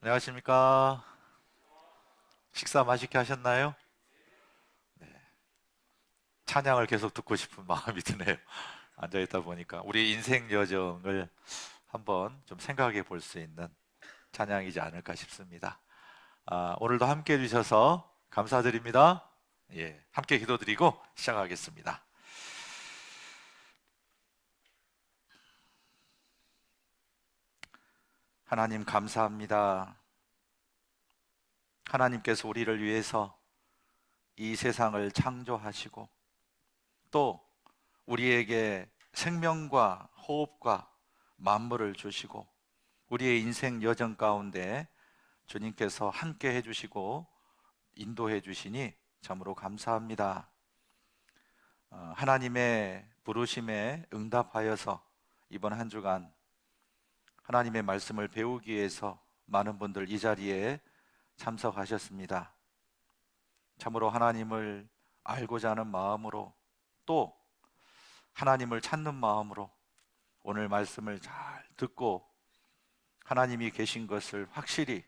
안녕하십니까? 식사 맛있게 하셨나요? 네. 찬양을 계속 듣고 싶은 마음이 드네요. 앉아있다 보니까 우리 인생 여정을 한번 좀 생각해 볼 수 있는 찬양이지 않을까 싶습니다. 오늘도 함께 해주셔서 감사드립니다. 예, 함께 기도드리고 시작하겠습니다. 하나님 감사합니다. 하나님께서 우리를 위해서 이 세상을 창조하시고 또 우리에게 생명과 호흡과 만물을 주시고 우리의 인생 여정 가운데 주님께서 함께 해주시고 인도해 주시니 참으로 감사합니다. 하나님의 부르심에 응답하여서 이번 한 주간 하나님의 말씀을 배우기 위해서 많은 분들 이 자리에 참석하셨습니다. 참으로 하나님을 알고자 하는 마음으로 또 하나님을 찾는 마음으로 오늘 말씀을 잘 듣고 하나님이 계신 것을 확실히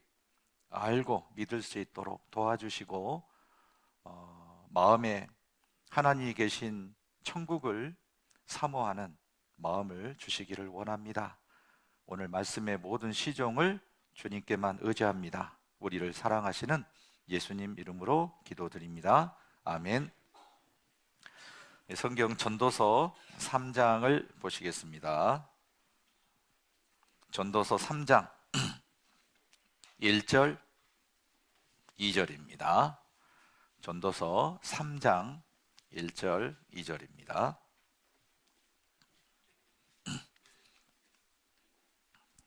알고 믿을 수 있도록 도와주시고 마음에 하나님이 계신 천국을 사모하는 마음을 주시기를 원합니다. 오늘 말씀의 모든 시종을 주님께만 의지합니다. 우리를 사랑하시는 예수님 이름으로 기도드립니다. 아멘. 성경 전도서 3장을 보시겠습니다. 전도서 3장 1절 2절입니다. 전도서 3장 1절 2절입니다.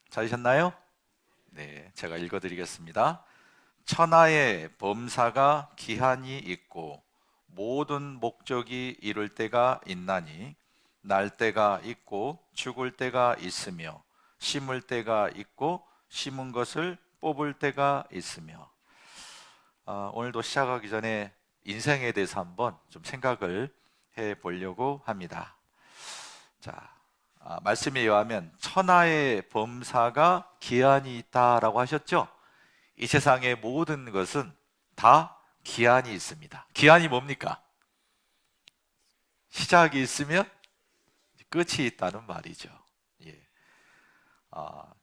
찾으셨나요? 네, 제가 읽어드리겠습니다. 천하의 범사가 기한이 있고 모든 목적이 이룰 때가 있나니 날 때가 있고 죽을 때가 있으며 심을 때가 있고 심은 것을 뽑을 때가 있으며 오늘도 시작하기 전에 인생에 대해서 한번 좀 생각을 해 보려고 합니다. 자, 말씀에 의하면 천하의 범사가 기한이 있다라고 하셨죠? 이 세상의 모든 것은 다 기한이 있습니다. 기한이 뭡니까? 시작이 있으면 끝이 있다는 말이죠. 예.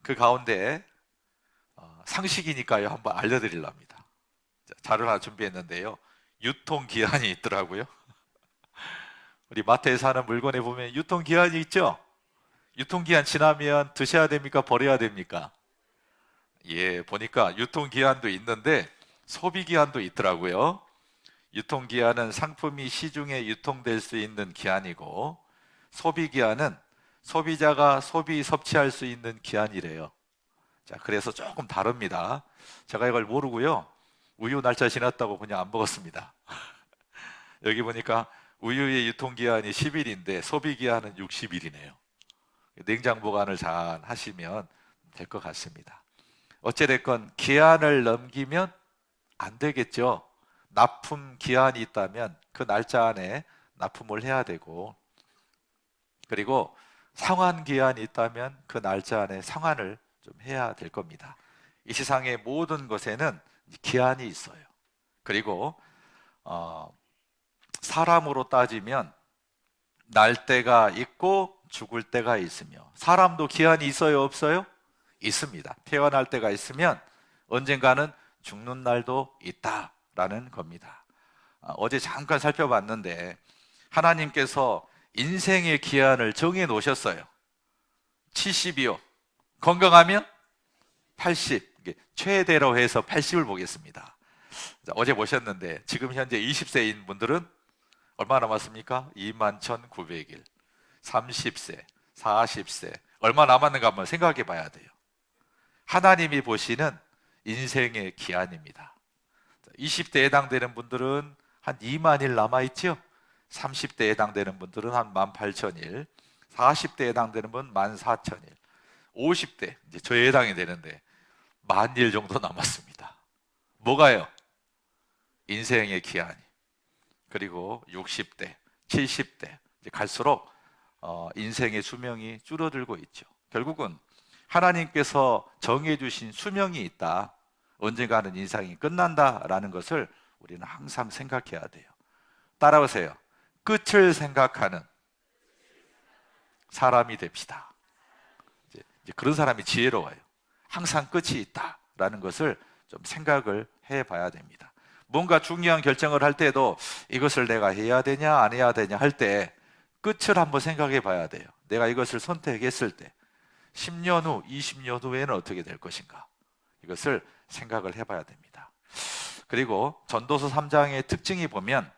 그 가운데 상식이니까요 한번 알려드리랍니다. 자료 하나 준비했는데요. 유통기한이 있더라고요. 우리 마트에 사는 물건에 보면 유통기한이 있죠? 유통기한 지나면 드셔야 됩니까? 버려야 됩니까? 예, 보니까 유통기한도 있는데 소비기한도 있더라고요. 유통기한은 상품이 시중에 유통될 수 있는 기한이고 소비기한은 소비자가 섭취할 수 있는 기한이래요. 자, 그래서 조금 다릅니다. 제가 이걸 모르고요. 우유 날짜 지났다고 그냥 안 먹었습니다. 여기 보니까 우유의 유통기한이 10일인데 소비기한은 60일이네요. 냉장 보관을 잘 하시면 될 것 같습니다. 어찌됐건 기한을 넘기면 안 되겠죠. 납품 기한이 있다면 그 날짜 안에 납품을 해야 되고 그리고 상환 기한이 있다면 그 날짜 안에 상환을 좀 해야 될 겁니다. 이 세상의 모든 것에는 기한이 있어요. 그리고 사람으로 따지면 날 때가 있고 죽을 때가 있으며 사람도 기한이 있어요, 없어요? 있습니다. 태어날 때가 있으면 언젠가는 죽는 날도 있다라는 겁니다. 어제 잠깐 살펴봤는데 하나님께서 인생의 기한을 정해 놓으셨어요. 70이요. 건강하면 80. 최대로 해서 80을 보겠습니다. 어제 보셨는데 지금 현재 20세인 분들은 얼마 남았습니까? 21,900일. 30세, 40세 얼마 남았는가 한번 생각해 봐야 돼요. 하나님이 보시는 인생의 기한입니다. 20대에 해당되는 분들은 한 2만일 남아있죠. 30대에 해당되는 분들은 한 18,000일, 40대에 해당되는 분은 14,000일, 50대 이제 저에 해당이 되는데 10,000일 정도 남았습니다. 뭐가요? 인생의 기한이. 그리고 60대, 70대 이제 갈수록 인생의 수명이 줄어들고 있죠. 결국은 하나님께서 정해주신 수명이 있다. 언젠가는 인생이 끝난다라는 것을 우리는 항상 생각해야 돼요. 따라오세요. 끝을 생각하는 사람이 됩시다. 이제 그런 사람이 지혜로워요. 항상 끝이 있다라는 것을 좀 생각을 해봐야 됩니다. 뭔가 중요한 결정을 할 때도 이것을 내가 해야 되냐 안 해야 되냐 할 때 끝을 한번 생각해 봐야 돼요. 내가 이것을 선택했을 때 10년 후, 20년 후에는 어떻게 될 것인가, 이것을 생각을 해봐야 됩니다. 그리고 전도서 3장의 특징이 보면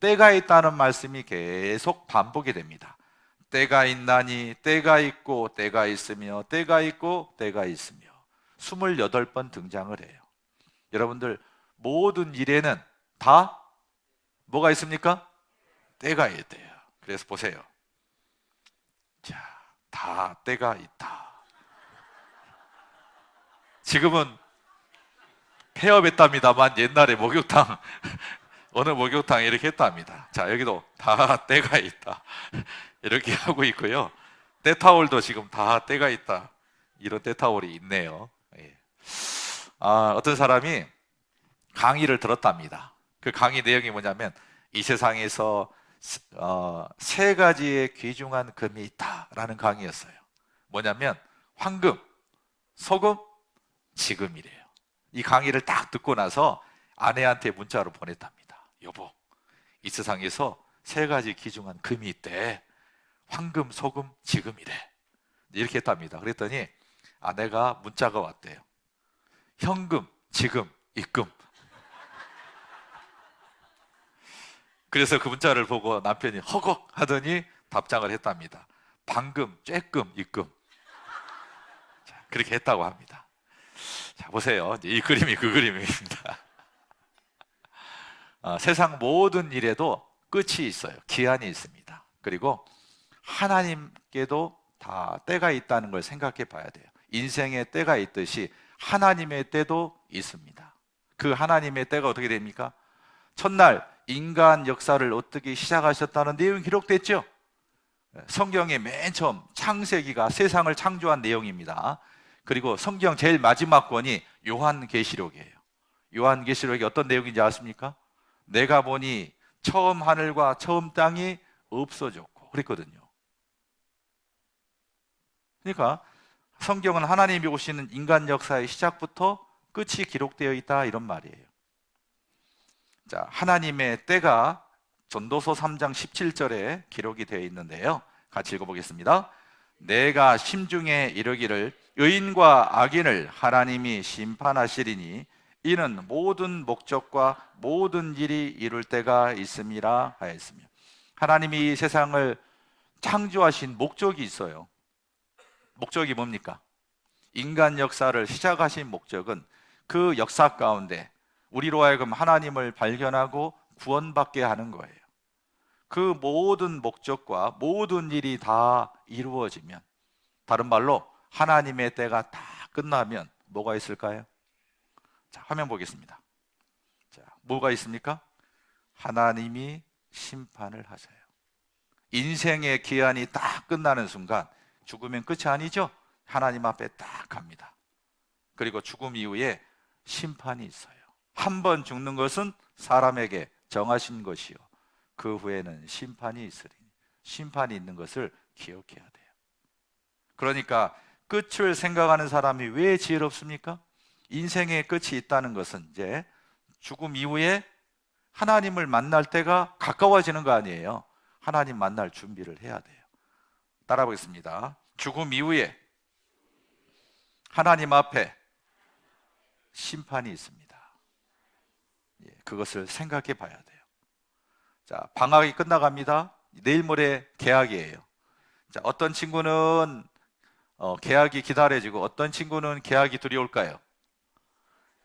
때가 있다는 말씀이 계속 반복이 됩니다. 때가 있나니, 때가 있고 때가 있으며, 때가 있고 때가 있으며 28번 등장을 해요. 여러분들 모든 일에는 다 뭐가 있습니까? 때가 있대요. 그래서 보세요. 자, 다 때가 있다. 지금은 폐업했답니다만 옛날에 목욕탕 어느 목욕탕 이렇게 했답니다. 자, 여기도 다 때가 있다 이렇게 하고 있고요. 때타올도 지금 다 때가 있다, 이런 때타올이 있네요. 예. 어떤 사람이 강의를 들었답니다. 그 강의 내용이 뭐냐면 이 세상에서 세 가지의 귀중한 금이 있다라는 강의였어요. 뭐냐면 황금, 소금, 지금이래요. 이 강의를 딱 듣고 나서 아내한테 문자로 보냈답니다. 여보, 이 세상에서 세 가지 귀중한 금이 있대. 황금, 소금, 지금이래. 이렇게 했답니다. 그랬더니 아내가 문자가 왔대요. 현금, 지금, 입금. 그래서 그 문자를 보고 남편이 허걱 하더니 답장을 했답니다. 방금, 쬐끔, 입금. 자, 그렇게 했다고 합니다. 자, 보세요. 이 그림이 그 그림입니다. 세상 모든 일에도 끝이 있어요. 기한이 있습니다. 그리고 하나님께도 다 때가 있다는 걸 생각해 봐야 돼요. 인생에 때가 있듯이 하나님의 때도 있습니다. 그 하나님의 때가 어떻게 됩니까? 첫날 인간 역사를 어떻게 시작하셨다는 내용이 기록됐죠. 성경의 맨 처음 창세기가 세상을 창조한 내용입니다. 그리고 성경 제일 마지막 권이 요한계시록이에요. 요한계시록이 어떤 내용인지 아십니까? 내가 보니 처음 하늘과 처음 땅이 없어졌고 그랬거든요. 그러니까 성경은 하나님이 오시는 인간 역사의 시작부터 끝이 기록되어 있다, 이런 말이에요. 자, 하나님의 때가 전도서 3장 17절에 기록이 되어 있는데요. 같이 읽어보겠습니다. 내가 심중에 이르기를 의인과 악인을 하나님이 심판하시리니 이는 모든 목적과 모든 일이 이룰 때가 있음이라 하였으며, 하나님이 이 세상을 창조하신 목적이 있어요. 목적이 뭡니까? 인간 역사를 시작하신 목적은 그 역사 가운데 우리로 하여금 하나님을 발견하고 구원받게 하는 거예요. 그 모든 목적과 모든 일이 다 이루어지면, 다른 말로 하나님의 때가 다 끝나면 뭐가 있을까요? 자, 화면 보겠습니다. 자, 뭐가 있습니까? 하나님이 심판을 하세요. 인생의 기한이 딱 끝나는 순간 죽으면 끝이 아니죠. 하나님 앞에 딱 갑니다. 그리고 죽음 이후에 심판이 있어요. 한 번 죽는 것은 사람에게 정하신 것이요, 그 후에는 심판이 있으리니, 심판이 있는 것을 기억해야 돼요. 그러니까 끝을 생각하는 사람이 왜 지혜롭습니까? 인생의 끝이 있다는 것은 이제 죽음 이후에 하나님을 만날 때가 가까워지는 거 아니에요. 하나님 만날 준비를 해야 돼요. 따라 보겠습니다. 죽음 이후에 하나님 앞에 심판이 있습니다. 그것을 생각해 봐야 돼요. 자, 방학이 끝나갑니다. 내일 모레 개학이에요. 자, 어떤 친구는 개학이 기다려지고 어떤 친구는 개학이 두려울까요?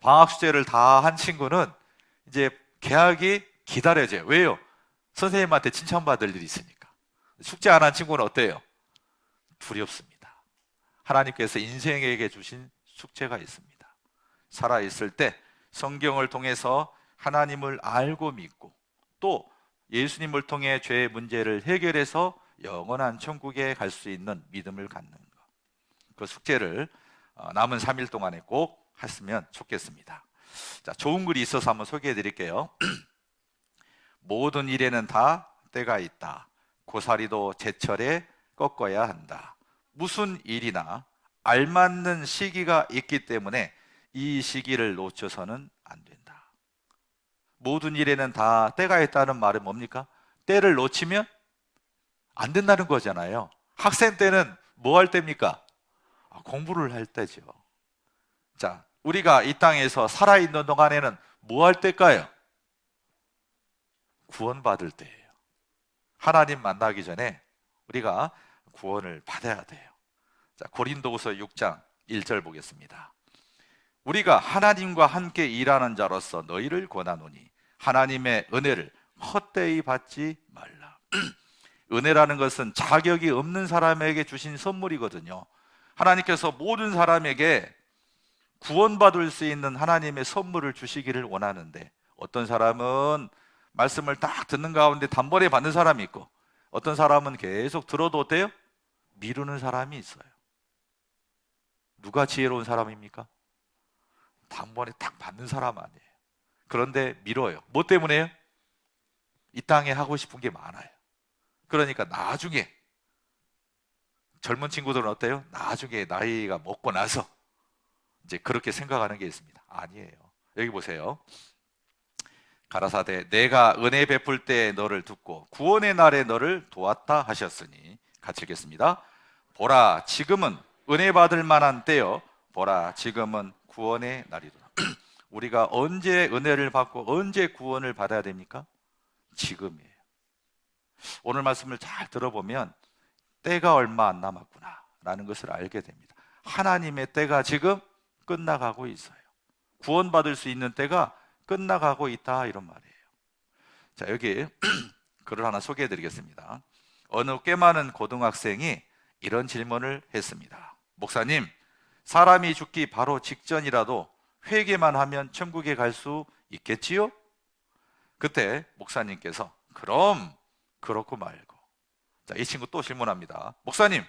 방학 숙제를 다 한 친구는 이제 개학이 기다려져요. 왜요? 선생님한테 칭찬받을 일이 있으니까. 숙제 안 한 친구는 어때요? 두렵습니다. 하나님께서 인생에게 주신 숙제가 있습니다. 살아있을 때 성경을 통해서 하나님을 알고 믿고 또 예수님을 통해 죄의 문제를 해결해서 영원한 천국에 갈 수 있는 믿음을 갖는 것. 그 숙제를 남은 3일 동안에 꼭 했으면 좋겠습니다. 자, 좋은 글이 있어서 한번 소개해 드릴게요. 모든 일에는 다 때가 있다. 고사리도 제철에 꺾어야 한다. 무슨 일이나 알맞는 시기가 있기 때문에 이 시기를 놓쳐서는 안 된다. 모든 일에는 다 때가 있다는 말은 뭡니까? 때를 놓치면 안 된다는 거잖아요. 학생 때는 뭐 할 때입니까? 공부를 할 때죠. 자, 우리가 이 땅에서 살아있는 동안에는 뭐 할 때일까요? 구원받을 때예요. 하나님 만나기 전에 우리가 구원을 받아야 돼요. 자, 고린도후서 6장 1절 보겠습니다. 우리가 하나님과 함께 일하는 자로서 너희를 권하노니 하나님의 은혜를 헛되이 받지 말라. 은혜라는 것은 자격이 없는 사람에게 주신 선물이거든요. 하나님께서 모든 사람에게 구원받을 수 있는 하나님의 선물을 주시기를 원하는데, 어떤 사람은 말씀을 딱 듣는 가운데 단번에 받는 사람이 있고, 어떤 사람은 계속 들어도 어때요? 미루는 사람이 있어요. 누가 지혜로운 사람입니까? 단번에 딱 받는 사람 아니에요. 그런데 미뤄요. 뭐 때문에요? 이 땅에 하고 싶은 게 많아요. 그러니까 나중에, 젊은 친구들은 어때요? 나중에 나이가 먹고 나서 이제 그렇게 생각하는 게 있습니다. 아니에요. 여기 보세요. 가라사대 내가 은혜 베풀 때 너를 듣고 구원의 날에 너를 도왔다 하셨으니, 같이 읽겠습니다. 보라 지금은 은혜 받을 만한 때요, 보라 지금은 구원의 날이로다. 우리가 언제 은혜를 받고 언제 구원을 받아야 됩니까? 지금이에요. 오늘 말씀을 잘 들어보면 때가 얼마 안 남았구나 라는 것을 알게 됩니다. 하나님의 때가 지금 끝나가고 있어요. 구원받을 수 있는 때가 끝나가고 있다, 이런 말이에요. 자, 여기 글을 하나 소개해 드리겠습니다. 어느 꽤 많은 고등학생이 이런 질문을 했습니다. 목사님, 사람이 죽기 바로 직전이라도 회개만 하면 천국에 갈 수 있겠지요? 그때 목사님께서 그럼 그렇고 말고. 자, 이 친구 또 질문합니다. 목사님,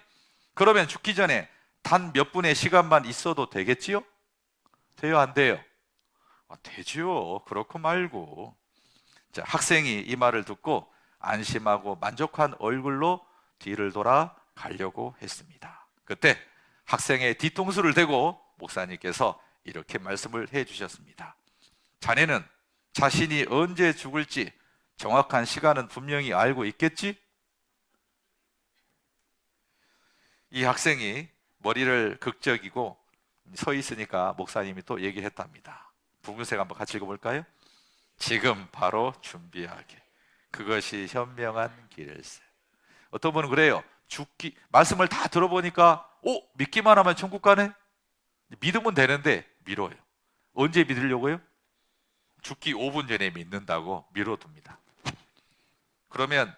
그러면 죽기 전에 단 몇 분의 시간만 있어도 되겠지요? 돼요, 안 돼요? 되지요. 그렇고 말고. 자, 학생이 이 말을 듣고 안심하고 만족한 얼굴로 뒤를 돌아 가려고 했습니다. 그때 학생의 뒤통수를 대고 목사님께서 이렇게 말씀을 해 주셨습니다. 자네는 자신이 언제 죽을지 정확한 시간은 분명히 알고 있겠지? 이 학생이 머리를 극적이고 서 있으니까 목사님이 또 얘기를 했답니다. 붉은색 한번 같이 읽어볼까요? 지금 바로 준비하게, 그것이 현명한 길일세. 어떤 분은 그래요. 말씀을 다 들어보니까 믿기만 하면 천국 가네? 믿으면 되는데 미뤄요. 언제 믿으려고요? 죽기 5분 전에 믿는다고 미뤄둡니다. 그러면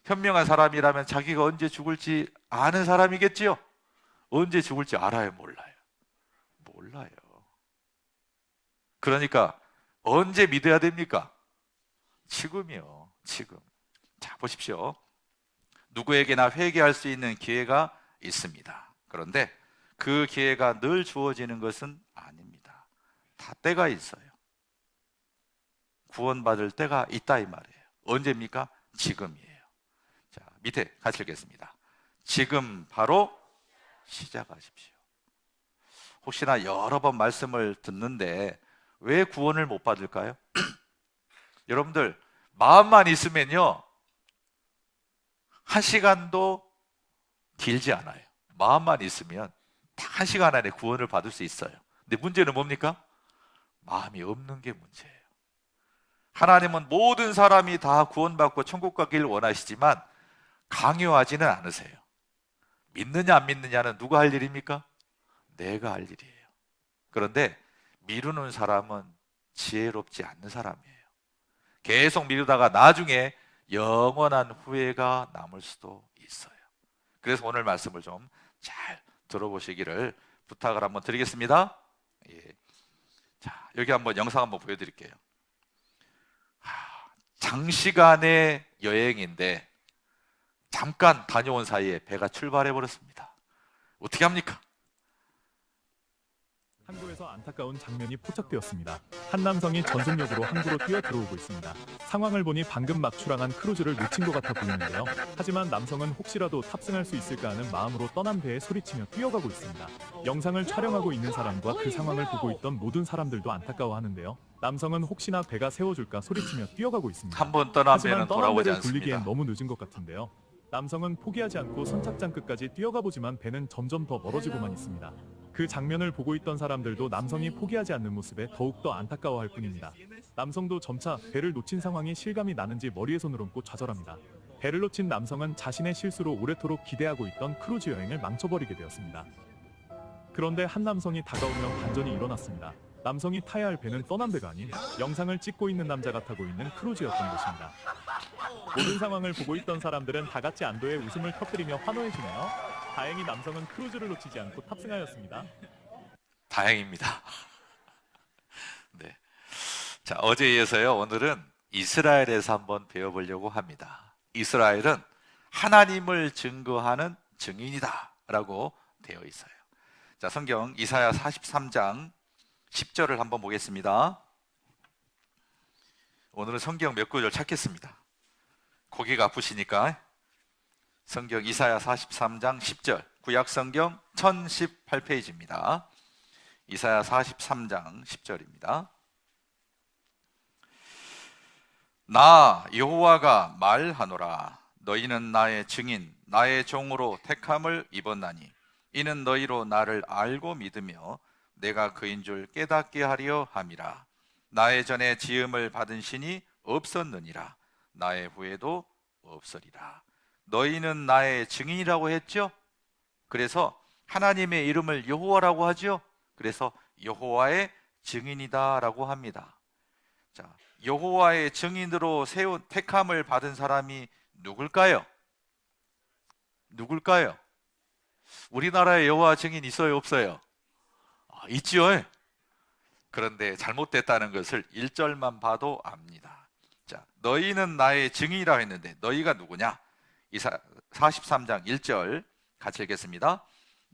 현명한 사람이라면 자기가 언제 죽을지 아는 사람이겠지요? 언제 죽을지 알아요, 몰라요? 몰라요. 그러니까 언제 믿어야 됩니까? 지금이요, 지금. 자, 보십시오. 누구에게나 회개할 수 있는 기회가 있습니다. 그런데 그 기회가 늘 주어지는 것은 아닙니다. 다 때가 있어요. 구원받을 때가 있다, 이 말이에요. 언제입니까? 지금이에요. 자, 밑에 같이 읽겠습니다. 지금 바로 시작하십시오. 혹시나 여러 번 말씀을 듣는데 왜 구원을 못 받을까요? 여러분들, 마음만 있으면요, 한 시간도 길지 않아요. 마음만 있으면 딱 한 시간 안에 구원을 받을 수 있어요. 근데 문제는 뭡니까? 마음이 없는 게 문제예요. 하나님은 모든 사람이 다 구원받고 천국 가기를 원하시지만 강요하지는 않으세요. 믿느냐 안 믿느냐는 누가 할 일입니까? 내가 할 일이에요. 그런데 미루는 사람은 지혜롭지 않는 사람이에요. 계속 미루다가 나중에 영원한 후회가 남을 수도 있어요. 그래서 오늘 말씀을 좀 잘 들어보시기를 부탁을 한번 드리겠습니다. 예. 자, 여기 한번 영상 한번 보여드릴게요. 장시간의 여행인데 잠깐 다녀온 사이에 배가 출발해 버렸습니다. 어떻게 합니까? 항구에서 안타까운 장면이 포착되었습니다. 한 남성이 전속력으로 항구로 뛰어 들어오고 있습니다. 상황을 보니 방금 막 출항한 크루즈를 놓친 것 같아 보이는데요. 하지만 남성은 혹시라도 탑승할 수 있을까 하는 마음으로 떠난 배에 소리치며 뛰어가고 있습니다. 영상을 촬영하고 있는 사람과 그 상황을 보고 있던 모든 사람들도 안타까워하는데요. 남성은 혹시나 배가 세워줄까 소리치며 뛰어가고 있습니다. 한 번 떠난 배는 하지만 떠난 돌아오지 배를 않습니다. 굴리기엔 너무 늦은 것 같은데요. 남성은 포기하지 않고 선착장 끝까지 뛰어가 보지만 배는 점점 더 멀어지고만 있습니다. 그 장면을 보고 있던 사람들도 남성이 포기하지 않는 모습에 더욱더 안타까워할 뿐입니다. 남성도 점차 배를 놓친 상황이 실감이 나는지 머리에 손을 얹고 좌절합니다. 배를 놓친 남성은 자신의 실수로 오래도록 기대하고 있던 크루즈 여행을 망쳐버리게 되었습니다. 그런데 한 남성이 다가오며 반전이 일어났습니다. 남성이 타야 할 배는 떠난 배가 아닌 영상을 찍고 있는 남자가 타고 있는 크루즈였던 것입니다. 모든 상황을 보고 있던 사람들은 다 같이 안도의 웃음을 터뜨리며 환호해주네요. 다행히 남성은 크루즈를 놓치지 않고 탑승하였습니다. 다행입니다. 네. 자, 어제에 이어서요. 오늘은 이스라엘에서 한번 배워보려고 합니다. 이스라엘은 하나님을 증거하는 증인이다라고 되어 있어요. 자, 성경 이사야 43장 10절을 한번 보겠습니다. 오늘은 성경 몇 구절 찾겠습니다. 고개가 아프시니까 성경 이사야 43장 10절, 구약 성경 1018페이지입니다. 이사야 43장 10절입니다. 나 여호와가 말하노라. 너희는 나의 증인, 나의 종으로 택함을 입었나니 이는 너희로 나를 알고 믿으며 내가 그인 줄 깨닫게 하려 함이라. 나의 전에 지음을 받은 신이 없었느니라. 나의 후에도 없으리라. 너희는 나의 증인이라고 했죠? 그래서 하나님의 이름을 여호와라고 하죠? 그래서 여호와의 증인이다라고 합니다. 자, 여호와의 증인으로 세운 택함을 받은 사람이 누굴까요? 누굴까요? 우리나라에 여호와 증인 있어요, 없어요? 있죠. 그런데 잘못됐다는 것을 1절만 봐도 압니다. 자, 너희는 나의 증인이라고 했는데 너희가 누구냐? 이사 43장 1절 같이 읽겠습니다.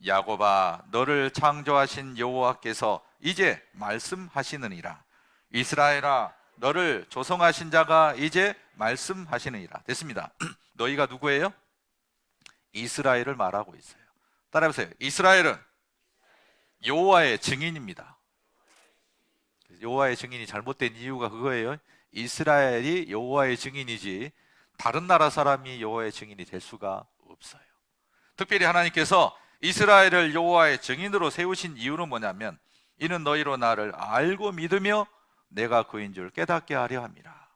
야곱아, 너를 창조하신 여호와께서 이제 말씀하시느니라. 이스라엘아, 너를 조성하신 자가 이제 말씀하시느니라. 됐습니다. 너희가 누구예요? 이스라엘을 말하고 있어요. 따라해보세요. 이스라엘은 여호와의 증인입니다. 여호와의 증인이 잘못된 이유가 그거예요. 이스라엘이 여호와의 증인이지 다른 나라 사람이 여호와의 증인이 될 수가 없어요. 특별히 하나님께서 이스라엘을 여호와의 증인으로 세우신 이유는 뭐냐면 이는 너희로 나를 알고 믿으며 내가 그인 줄 깨닫게 하려 함이라.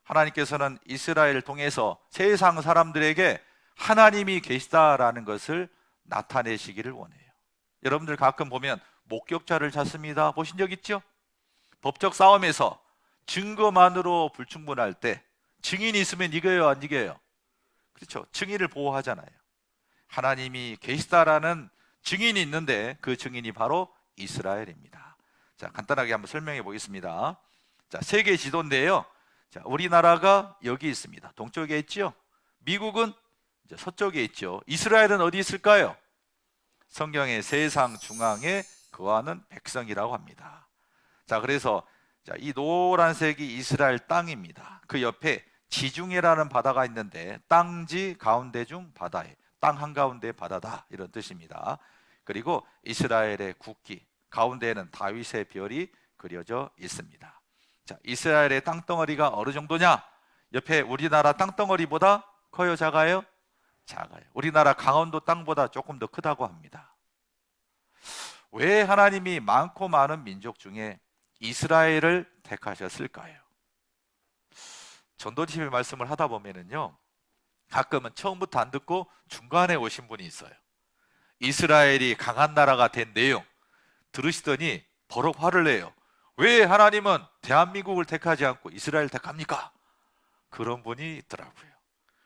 하나님께서는 이스라엘을 통해서 세상 사람들에게 하나님이 계시다라는 것을 나타내시기를 원해요. 여러분들 가끔 보면 목격자를 찾습니다. 보신 적 있죠? 법적 싸움에서 증거만으로 불충분할 때 증인이 있으면 이겨요, 안 이겨요? 그렇죠. 증인을 보호하잖아요. 하나님이 계시다라는 증인이 있는데 그 증인이 바로 이스라엘입니다. 자, 간단하게 한번 설명해 보겠습니다. 자, 세계 지도인데요. 자, 우리나라가 여기 있습니다. 동쪽에 있죠. 미국은 이제 서쪽에 있죠. 이스라엘은 어디 있을까요? 성경의 세상 중앙에 거하는 백성이라고 합니다. 자, 그래서 이 노란색이 이스라엘 땅입니다. 그 옆에 지중해라는 바다가 있는데 땅지 가운데 중 바다에, 땅 한가운데 바다다, 이런 뜻입니다. 그리고 이스라엘의 국기 가운데에는 다윗의 별이 그려져 있습니다. 자, 이스라엘의 땅덩어리가 어느 정도냐? 옆에 우리나라 땅덩어리보다 커요, 작아요? 작아요. 우리나라 강원도 땅보다 조금 더 크다고 합니다. 왜 하나님이 많고 많은 민족 중에 이스라엘을 택하셨을까요? 전도집의 말씀을 하다 보면은요, 가끔은 처음부터 안 듣고 중간에 오신 분이 있어요. 이스라엘이 강한 나라가 된 내용 들으시더니 버럭 화를 내요. 왜 하나님은 대한민국을 택하지 않고 이스라엘 택합니까? 그런 분이 있더라고요.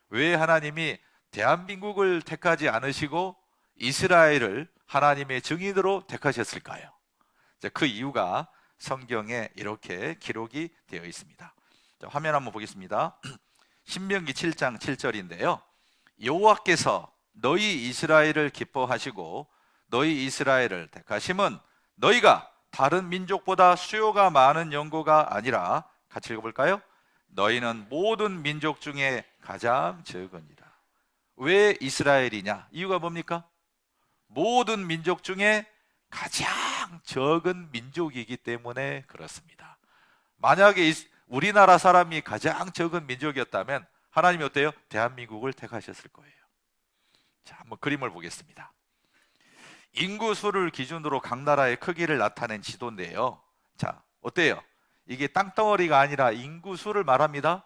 왜 하나님이 대한민국을 택하지 않으시고 이스라엘을 하나님의 증인으로 택하셨을까요? 그 이유가 성경에 이렇게 기록이 되어 있습니다. 자, 화면 한번 보겠습니다. 신명기 7장 7절인데요. 여호와께서 너희 이스라엘을 기뻐하시고 너희 이스라엘을 택하심은 너희가 다른 민족보다 수요가 많은 연고가 아니라, 같이 읽어볼까요? 너희는 모든 민족 중에 가장 적으니라. 왜 이스라엘이냐? 이유가 뭡니까? 모든 민족 중에 가장 적은 민족이기 때문에 그렇습니다. 만약에 우리나라 사람이 가장 적은 민족이었다면 하나님이 어때요? 대한민국을 택하셨을 거예요. 자, 한번 그림을 보겠습니다. 인구수를 기준으로 각 나라의 크기를 나타낸 지도인데요. 자, 어때요? 이게 땅덩어리가 아니라 인구수를 말합니다.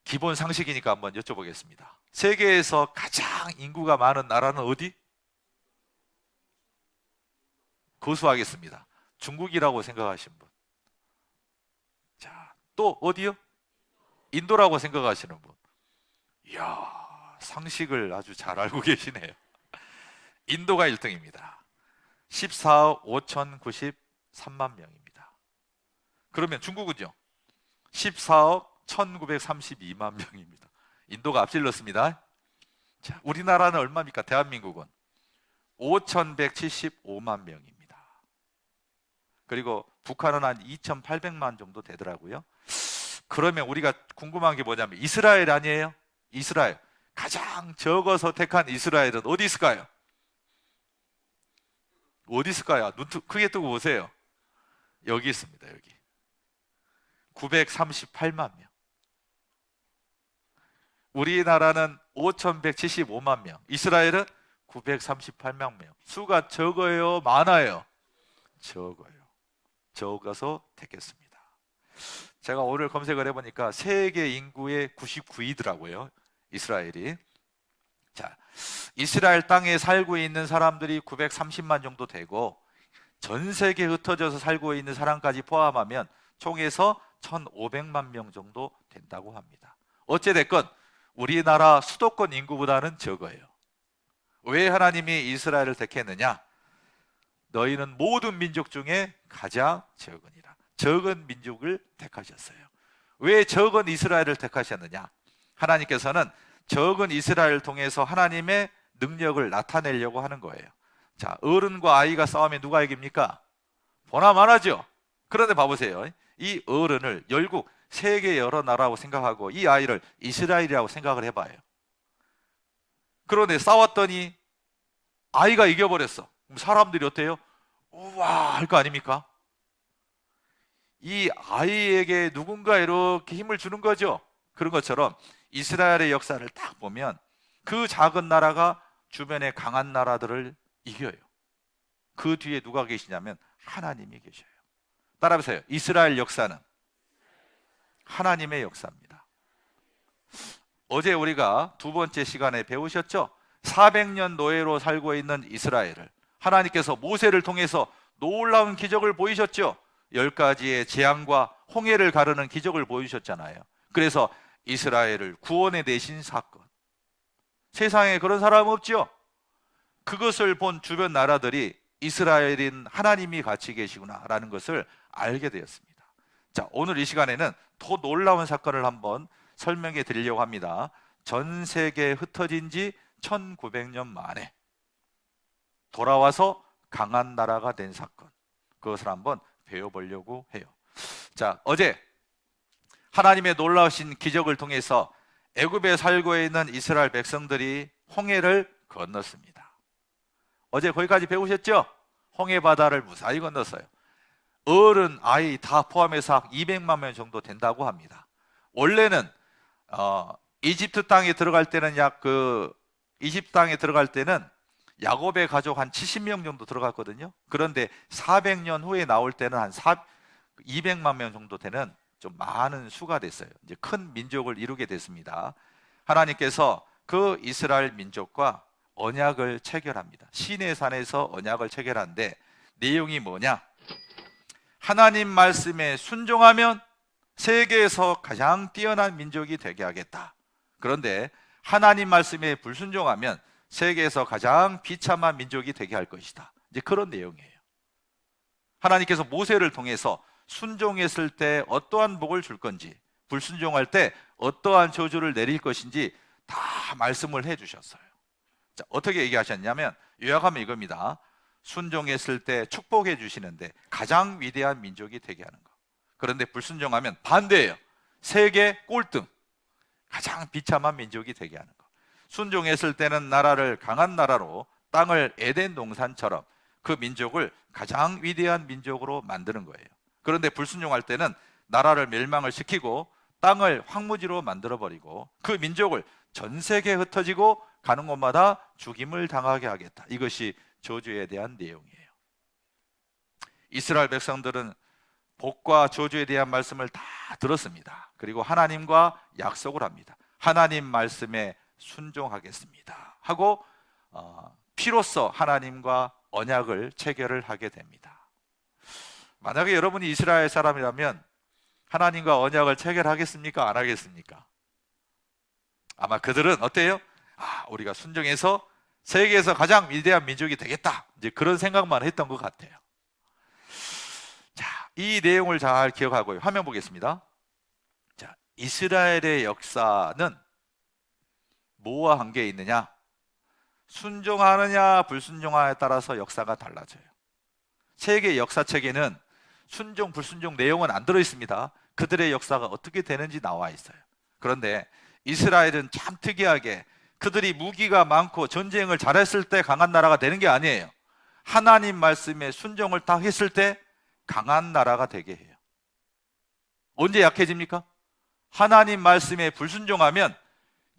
기본 상식이니까 한번 여쭤보겠습니다. 세계에서 가장 인구가 많은 나라는 어디? 고수하겠습니다. 중국이라고 생각하시는 분. 자, 또 어디요? 인도라고 생각하시는 분. 이야, 상식을 아주 잘 알고 계시네요. 인도가 1등입니다. 14억 5,093만 명입니다. 그러면 중국은요? 14억 1,932만 명입니다. 인도가 앞질렀습니다. 자, 우리나라는 얼마입니까? 대한민국은 5,175만 명입니다. 그리고 북한은 한 2,800만 정도 되더라고요. 그러면 우리가 궁금한 게 뭐냐면 이스라엘 아니에요? 이스라엘. 가장 적어서 택한 이스라엘은 어디 있을까요? 어디 있을까요? 눈 크게 뜨고 보세요. 여기 있습니다. 여기 938만 명. 우리나라는 5,175만 명. 이스라엘은 938만 명. 수가 적어요? 많아요? 적어요. 적어서 택했습니다. 제가 오늘 검색을 해보니까 세계 인구의 99위더라고요. 이스라엘이. 자, 이스라엘 땅에 살고 있는 사람들이 930만 정도 되고 전 세계에 흩어져서 살고 있는 사람까지 포함하면 총에서 1,500만 명 정도 된다고 합니다. 어찌됐건 우리나라 수도권 인구보다는 적어요. 왜 하나님이 이스라엘을 택했느냐? 너희는 모든 민족 중에 가장 적으니라. 적은 민족을 택하셨어요. 왜 적은 이스라엘을 택하셨느냐? 하나님께서는 적은 이스라엘을 통해서 하나님의 능력을 나타내려고 하는 거예요. 자, 어른과 아이가 싸우면 누가 이깁니까? 보나마나죠. 그런데 봐보세요. 이 어른을 열국 세계 여러 나라라고 생각하고 이 아이를 이스라엘이라고 생각을 해봐요. 그런데 싸웠더니 아이가 이겨버렸어. 그럼 사람들이 어때요? 우와 할 거 아닙니까? 이 아이에게 누군가 이렇게 힘을 주는 거죠. 그런 것처럼 이스라엘의 역사를 딱 보면 그 작은 나라가 주변의 강한 나라들을 이겨요. 그 뒤에 누가 계시냐면 하나님이 계셔요. 따라해보세요. 이스라엘 역사는 하나님의 역사입니다. 어제 우리가 두 번째 시간에 배우셨죠? 400년 노예로 살고 있는 이스라엘을 하나님께서 모세를 통해서 놀라운 기적을 보이셨죠? 10가지의 재앙과 홍해를 가르는 기적을 보이셨잖아요. 그래서 이스라엘을 구원해 내신 사건. 세상에 그런 사람 없죠? 그것을 본 주변 나라들이 이스라엘인 하나님이 같이 계시구나라는 것을 알게 되었습니다. 자, 오늘 이 시간에는 더 놀라운 사건을 한번 설명해 드리려고 합니다. 전 세계에 흩어진 지 1900년 만에 돌아와서 강한 나라가 된 사건, 그것을 한번 배워보려고 해요. 자, 어제 하나님의 놀라우신 기적을 통해서 애굽에 살고 있는 이스라엘 백성들이 홍해를 건넜습니다. 어제 거기까지 배우셨죠? 홍해 바다를 무사히 건넜어요. 어른, 아이 다 포함해서 200만 명 정도 된다고 합니다. 원래는 이집트 땅에 들어갈 때는 이집트 땅에 들어갈 때는 야곱의 가족 한 70명 정도 들어갔거든요. 그런데 400년 후에 나올 때는 한 200만 명 정도 되는 좀 많은 수가 됐어요. 이제 큰 민족을 이루게 됐습니다. 하나님께서 그 이스라엘 민족과 언약을 체결합니다. 시내산에서 언약을 체결하는데 내용이 뭐냐? 하나님 말씀에 순종하면 세계에서 가장 뛰어난 민족이 되게 하겠다. 그런데 하나님 말씀에 불순종하면 세계에서 가장 비참한 민족이 되게 할 것이다. 이제 그런 내용이에요. 하나님께서 모세를 통해서 순종했을 때 어떠한 복을 줄 건지, 불순종할 때 어떠한 저주를 내릴 것인지 다 말씀을 해 주셨어요. 자, 어떻게 얘기하셨냐면 요약하면 이겁니다. 순종했을 때 축복해 주시는데 가장 위대한 민족이 되게 하는 것. 그런데 불순종하면 반대예요. 세계 꼴등, 가장 비참한 민족이 되게 하는 것. 순종했을 때는 나라를 강한 나라로, 땅을 에덴 동산처럼 그 민족을 가장 위대한 민족으로 만드는 거예요. 그런데 불순종할 때는 나라를 멸망을 시키고 땅을 황무지로 만들어버리고 그 민족을 전 세계에 흩어지고 가는 곳마다 죽임을 당하게 하겠다. 이것이 저주에 대한 내용이에요. 이스라엘 백성들은 복과 저주에 대한 말씀을 다 들었습니다. 그리고 하나님과 약속을 합니다. 하나님 말씀에 순종하겠습니다 하고 피로써 하나님과 언약을 체결을 하게 됩니다. 만약에 여러분이 이스라엘 사람이라면 하나님과 언약을 체결하겠습니까? 안 하겠습니까? 아마 그들은 어때요? 우리가 순종해서 세계에서 가장 위대한 민족이 되겠다, 이제 그런 생각만 했던 것 같아요. 자, 이 내용을 잘 기억하고요. 화면 보겠습니다. 자, 이스라엘의 역사는 뭐와 관계에 있느냐? 순종하느냐 불순종하느냐에 따라서 역사가 달라져요. 세계 역사책에는 순종 불순종 내용은 안 들어 있습니다. 그들의 역사가 어떻게 되는지 나와 있어요. 그런데 이스라엘은 참 특이하게 그들이 무기가 많고 전쟁을 잘했을 때 강한 나라가 되는 게 아니에요. 하나님 말씀에 순종을 딱 했을 때 강한 나라가 되게 해요. 언제 약해집니까? 하나님 말씀에 불순종하면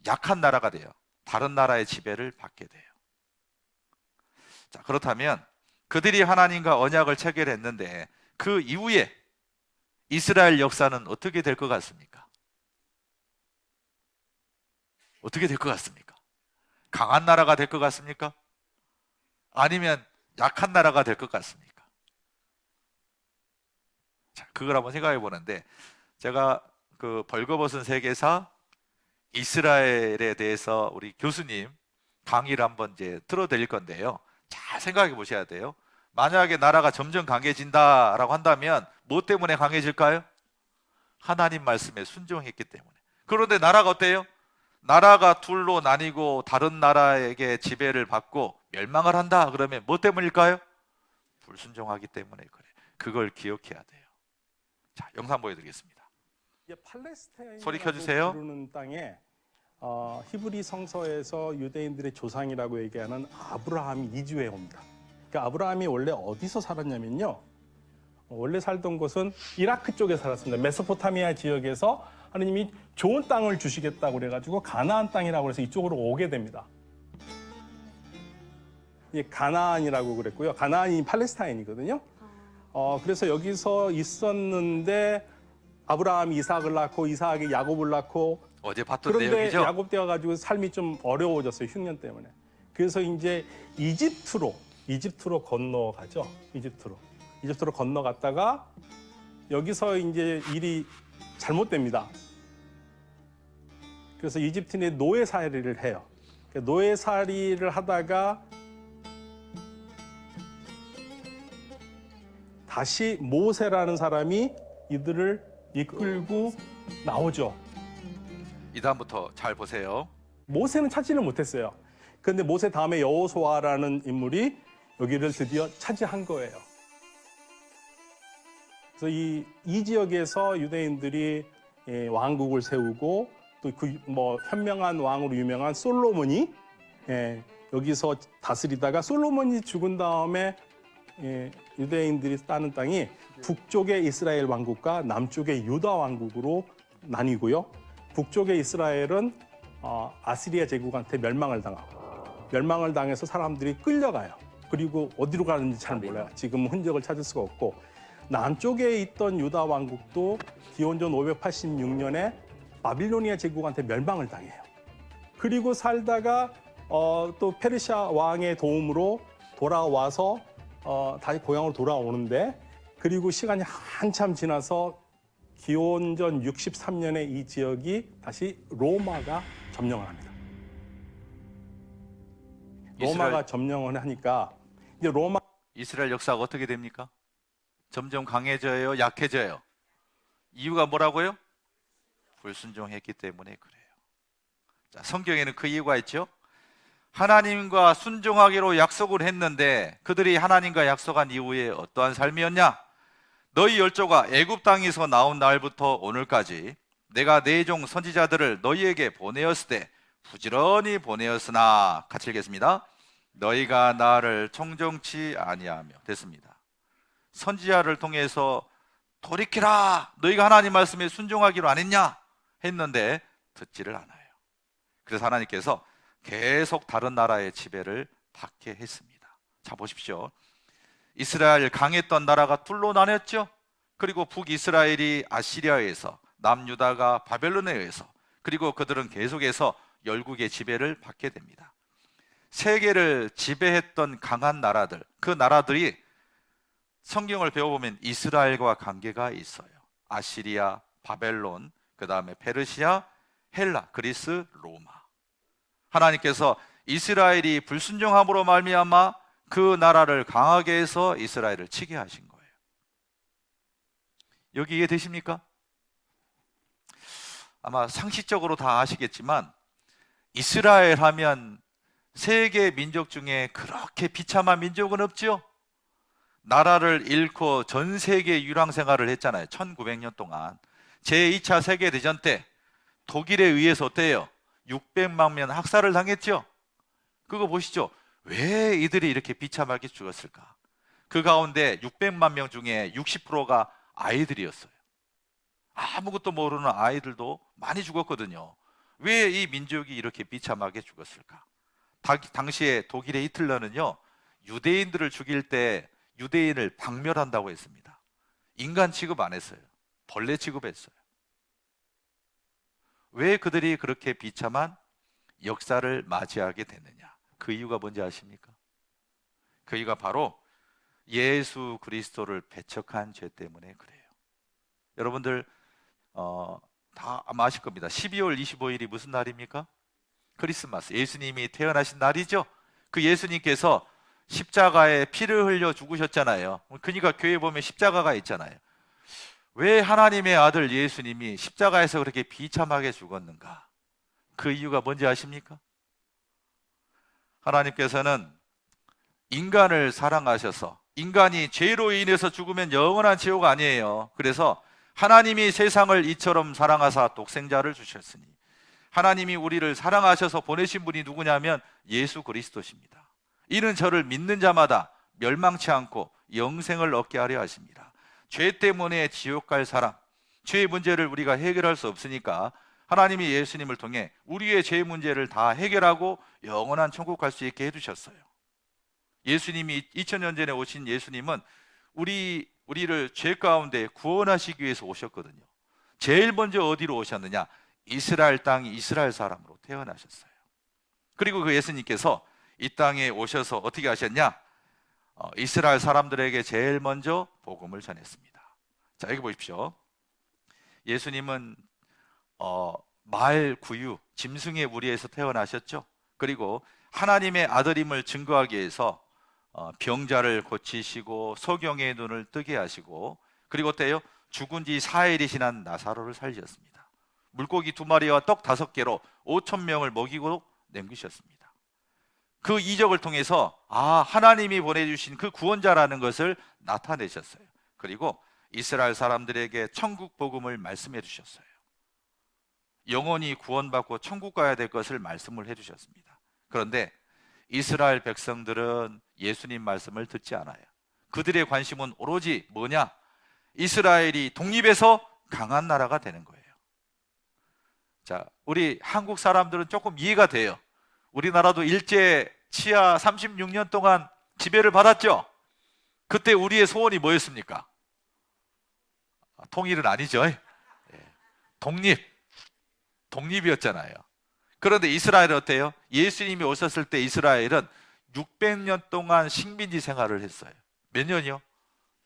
약한 나라가 돼요. 다른 나라의 지배를 받게 돼요. 자, 그렇다면 그들이 하나님과 언약을 체결했는데 그 이후에 이스라엘 역사는 어떻게 될 것 같습니까? 어떻게 될 것 같습니까? 강한 나라가 될 것 같습니까? 아니면 약한 나라가 될 것 같습니까? 자, 그걸 한번 생각해 보는데, 제가 그 벌거벗은 세계사 이스라엘에 대해서 우리 교수님 강의를 한번 이제 들어드릴 건데요. 잘 생각해 보셔야 돼요. 만약에 나라가 점점 강해진다라고 한다면 뭐 때문에 강해질까요? 하나님 말씀에 순종했기 때문에. 그런데 나라가 어때요? 나라가 둘로 나뉘고 다른 나라에게 지배를 받고 멸망을 한다 그러면 뭐 때문일까요? 불순종하기 때문에 그래. 그걸 기억해야 돼요. 자, 영상 보여드리겠습니다. 소리 켜주세요. 부르는 땅에 히브리 성서에서 유대인들의 조상이라고 얘기하는 아브라함이 이주해 옵니다. 그러니까 아브라함이 원래 어디서 살았냐면요, 원래 살던 곳은 이라크 쪽에 살았습니다. 메소포타미아 지역에서 하느님이 좋은 땅을 주시겠다고 그래가지고 가나안 땅이라고 해서 이쪽으로 오게 됩니다. 이게 가나안이라고 그랬고요. 가나안이 팔레스타인이거든요. 그래서 여기서 있었는데 아브라함이 이삭을 낳고 이삭이 야곱을 낳고, 어제 봤던 그런데 내용이죠? 야곱 되어가지고 삶이 좀 어려워졌어요. 흉년 때문에. 그래서 이제 이집트로 건너가죠. 이집트로 건너갔다가 여기서 이제 일이 잘못됩니다. 그래서 이집트인의 노예살이를 해요. 노예살이를 하다가 다시 모세라는 사람이 이들을 이끌고 나오죠. 이 다음부터 잘 보세요. 모세는 찾지를 못했어요. 그런데 모세 다음에 여호수아라는 인물이 여기를 드디어 차지한 거예요. 그래서 이 지역에서 유대인들이 왕국을 세우고 또 그 현명한 왕으로 유명한 솔로몬이 여기서 다스리다가 솔로몬이 죽은 다음에 유대인들이 따는 땅이 북쪽의 이스라엘 왕국과 남쪽의 유다 왕국으로 나뉘고요. 북쪽의 이스라엘은 아시리아 제국한테 멸망을 당해서 사람들이 끌려가요. 그리고 어디로 가는지 잘 몰라요. 지금 흔적을 찾을 수가 없고, 남쪽에 있던 유다 왕국도 기원전 586년에 바빌로니아 제국한테 멸망을 당해요. 그리고 살다가 또 페르시아 왕의 도움으로 돌아와서 다시 고향으로 돌아오는데, 그리고 시간이 한참 지나서 기원전 63년에 이 지역이 다시 로마가 점령을 합니다. 로마가 점령을 하니까 이제 이스라엘 역사가 어떻게 됩니까? 점점 강해져요, 약해져요? 이유가 뭐라고요? 불순종했기 때문에 그래요. 자, 성경에는 그 이유가 있죠. 하나님과 순종하기로 약속을 했는데 그들이 하나님과 약속한 이후에 어떠한 삶이었냐? 너희 열조가 애굽 땅에서 나온 날부터 오늘까지 내가 내 종 선지자들을 너희에게 보내었을 때 부지런히 보내었으나, 같이 읽겠습니다. 너희가 나를 청정치 아니하며, 됐습니다. 선지자를 통해서 돌이키라, 너희가 하나님 말씀에 순종하기로 안 했냐 했는데 듣지를 않아요. 그래서 하나님께서 계속 다른 나라의 지배를 받게 했습니다. 자, 보십시오. 이스라엘 강했던 나라가 둘로 나뉘었죠. 그리고 북이스라엘이 아시리아에 의해서, 남유다가 바벨론에 의해서, 그리고 그들은 계속해서 열국의 지배를 받게 됩니다. 세계를 지배했던 강한 나라들, 그 나라들이 성경을 배워보면 이스라엘과 관계가 있어요. 아시리아, 바벨론, 그 다음에 페르시아, 헬라, 그리스, 로마. 하나님께서 이스라엘이 불순종함으로 말미암아 그 나라를 강하게 해서 이스라엘을 치게 하신 거예요. 여기 이해되십니까? 아마 상식적으로 다 아시겠지만 이스라엘 하면 세계 민족 중에 그렇게 비참한 민족은 없죠. 나라를 잃고 전 세계 유랑 생활을 했잖아요. 1900년 동안. 제2차 세계대전 때 독일에 의해서 어때요? 600만 명 학살을 당했죠. 그거 보시죠. 왜 이들이 이렇게 비참하게 죽었을까? 그 가운데 600만 명 중에 60%가 아이들이었어요. 아무것도 모르는 아이들도 많이 죽었거든요. 왜 이 민족이 이렇게 비참하게 죽었을까? 당시에 독일의 히틀러는요, 유대인들을 죽일 때 유대인을 박멸한다고 했습니다. 인간 취급 안 했어요. 벌레 취급했어요. 왜 그들이 그렇게 비참한 역사를 맞이하게 됐느냐? 그 이유가 뭔지 아십니까? 그 이유가 바로 예수 그리스도를 배척한 죄 때문에 그래요. 여러분들 다 아마 아실 겁니다. 12월 25일이 무슨 날입니까? 크리스마스, 예수님이 태어나신 날이죠. 그 예수님께서 십자가에 피를 흘려 죽으셨잖아요. 그러니까 교회에 보면 십자가가 있잖아요. 왜 하나님의 아들 예수님이 십자가에서 그렇게 비참하게 죽었는가? 그 이유가 뭔지 아십니까? 하나님께서는 인간을 사랑하셔서, 인간이 죄로 인해서 죽으면 영원한 지옥 아니에요. 그래서 하나님이 세상을 이처럼 사랑하사 독생자를 주셨으니, 하나님이 우리를 사랑하셔서 보내신 분이 누구냐면 예수 그리스도십니다. 이는 저를 믿는 자마다 멸망치 않고 영생을 얻게 하려 하십니다. 죄 때문에 지옥 갈 사람, 죄의 문제를 우리가 해결할 수 없으니까 하나님이 예수님을 통해 우리의 죄 문제를 다 해결하고 영원한 천국 갈 수 있게 해주셨어요. 예수님이 2000년 전에 오신 예수님은 우리를 죄 가운데 구원하시기 위해서 오셨거든요. 제일 먼저 어디로 오셨느냐? 이스라엘 땅, 이스라엘 사람으로 태어나셨어요. 그리고 그 예수님께서 이 땅에 오셔서 어떻게 하셨냐? 이스라엘 사람들에게 제일 먼저 복음을 전했습니다. 자, 여기 보십시오. 예수님은 말, 구유, 짐승의 무리에서 태어나셨죠. 그리고 하나님의 아들임을 증거하기 위해서 병자를 고치시고 소경의 눈을 뜨게 하시고, 그리고 때요 죽은 지 4일이 지난 나사로를 살리셨습니다. 물고기 2마리와 떡 5개로 5,000명을 먹이고 남기셨습니다. 그 이적을 통해서 하나님이 보내주신 그 구원자라는 것을 나타내셨어요. 그리고 이스라엘 사람들에게 천국 복음을 말씀해 주셨어요. 영원히 구원받고 천국 가야 될 것을 말씀을 해 주셨습니다. 그런데 이스라엘 백성들은 예수님 말씀을 듣지 않아요. 그들의 관심은 오로지 뭐냐? 이스라엘이 독립해서 강한 나라가 되는 거예요. 자, 우리 한국 사람들은 조금 이해가 돼요. 우리나라도 일제 치하 36년 동안 지배를 받았죠. 그때 우리의 소원이 뭐였습니까? 통일은 아니죠. 독립이었잖아요. 그런데 이스라엘은 어때요? 예수님이 오셨을 때 이스라엘은 600년 동안 식민지 생활을 했어요. 몇 년이요?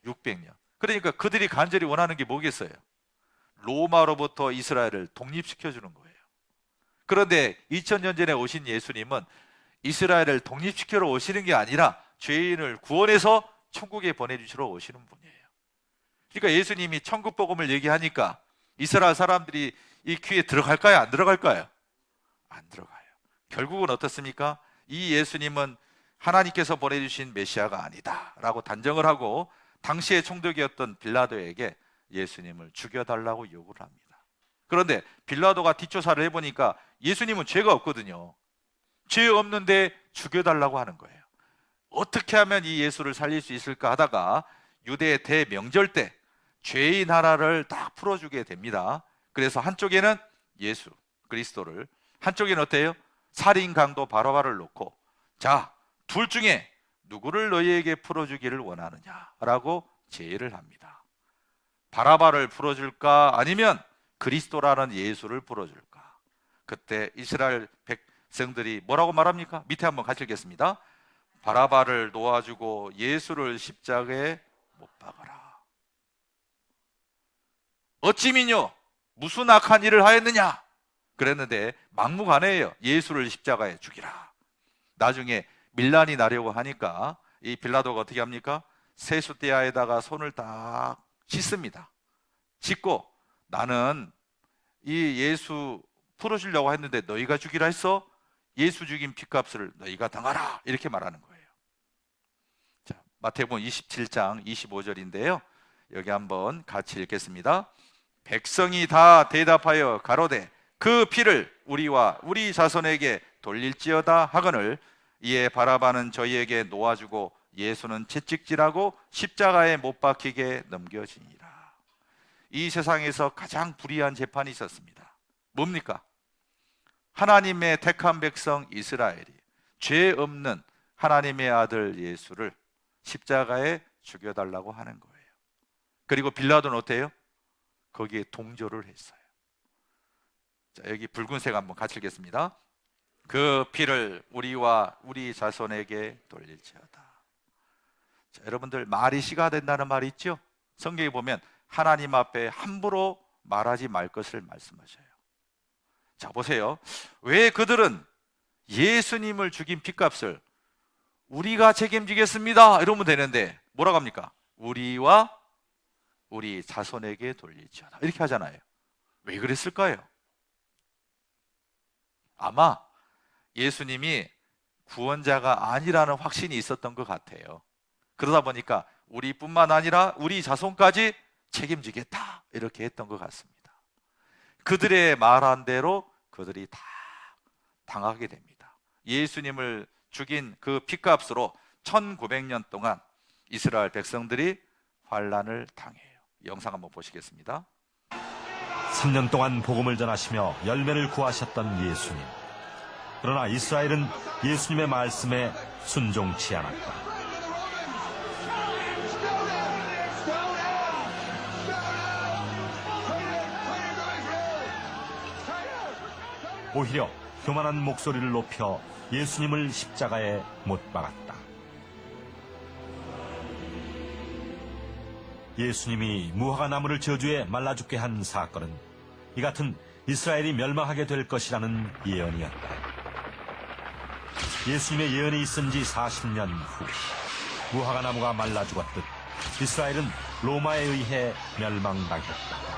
600년. 그러니까 그들이 간절히 원하는 게 뭐겠어요? 로마로부터 이스라엘을 독립시켜주는 거예요. 그런데 2000년 전에 오신 예수님은 이스라엘을 독립시키러 오시는 게 아니라 죄인을 구원해서 천국에 보내주시러 오시는 분이에요. 그러니까 예수님이 천국 복음을 얘기하니까 이스라엘 사람들이 이 귀에 들어갈까요? 안 들어갈까요? 안 들어가요. 결국은 어떻습니까? 이 예수님은 하나님께서 보내주신 메시아가 아니다라고 단정을 하고 당시의 총독이었던 빌라도에게 예수님을 죽여달라고 요구를 합니다. 그런데 빌라도가 뒷조사를 해보니까 예수님은 죄가 없거든요. 죄 없는데 죽여달라고 하는 거예요. 어떻게 하면 이 예수를 살릴 수 있을까 하다가 유대 대명절 때 죄인 하나를 딱 풀어주게 됩니다. 그래서 한쪽에는 예수 그리스도를, 한쪽에는 어때요? 살인 강도 바라바를 놓고, 자, 둘 중에 누구를 너희에게 풀어주기를 원하느냐라고 제의를 합니다. 바라바를 풀어줄까 아니면 그리스도라는 예수를 풀어줄까? 그때 이스라엘 백성들이 뭐라고 말합니까? 밑에 한번 같이 읽겠습니다. 바라바를 놓아주고 예수를 십자가에 못 박아라. 어찌미뇨 무슨 악한 일을 하였느냐? 그랬는데 막무가내예요. 예수를 십자가에 죽이라. 나중에 밀란이 나려고 하니까 이 빌라도가 어떻게 합니까? 세숫대야에다가 손을 딱 씻습니다. 씻고, 나는 이 예수 풀어주려고 했는데 너희가 죽이라 했어? 예수 죽인 핏값을 너희가 당하라. 이렇게 말하는 거예요. 자, 마태복음 27장 25절인데요. 여기 한번 같이 읽겠습니다. 백성이 다 대답하여 가로되 그 피를 우리와 우리 자손에게 돌릴지어다 하거늘 이에 바라바는 저희에게 놓아주고 예수는 채찍질하고 십자가에 못 박히게 넘겨지니라. 이 세상에서 가장 불의한 재판이 있었습니다. 뭡니까? 하나님의 택한 백성 이스라엘이 죄 없는 하나님의 아들 예수를 십자가에 죽여달라고 하는 거예요. 그리고 빌라도는 어때요? 거기에 동조를 했어요. 자, 여기 붉은색 한번 같이 읽겠습니다. 그 피를 우리와 우리 자손에게 돌릴지어다. 자, 여러분들, 말이 시가 된다는 말이 있죠? 성경에 보면 하나님 앞에 함부로 말하지 말 것을 말씀하셔요. 자, 보세요. 왜 그들은 예수님을 죽인 핏값을 우리가 책임지겠습니다 이러면 되는데 뭐라고 합니까? 우리와 우리 자손에게 돌릴지어다 이렇게 하잖아요. 왜 그랬을까요? 아마 예수님이 구원자가 아니라는 확신이 있었던 것 같아요. 그러다 보니까 우리뿐만 아니라 우리 자손까지 책임지겠다 이렇게 했던 것 같습니다. 그들의 말한 대로 그들이 다 당하게 됩니다. 예수님을 죽인 그 핏값으로 1900년 동안 이스라엘 백성들이 환난을 당해요. 영상 한번 보시겠습니다. 3년 동안 복음을 전하시며 열매를 구하셨던 예수님. 그러나 이스라엘은 예수님의 말씀에 순종치 않았다. 오히려 교만한 목소리를 높여 예수님을 십자가에 못 박았다. 예수님이 무화과 나무를 저주해 말라 죽게 한 사건은 이 같은 이스라엘이 멸망하게 될 것이라는 예언이었다. 예수님의 예언이 있은 지 40년 후 무화과 나무가 말라 죽었듯 이스라엘은 로마에 의해 멸망당했다.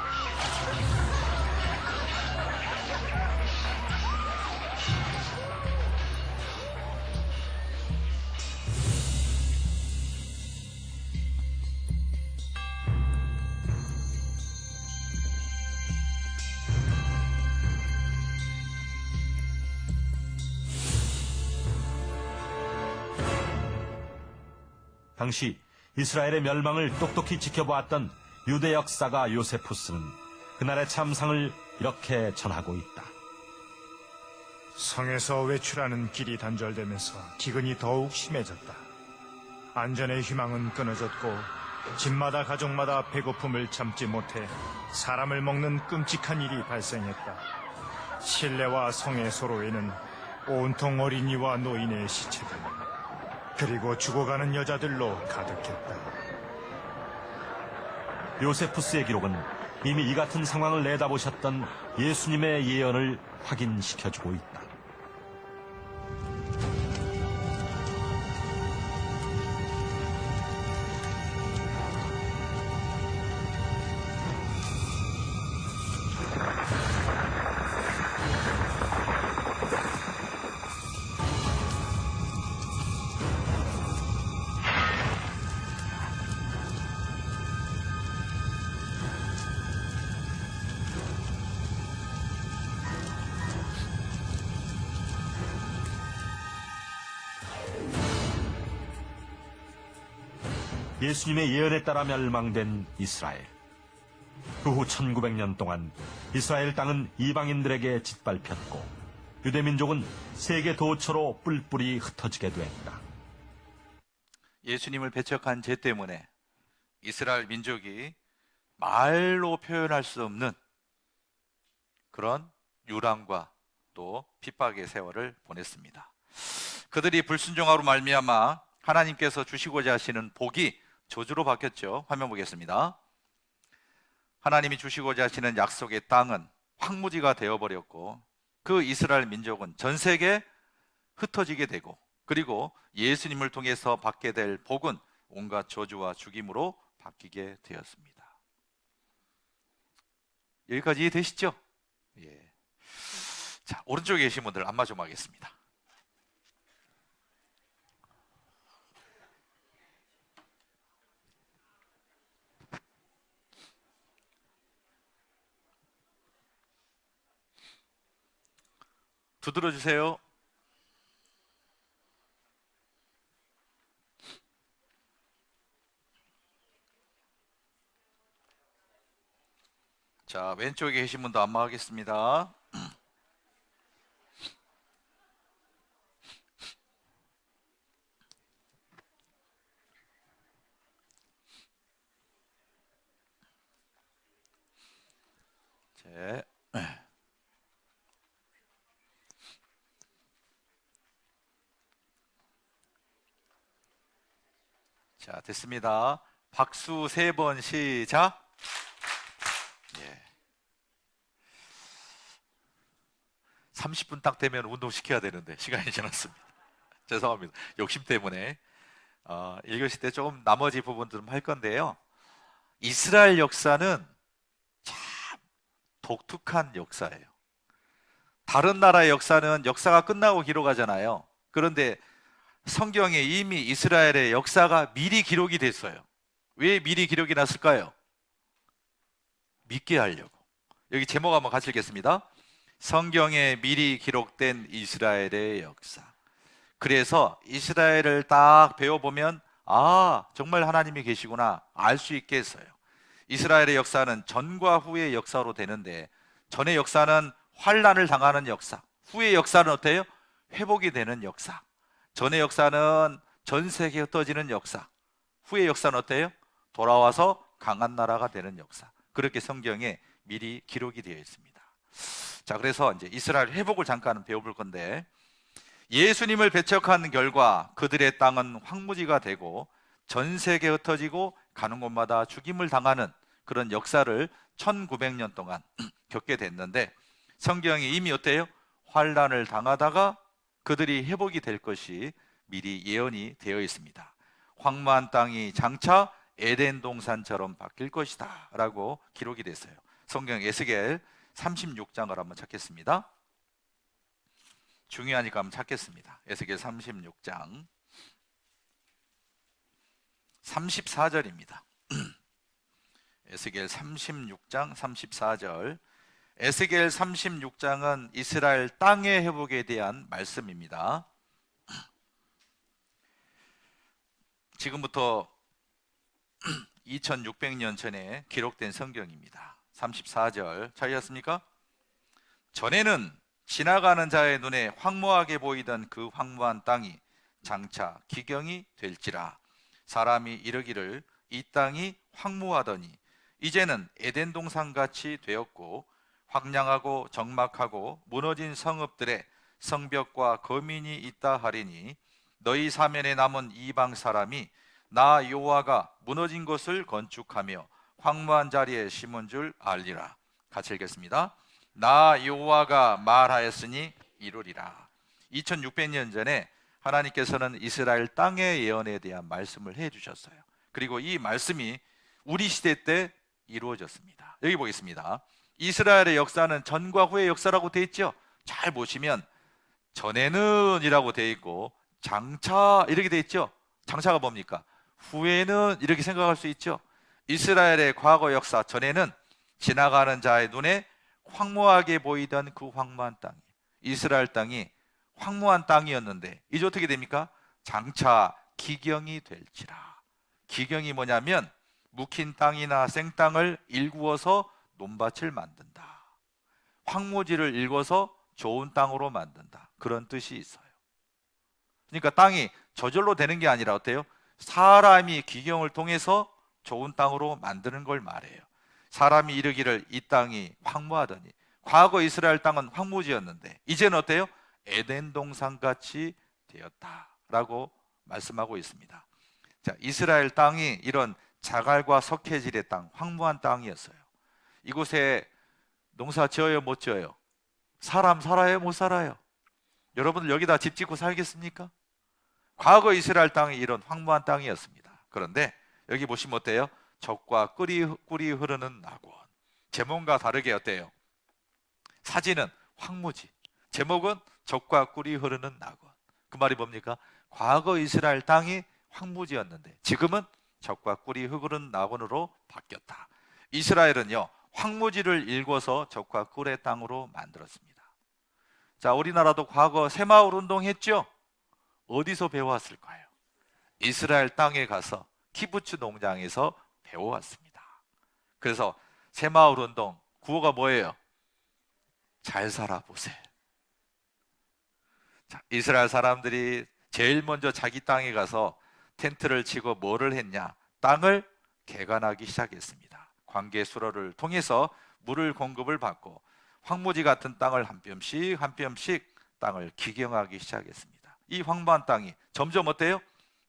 당시 이스라엘의 멸망을 똑똑히 지켜보았던 유대 역사가 요세푸스는 그날의 참상을 이렇게 전하고 있다. 성에서 외출하는 길이 단절되면서 기근이 더욱 심해졌다. 안전의 희망은 끊어졌고 집마다 가족마다 배고픔을 참지 못해 사람을 먹는 끔찍한 일이 발생했다. 실내와 성의 소로에는 온통 어린이와 노인의 시체들, 그리고 죽어가는 여자들로 가득했다. 요세푸스의 기록은 이미 이 같은 상황을 내다보셨던 예수님의 예언을 확인시켜주고 있다. 예수님의 예언에 따라 멸망된 이스라엘. 그 후 1900년 동안 이스라엘 땅은 이방인들에게 짓밟혔고 유대민족은 세계 도처로 뿔뿔이 흩어지게 됐다. 예수님을 배척한 죄 때문에 이스라엘 민족이 말로 표현할 수 없는 그런 유랑과 또 핍박의 세월을 보냈습니다. 그들이 불순종하로 말미암아 하나님께서 주시고자 하시는 복이 저주로 바뀌었죠. 화면 보겠습니다. 하나님이 주시고자 하시는 약속의 땅은 황무지가 되어버렸고 그 이스라엘 민족은 전 세계에 흩어지게 되고 그리고 예수님을 통해서 받게 될 복은 온갖 저주와 죽임으로 바뀌게 되었습니다. 여기까지 이해되시죠? 예. 자, 오른쪽에 계신 분들 안마 좀 하겠습니다. 두드려 주세요. 자, 왼쪽에 계신 분도 안마하겠습니다. 자, 됐습니다. 박수 3번 시작. 예. 30분 딱 되면 운동시켜야 되는데 시간이 지났습니다. 죄송합니다. 욕심 때문에 1교시 때 조금 나머지 부분 좀 할 건데요. 이스라엘 역사는 참 독특한 역사예요. 다른 나라의 역사는 역사가 끝나고 기록하잖아요. 그런데 성경에 이미 이스라엘의 역사가 미리 기록이 됐어요. 왜 미리 기록이 났을까요? 믿게 하려고. 여기 제목 한번 같이 읽겠습니다. 성경에 미리 기록된 이스라엘의 역사. 그래서 이스라엘을 딱 배워보면 정말 하나님이 계시구나 알 수 있게 했어요. 이스라엘의 역사는 전과 후의 역사로 되는데 전의 역사는 환난을 당하는 역사, 후의 역사는 어때요? 회복이 되는 역사. 전의 역사는 전 세계에 흩어지는 역사, 후의 역사는 어때요? 돌아와서 강한 나라가 되는 역사. 그렇게 성경에 미리 기록이 되어 있습니다. 자, 그래서 이제 이스라엘 회복을 잠깐 배워볼 건데 예수님을 배척한 결과 그들의 땅은 황무지가 되고 전 세계에 흩어지고 가는 곳마다 죽임을 당하는 그런 역사를 1900년 동안 겪게 됐는데 성경이 이미 어때요? 환난을 당하다가 그들이 회복이 될 것이 미리 예언이 되어 있습니다. 황무한 땅이 장차 에덴 동산처럼 바뀔 것이다 라고 기록이 됐어요. 성경 에스겔 36장을 한번 찾겠습니다. 중요하니까 한번 찾겠습니다. 에스겔 36장 34절입니다. 에스겔 36장 34절. 에스겔 36장은 이스라엘 땅의 회복에 대한 말씀입니다. 지금부터 2600년 전에 기록된 성경입니다. 34절 찾으셨습니까? 전에는 지나가는 자의 눈에 황무하게 보이던 그 황무한 땅이 장차 기경이 될지라. 사람이 이르기를 이 땅이 황무하더니 이제는 에덴 동산같이 되었고 황량하고 적막하고 무너진 성읍들에 성벽과 거민이 있다 하리니 너희 사면에 남은 이방 사람이 나 여호와가 무너진 것을 건축하며 황무한 자리에 심은 줄 알리라. 같이 읽겠습니다. 나 여호와가 말하였으니 이루리라. 2600년 전에 하나님께서는 이스라엘 땅의 예언에 대한 말씀을 해주셨어요. 그리고 이 말씀이 우리 시대 때 이루어졌습니다. 여기 보겠습니다. 이스라엘의 역사는 전과 후의 역사라고 되어 있죠. 잘 보시면 전에는 이라고 되어 있고 장차 이렇게 되어 있죠. 장차가 뭡니까? 후에는 이렇게 생각할 수 있죠. 이스라엘의 과거 역사 전에는 지나가는 자의 눈에 황무하게 보이던 그 황무한 땅이, 이스라엘 땅이 황무한 땅이었는데 이제 어떻게 됩니까? 장차 기경이 될지라. 기경이 뭐냐면 묵힌 땅이나 생땅을 일구어서 논밭을 만든다. 황무지를 일궈서 좋은 땅으로 만든다. 그런 뜻이 있어요. 그러니까 땅이 저절로 되는 게 아니라 어때요? 사람이 기경을 통해서 좋은 땅으로 만드는 걸 말해요. 사람이 이르기를 이 땅이 황무하더니, 과거 이스라엘 땅은 황무지였는데 이제는 어때요? 에덴 동산같이 되었다라고 말씀하고 있습니다. 자, 이스라엘 땅이 이런 자갈과 석회질의 땅, 황무한 땅이었어요. 이곳에 농사 지어요, 못 지어요? 사람 살아요, 못 살아요? 여러분들 여기다 집 짓고 살겠습니까? 과거 이스라엘 땅이 이런 황무한 땅이었습니다. 그런데 여기 보시면 어때요? 젖과 꿀이 흐르는 낙원. 제목과 다르게 어때요? 사진은 황무지, 제목은 젖과 꿀이 흐르는 낙원. 그 말이 뭡니까? 과거 이스라엘 땅이 황무지였는데 지금은 젖과 꿀이 흐르는 낙원으로 바뀌었다. 이스라엘은요, 황무지를 일궈서 젖과 꿀의 땅으로 만들었습니다. 자, 우리나라도 과거 새마을 운동 했죠? 어디서 배워왔을까요? 이스라엘 땅에 가서 키부츠 농장에서 배워왔습니다. 그래서 새마을 운동 구호가 뭐예요? 잘 살아보세. 자, 이스라엘 사람들이 제일 먼저 자기 땅에 가서 텐트를 치고 뭐를 했냐? 땅을 개간하기 시작했습니다. 관계 수로를 통해서 물을 공급을 받고 황무지 같은 땅을 한 뼘씩 한 뼘씩 땅을 기경하기 시작했습니다. 이 황무한 땅이 점점 어때요?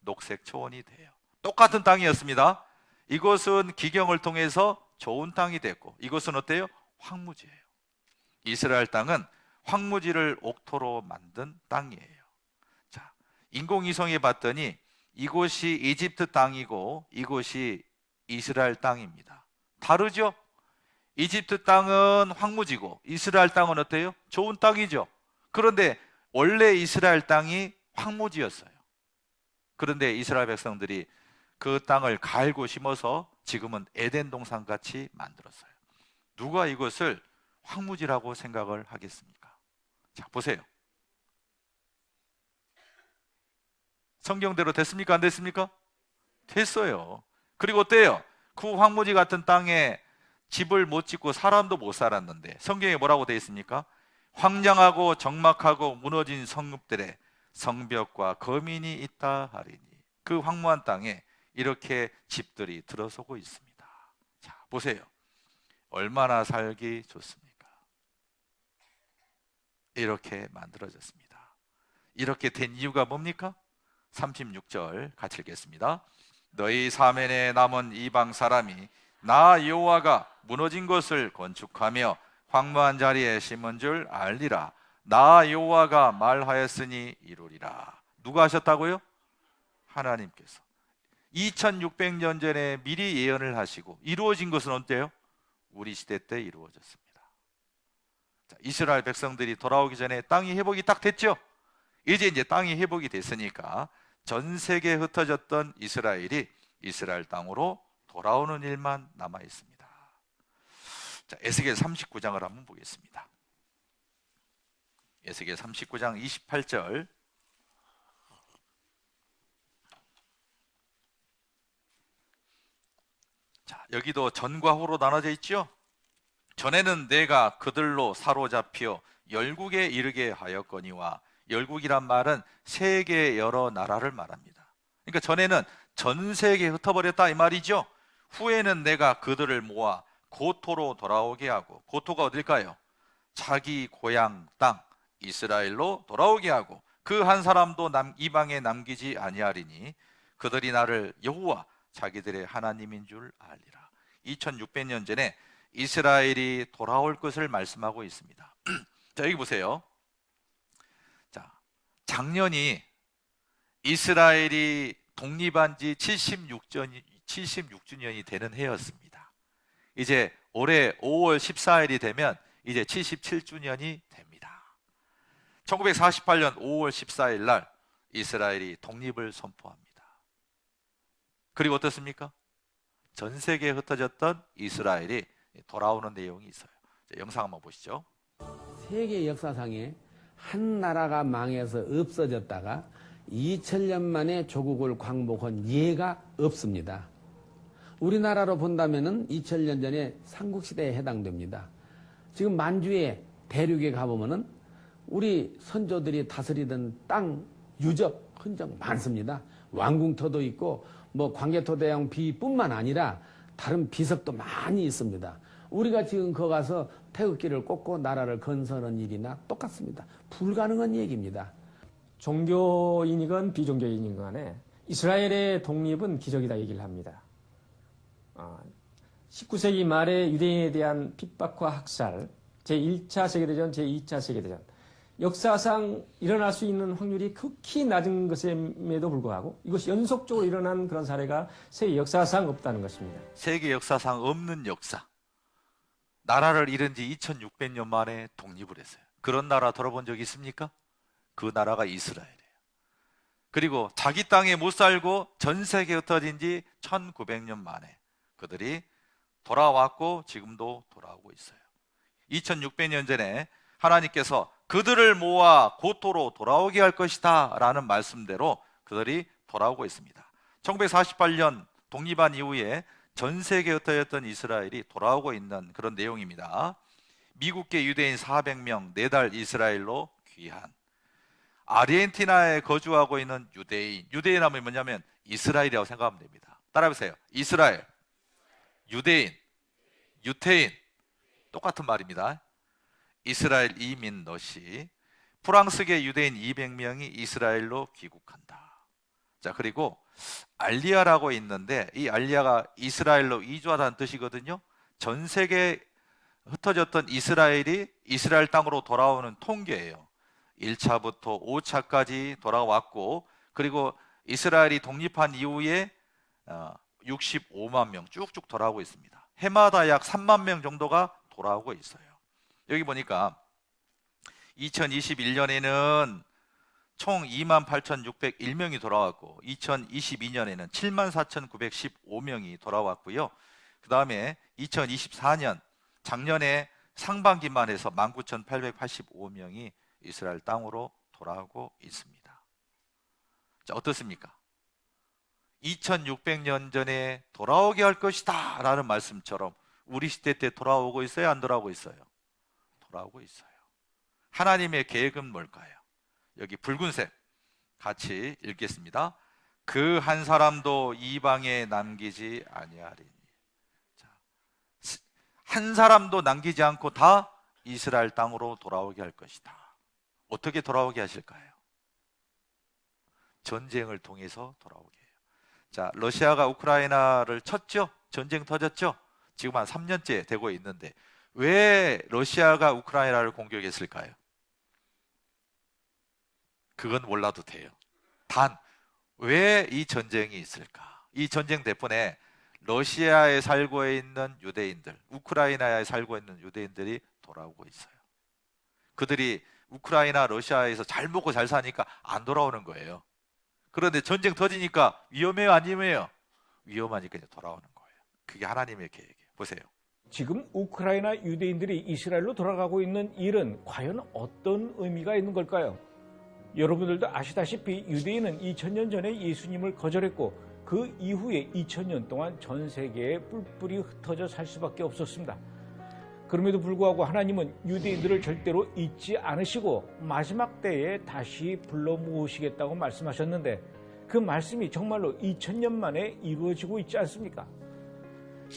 녹색 초원이 돼요. 똑같은 땅이었습니다. 이곳은 기경을 통해서 좋은 땅이 됐고 이곳은 어때요? 황무지예요. 이스라엘 땅은 황무지를 옥토로 만든 땅이에요. 자, 인공위성에 봤더니 이곳이 이집트 땅이고 이곳이 이스라엘 땅입니다. 다르죠? 이집트 땅은 황무지고 이스라엘 땅은 어때요? 좋은 땅이죠. 그런데 원래 이스라엘 땅이 황무지였어요. 그런데 이스라엘 백성들이 그 땅을 갈고 심어서 지금은 에덴 동산 같이 만들었어요. 누가 이것을 황무지라고 생각을 하겠습니까? 자, 보세요. 성경대로 됐습니까? 안 됐습니까? 됐어요. 그리고 어때요? 그 황무지 같은 땅에 집을 못 짓고 사람도 못 살았는데 성경에 뭐라고 되어 있습니까? 황량하고 적막하고 무너진 성읍들에 성벽과 거민이 있다 하리니. 그 황무한 땅에 이렇게 집들이 들어서고 있습니다. 자, 보세요. 얼마나 살기 좋습니까? 이렇게 만들어졌습니다. 이렇게 된 이유가 뭡니까? 36절 같이 읽겠습니다. 너희 사면에 남은 이방 사람이 나 여호와가 무너진 것을 건축하며 황무한 자리에 심은 줄 알리라. 나 여호와가 말하였으니 이루리라. 누가 하셨다고요? 하나님께서 2600년 전에 미리 예언을 하시고 이루어진 것은 언제요? 우리 시대 때 이루어졌습니다. 자, 이스라엘 백성들이 돌아오기 전에 땅이 회복이 딱 됐죠? 이제 땅이 회복이 됐으니까 전 세계에 흩어졌던 이스라엘이 이스라엘 땅으로 돌아오는 일만 남아 있습니다. 자, 에스겔 39장을 한번 보겠습니다. 에스겔 39장 28절. 자, 여기도 전과 후로 나눠져 있죠? 전에는 내가 그들로 사로잡혀 열국에 이르게 하였거니와, 열국이란 말은 세계 여러 나라를 말합니다. 그러니까 전에는 전 세계에 흩어버렸다 이 말이죠. 후에는 내가 그들을 모아 고토로 돌아오게 하고, 고토가 어딜까요? 자기 고향 땅 이스라엘로 돌아오게 하고 그 한 사람도 이방에 남기지 아니하리니 그들이 나를 여호와 자기들의 하나님인 줄 알리라. 2600년 전에 이스라엘이 돌아올 것을 말씀하고 있습니다. 자, 여기 보세요. 자, 작년이 이스라엘이 독립한 지 76주년이 되는 해였습니다. 이제 올해 5월 14일이 되면 이제 77주년이 됩니다. 1948년 5월 14일 날 이스라엘이 독립을 선포합니다. 그리고 어떻습니까? 전 세계에 흩어졌던 이스라엘이 돌아오는 내용이 있어요. 자, 영상 한번 보시죠. 세계 역사상에 한 나라가 망해서 없어졌다가 2000년 만에 조국을 광복한 예가 없습니다. 우리나라로 본다면은 2000년 전에 삼국시대에 해당됩니다. 지금 만주의 대륙에 가보면은 우리 선조들이 다스리던 땅 유적, 흔적 많습니다. 왕궁터도 있고 뭐 광개토대왕 비뿐만 아니라 다른 비석도 많이 있습니다. 우리가 지금 거기 가서 태극기를 꽂고 나라를 건설하는 일이나 똑같습니다. 불가능한 얘기입니다. 종교인이건 비종교인이건 간에 이스라엘의 독립은 기적이다 얘기를 합니다. 19세기 말에 유대인에 대한 핍박과 학살, 제1차 세계대전, 제2차 세계대전, 역사상 일어날 수 있는 확률이 극히 낮은 것임에도 불구하고 이것이 연속적으로 일어난 그런 사례가 세계 역사상 없다는 것입니다. 세계 역사상 없는 역사. 나라를 잃은 지 2600년 만에 독립을 했어요. 그런 나라 돌아본 적 있습니까? 그 나라가 이스라엘이에요. 그리고 자기 땅에 못 살고 전 세계에 흩어진 지 1900년 만에 그들이 돌아왔고 지금도 돌아오고 있어요. 2600년 전에 하나님께서 그들을 모아 고토로 돌아오게 할 것이다 라는 말씀대로 그들이 돌아오고 있습니다. 1948년 독립한 이후에 전 세계에 흩어졌던 이스라엘이 돌아오고 있는 그런 내용입니다. 미국계 유대인 400명 4달 이스라엘로 귀환. 아르헨티나에 거주하고 있는 유대인 하면 뭐냐면 이스라엘이라고 생각하면 됩니다. 따라해보세요. 이스라엘, 유대인, 유태인 똑같은 말입니다. 이스라엘 이민 너시. 프랑스계 유대인 200명이 이스라엘로 귀국한다. 자, 그리고 알리아라고 있는데 이 알리아가 이스라엘로 이주하다는 뜻이거든요. 전 세계에 흩어졌던 이스라엘이 이스라엘 땅으로 돌아오는 통계예요. 1차부터 5차까지 돌아왔고, 그리고 이스라엘이 독립한 이후에 65만 명 쭉쭉 돌아오고 있습니다. 해마다 약 3만 명 정도가 돌아오고 있어요. 여기 보니까 2021년에는 총 28,601명이 돌아왔고 2022년에는 74,915명이 돌아왔고요. 그 다음에 2024년 작년에 상반기만 해서 19,885명이 이스라엘 땅으로 돌아오고 있습니다. 자, 어떻습니까? 2600년 전에 돌아오게 할 것이다 라는 말씀처럼 우리 시대 때 돌아오고 있어요? 안 돌아오고 있어요? 돌아오고 있어요. 하나님의 계획은 뭘까요? 여기 붉은색 같이 읽겠습니다. 그 한 사람도 이방에 남기지 아니하리니. 자, 한 사람도 남기지 않고 다 이스라엘 땅으로 돌아오게 할 것이다. 어떻게 돌아오게 하실까요? 전쟁을 통해서 돌아오게 해요. 자, 러시아가 우크라이나를 쳤죠? 전쟁 터졌죠? 지금 한 3년째 되고 있는데 왜 러시아가 우크라이나를 공격했을까요? 그건 몰라도 돼요. 단, 왜 이 전쟁이 있을까? 이 전쟁 덕분에 러시아에 살고 있는 유대인들, 우크라이나에 살고 있는 유대인들이 돌아오고 있어요. 그들이 우크라이나, 러시아에서 잘 먹고 잘 사니까 안 돌아오는 거예요. 그런데 전쟁 터지니까 위험해요, 안 위험해요? 위험하니까 이제 돌아오는 거예요. 그게 하나님의 계획이에요. 보세요. 지금 우크라이나 유대인들이 이스라엘로 돌아가고 있는 일은 과연 어떤 의미가 있는 걸까요? 여러분들도 아시다시피 유대인은 2000년 전에 예수님을 거절했고 그 이후에 2000년 동안 전 세계에 뿔뿔이 흩어져 살 수밖에 없었습니다. 그럼에도 불구하고 하나님은 유대인들을 절대로 잊지 않으시고 마지막 때에 다시 불러 모으시겠다고 말씀하셨는데 그 말씀이 정말로 2000년 만에 이루어지고 있지 않습니까?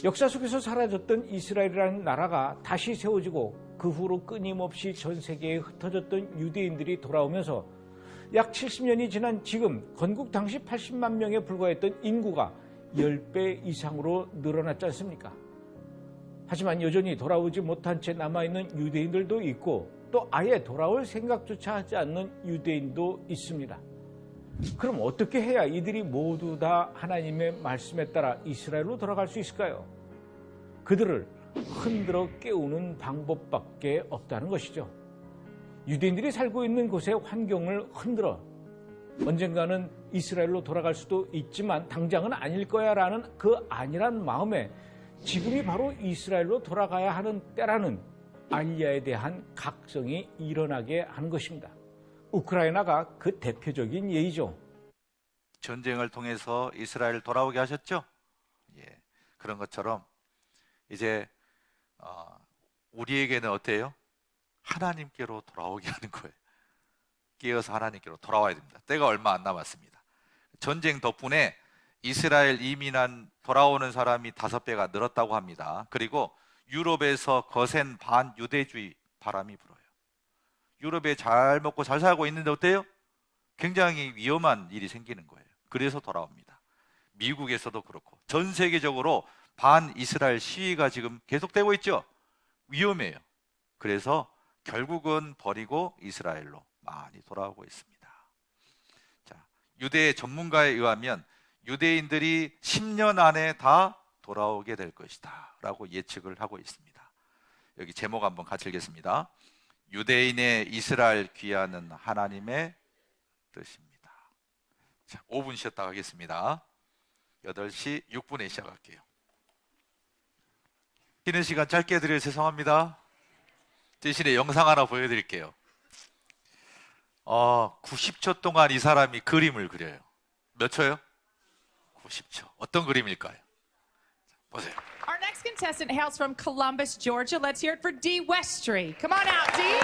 역사 속에서 사라졌던 이스라엘이라는 나라가 다시 세워지고 그 후로 끊임없이 전 세계에 흩어졌던 유대인들이 돌아오면서 약 70년이 지난 지금 건국 당시 80만 명에 불과했던 인구가 10배 이상으로 늘어났지 않습니까? 하지만 여전히 돌아오지 못한 채 남아있는 유대인들도 있고 또 아예 돌아올 생각조차 하지 않는 유대인도 있습니다. 그럼 어떻게 해야 이들이 모두 다 하나님의 말씀에 따라 이스라엘로 돌아갈 수 있을까요? 그들을 흔들어 깨우는 방법밖에 없다는 것이죠. 유대인들이 살고 있는 곳의 환경을 흔들어 언젠가는 이스라엘로 돌아갈 수도 있지만 당장은 아닐 거야 라는 그 아니란 마음에 지금이 바로 이스라엘로 돌아가야 하는 때라는 알리아에 대한 각성이 일어나게 하는 것입니다. 우크라이나가 그 대표적인 예이죠. 전쟁을 통해서 이스라엘 돌아오게 하셨죠? 예, 그런 것처럼 이제 우리에게는 어때요? 하나님께로 돌아오게 하는 거예요. 깨어서 하나님께로 돌아와야 됩니다. 때가 얼마 안 남았습니다. 전쟁 덕분에 이스라엘 이민한 돌아오는 사람이 5배가 늘었다고 합니다. 그리고 유럽에서 거센 반유대주의 바람이 불어요. 유럽에 잘 먹고 잘 살고 있는데 어때요? 굉장히 위험한 일이 생기는 거예요. 그래서 돌아옵니다. 미국에서도 그렇고 전 세계적으로 반이스라엘 시위가 지금 계속되고 있죠. 위험해요. 그래서 결국은 버리고 이스라엘로 많이 돌아오고 있습니다. 자, 유대 전문가에 의하면 유대인들이 10년 안에 다 돌아오게 될 것이다 라고 예측을 하고 있습니다. 여기 제목 한번 같이 읽겠습니다. 유대인의 이스라엘 귀하는 하나님의 뜻입니다. 자, 5분 쉬었다 가겠습니다. 8시 6분에 시작할게요. 쉬는 시간 짧게 드려 죄송합니다. 대신에 영상 하나 보여드릴게요. 90초 동안 이 사람이 그림을 그려요. 몇 초요? 90초. 어떤 그림일까요? 자, 보세요. Our next contestant hails from Columbus, Georgia. Let's hear it for Dee Westry. Come on out, Dee.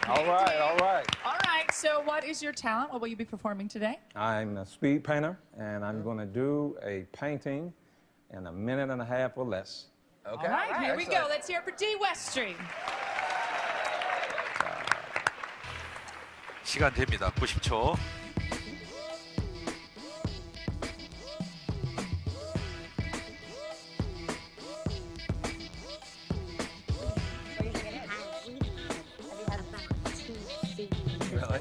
All right. All right, so what is your talent? What will you be performing today? I'm a speed painter, and I'm going to do a painting in a minute and a half or less. All right, here we go. Let's hear it for Dee Westry. 시간 됩니다. 90초.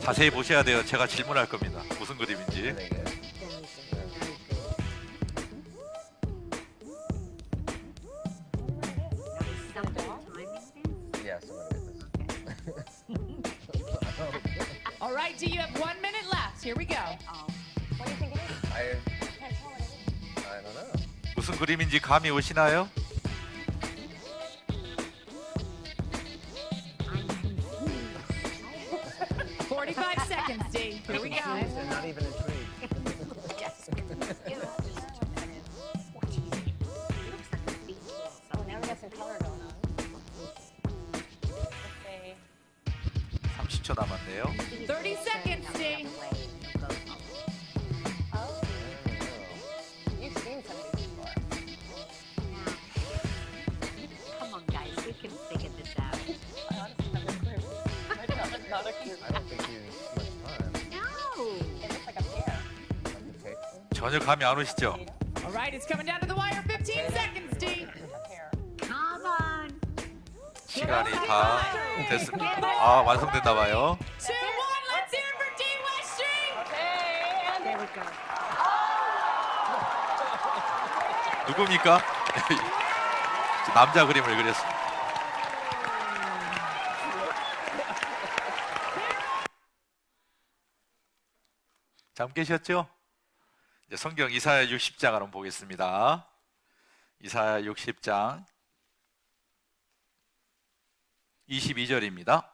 자세히 보셔야 돼요. 제가 질문할 겁니다. 무슨 그림인지. All right, Dee, you have 1 minute left. Here we go. 무슨 그림인지 감이 오시나요? Forty-five seconds, Dee. Here we go. Not even intrigued. Oh, now we got some color going on. 30초 남았네요. 30 seconds, Dee. Oh, you've seen some of these before. Come on, guys, we can figure this out. I honestly have a clue. Not a clue. I don't think you much time. No, it looks like a pear. 전혀 감이 안 오시죠? All right, it's coming down to the wire. 15 seconds, Dee. A pear. Come on. 시간이 다 됐습니다. 아, 완성됐나 봐요. 2, 1. Let's hear it for Dee Westry. There we go. 누굽니까? 남자 그림을 그렸습니다. 잠 깨셨죠? 이제 성경 이사야 60장 한번 보겠습니다. 이사야 60장 22절입니다.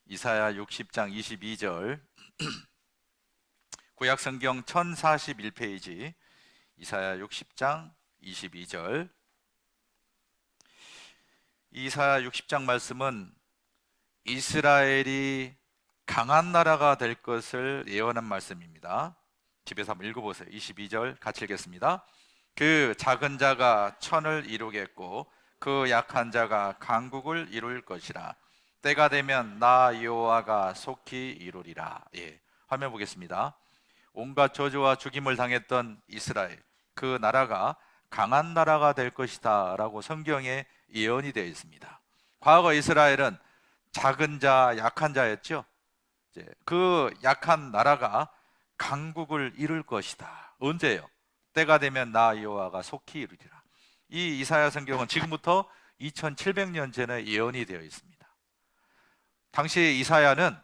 이사야 60장 22절 구약 성경 1041페이지 이사야 60장 22절. 이사야 60장 말씀은 이스라엘이 강한 나라가 될 것을 예언한 말씀입니다. 집에서 한번 읽어보세요. 22절 같이 읽겠습니다. 그 작은 자가 천을 이루겠고 그 약한 자가 강국을 이룰 것이라. 때가 되면 나 여호와가 속히 이루리라. 예, 화면 보겠습니다. 온갖 저주와 죽임을 당했던 이스라엘, 그 나라가 강한 나라가 될 것이다 라고 성경에 예언이 되어 있습니다. 과거 이스라엘은 작은 자, 약한 자였죠. 이제 그 약한 나라가 강국을 이룰 것이다. 언제요? 때가 되면 나 여호와가 속히 이루리라. 이 이사야 성경은 지금부터 2700년 전에 예언이 되어 있습니다. 당시 이사야는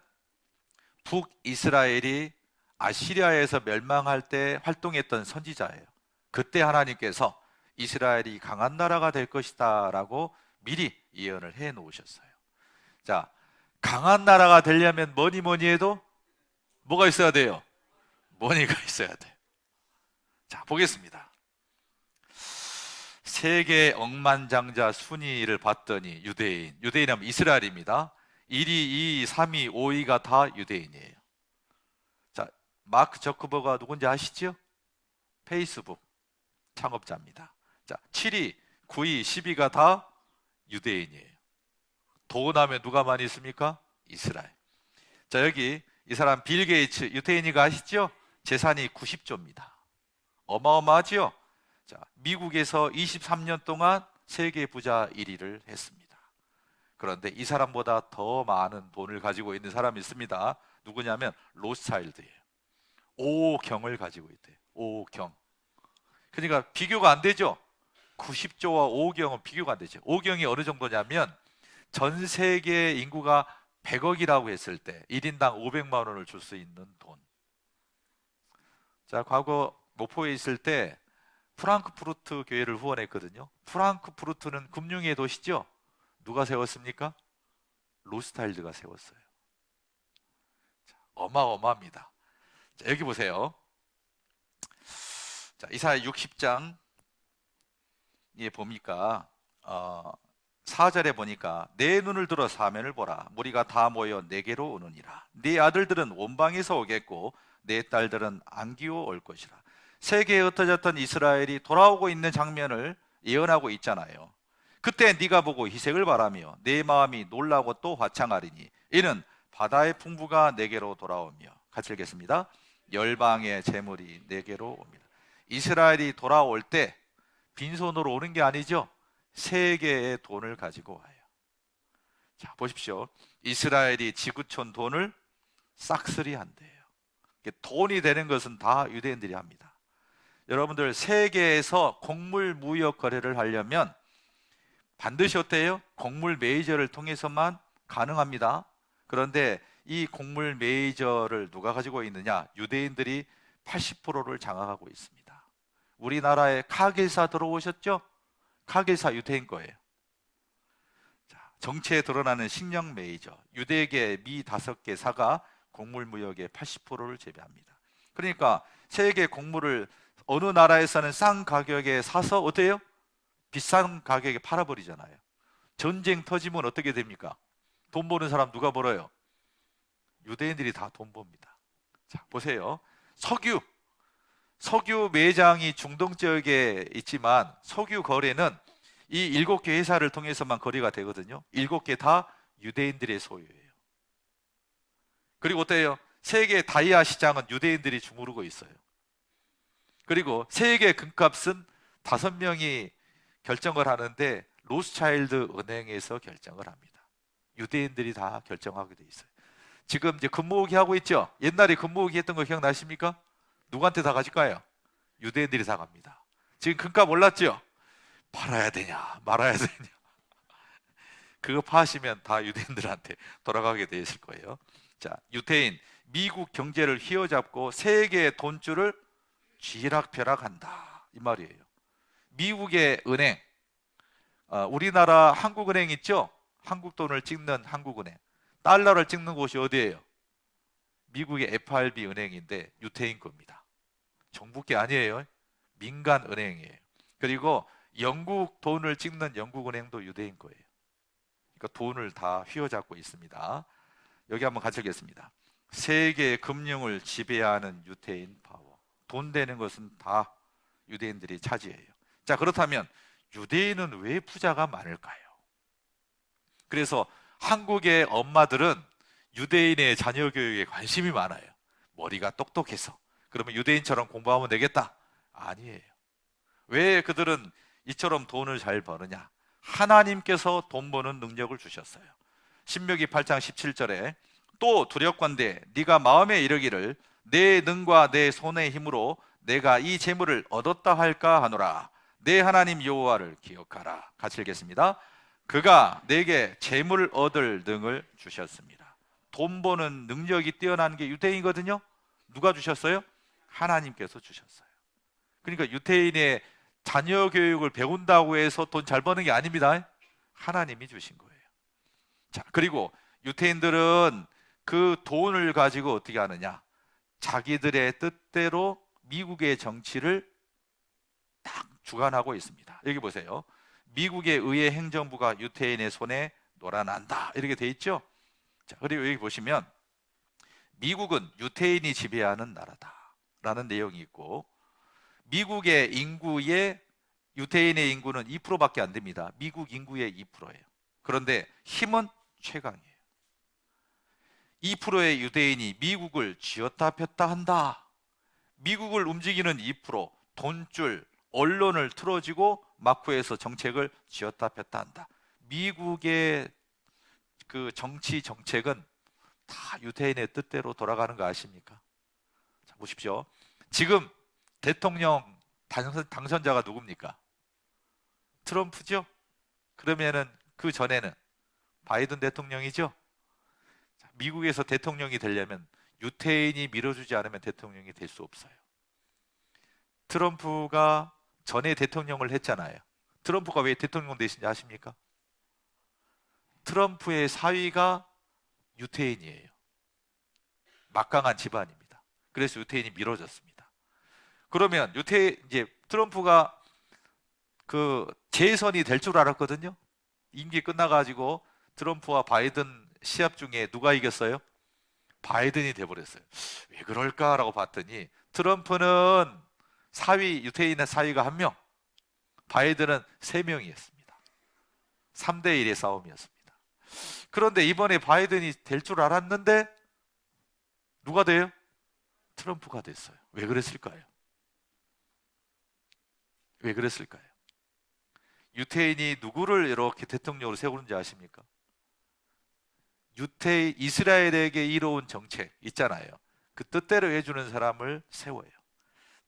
북이스라엘이 아시리아에서 멸망할 때 활동했던 선지자예요. 그때 하나님께서 이스라엘이 강한 나라가 될 것이다 라고 미리 예언을 해 놓으셨어요. 자, 강한 나라가 되려면 뭐니 뭐니 해도 뭐가 있어야 돼요? 머니가 있어야 돼요. 자, 보겠습니다. 세계 억만장자 순위를 봤더니 유대인하면 이스라엘입니다. 1위, 2위, 3위, 5위가 다 유대인이에요. 자, 마크 저커버가 누군지 아시죠? 페이스북 창업자입니다. 자, 7위, 9위, 10위가 다 유대인이에요. 더 나면 누가 많이 있습니까? 이스라엘. 자, 여기 이 사람 빌 게이츠 유대인이가 아시죠? 재산이 90조입니다. 어마어마하죠? 자, 미국에서 23년 동안 세계 부자 1위를 했습니다. 그런데 이 사람보다 더 많은 돈을 가지고 있는 사람이 있습니다. 누구냐면 로스차일드예요. 5경을 가지고 있대요. 5경. 그러니까 비교가 안 되죠. 90조와 5경은 비교가 안 되죠. 5경이 어느 정도냐면 전 세계 인구가 100억이라고 했을 때 1인당 500만 원을 줄 수 있는 돈. 자, 과거 모포에 있을 때 프랑크푸르트 교회를 후원했거든요. 프랑크푸르트는 금융의 도시죠. 누가 세웠습니까? 로스차일드가 세웠어요. 자, 어마어마합니다. 자, 여기 보세요. 자, 이사야 60장에 보니까 4절에 보니까 내 눈을 들어 사면을 보라. 무리가 다 모여 내게로 오느니라. 네 아들들은 원방에서 오겠고 내 딸들은 안기어 올 것이라. 세계에 흩어졌던 이스라엘이 돌아오고 있는 장면을 예언하고 있잖아요. 그때 네가 보고 희색을 바라며 내 마음이 놀라고 또 화창하리니 이는 바다의 풍부가 내게로 돌아오며. 같이 읽겠습니다. 열방의 재물이 내게로 옵니다. 이스라엘이 돌아올 때 빈손으로 오는 게 아니죠. 세계의 돈을 가지고 와요. 자, 보십시오. 이스라엘이 지구촌 돈을 싹쓸이 한대요. 돈이 되는 것은 다 유대인들이 합니다. 여러분들 세계에서 곡물 무역 거래를 하려면 반드시 어때요? 곡물 메이저를 통해서만 가능합니다. 그런데 이 곡물 메이저를 누가 가지고 있느냐? 유대인들이 80%를 장악하고 있습니다. 우리나라에 카길사 들어오셨죠? 카길사 유대인 거예요. 자, 정치에 드러나는 식량 메이저, 유대계 미 5개 사가 곡물 무역의 80%를 재배합니다. 그러니까 세계 곡물을 어느 나라에서는 싼 가격에 사서 어때요? 비싼 가격에 팔아버리잖아요. 전쟁 터지면 어떻게 됩니까? 돈 버는 사람 누가 벌어요? 유대인들이 다 돈 법니다. 자, 보세요. 석유 매장이 중동 지역에 있지만 석유 거래는 이 7개 회사를 통해서만 거래가 되거든요. 7개 다 유대인들의 소유예요. 그리고 어때요? 세계 다이아 시장은 유대인들이 주무르고 있어요. 그리고 세계 금값은 5명이 결정을 하는데 로스차일드 은행에서 결정을 합니다. 유대인들이 다 결정하게 돼 있어요. 지금 이제 금모으기 하고 있죠? 옛날에 금모으기 했던 거 기억나십니까? 누구한테 다 가질까요? 유대인들이 다 갑니다. 지금 금값 올랐죠? 팔아야 되냐 말아야 되냐 그거 파시면 다 유대인들한테 돌아가게 돼 있을 거예요. 자, 유태인 미국 경제를 휘어잡고 세계의 돈줄을 쥐락펴락한다 이 말이에요. 미국의 은행, 우리나라 한국은행 있죠? 한국 돈을 찍는 한국은행, 달러를 찍는 곳이 어디예요? 미국의 FRB 은행인데 유태인 겁니다. 정부 게 아니에요. 민간 은행이에요. 그리고 영국 돈을 찍는 영국은행도 유대인 거예요. 그러니까 돈을 다 휘어잡고 있습니다. 여기 한번 같이 읽겠습니다. 세계 금융을 지배하는 유대인 파워. 돈 되는 것은 다 유대인들이 차지해요. 자, 그렇다면 유대인은 왜 부자가 많을까요? 그래서 한국의 엄마들은 유대인의 자녀 교육에 관심이 많아요. 머리가 똑똑해서. 그러면 유대인처럼 공부하면 되겠다? 아니에요. 왜 그들은 이처럼 돈을 잘 버느냐? 하나님께서 돈 버는 능력을 주셨어요. 신명기 8장 17절에 또 두렵건대 네가 마음에 이르기를 내 능과 내 손의 힘으로 내가 이 재물을 얻었다 할까 하노라. 내 하나님 여호와를 기억하라. 같이 읽겠습니다. 그가 내게 재물을 얻을 능을 주셨습니다. 돈 버는 능력이 뛰어난 게 유대인이거든요. 누가 주셨어요? 하나님께서 주셨어요. 그러니까 유대인의 자녀 교육을 배운다고 해서 돈 잘 버는 게 아닙니다. 하나님이 주신 거예요. 자, 그리고 유태인들은 그 돈을 가지고 어떻게 하느냐? 자기들의 뜻대로 미국의 정치를 딱 주관하고 있습니다. 여기 보세요. 미국의 의회 행정부가 유태인의 손에 놀아난다. 이렇게 돼 있죠? 자, 그리고 여기 보시면 미국은 유태인이 지배하는 나라다라는 내용이 있고, 미국의 인구의 유태인의 인구는 2%밖에 안 됩니다. 미국 인구의 2%예요. 그런데 힘은 최강이에요. 2%의 유대인이 미국을 쥐었다 폈다 한다. 미국을 움직이는 2%, 돈줄, 언론을 틀어지고 마쿠에서 정책을 쥐었다 폈다 한다. 미국의 그 정치 정책은 다 유대인의 뜻대로 돌아가는 거 아십니까? 자, 보십시오. 지금 대통령 당선자가 누굽니까? 트럼프죠? 그러면은 그 전에는 바이든 대통령이죠? 자, 미국에서 대통령이 되려면 유태인이 밀어주지 않으면 대통령이 될 수 없어요. 트럼프가 전에 대통령을 했잖아요. 트럼프가 왜 대통령 되신지 아십니까? 트럼프의 사위가 유태인이에요. 막강한 집안입니다. 그래서 유태인이 밀어졌습니다. 그러면 이제 트럼프가 그 재선이 될 줄 알았거든요. 임기 끝나가지고 트럼프와 바이든 시합 중에 누가 이겼어요? 바이든이 돼버렸어요. 왜 그럴까라고 봤더니 트럼프는 유태인의 사위가 1명, 바이든은 3명이었습니다. 3대1의 싸움이었습니다. 그런데 이번에 바이든이 될 줄 알았는데 누가 돼요? 트럼프가 됐어요. 왜 그랬을까요? 왜 그랬을까요? 유태인이 누구를 이렇게 대통령으로 세우는지 아십니까? 이스라엘에게 이로운 정책 있잖아요. 그 뜻대로 해주는 사람을 세워요.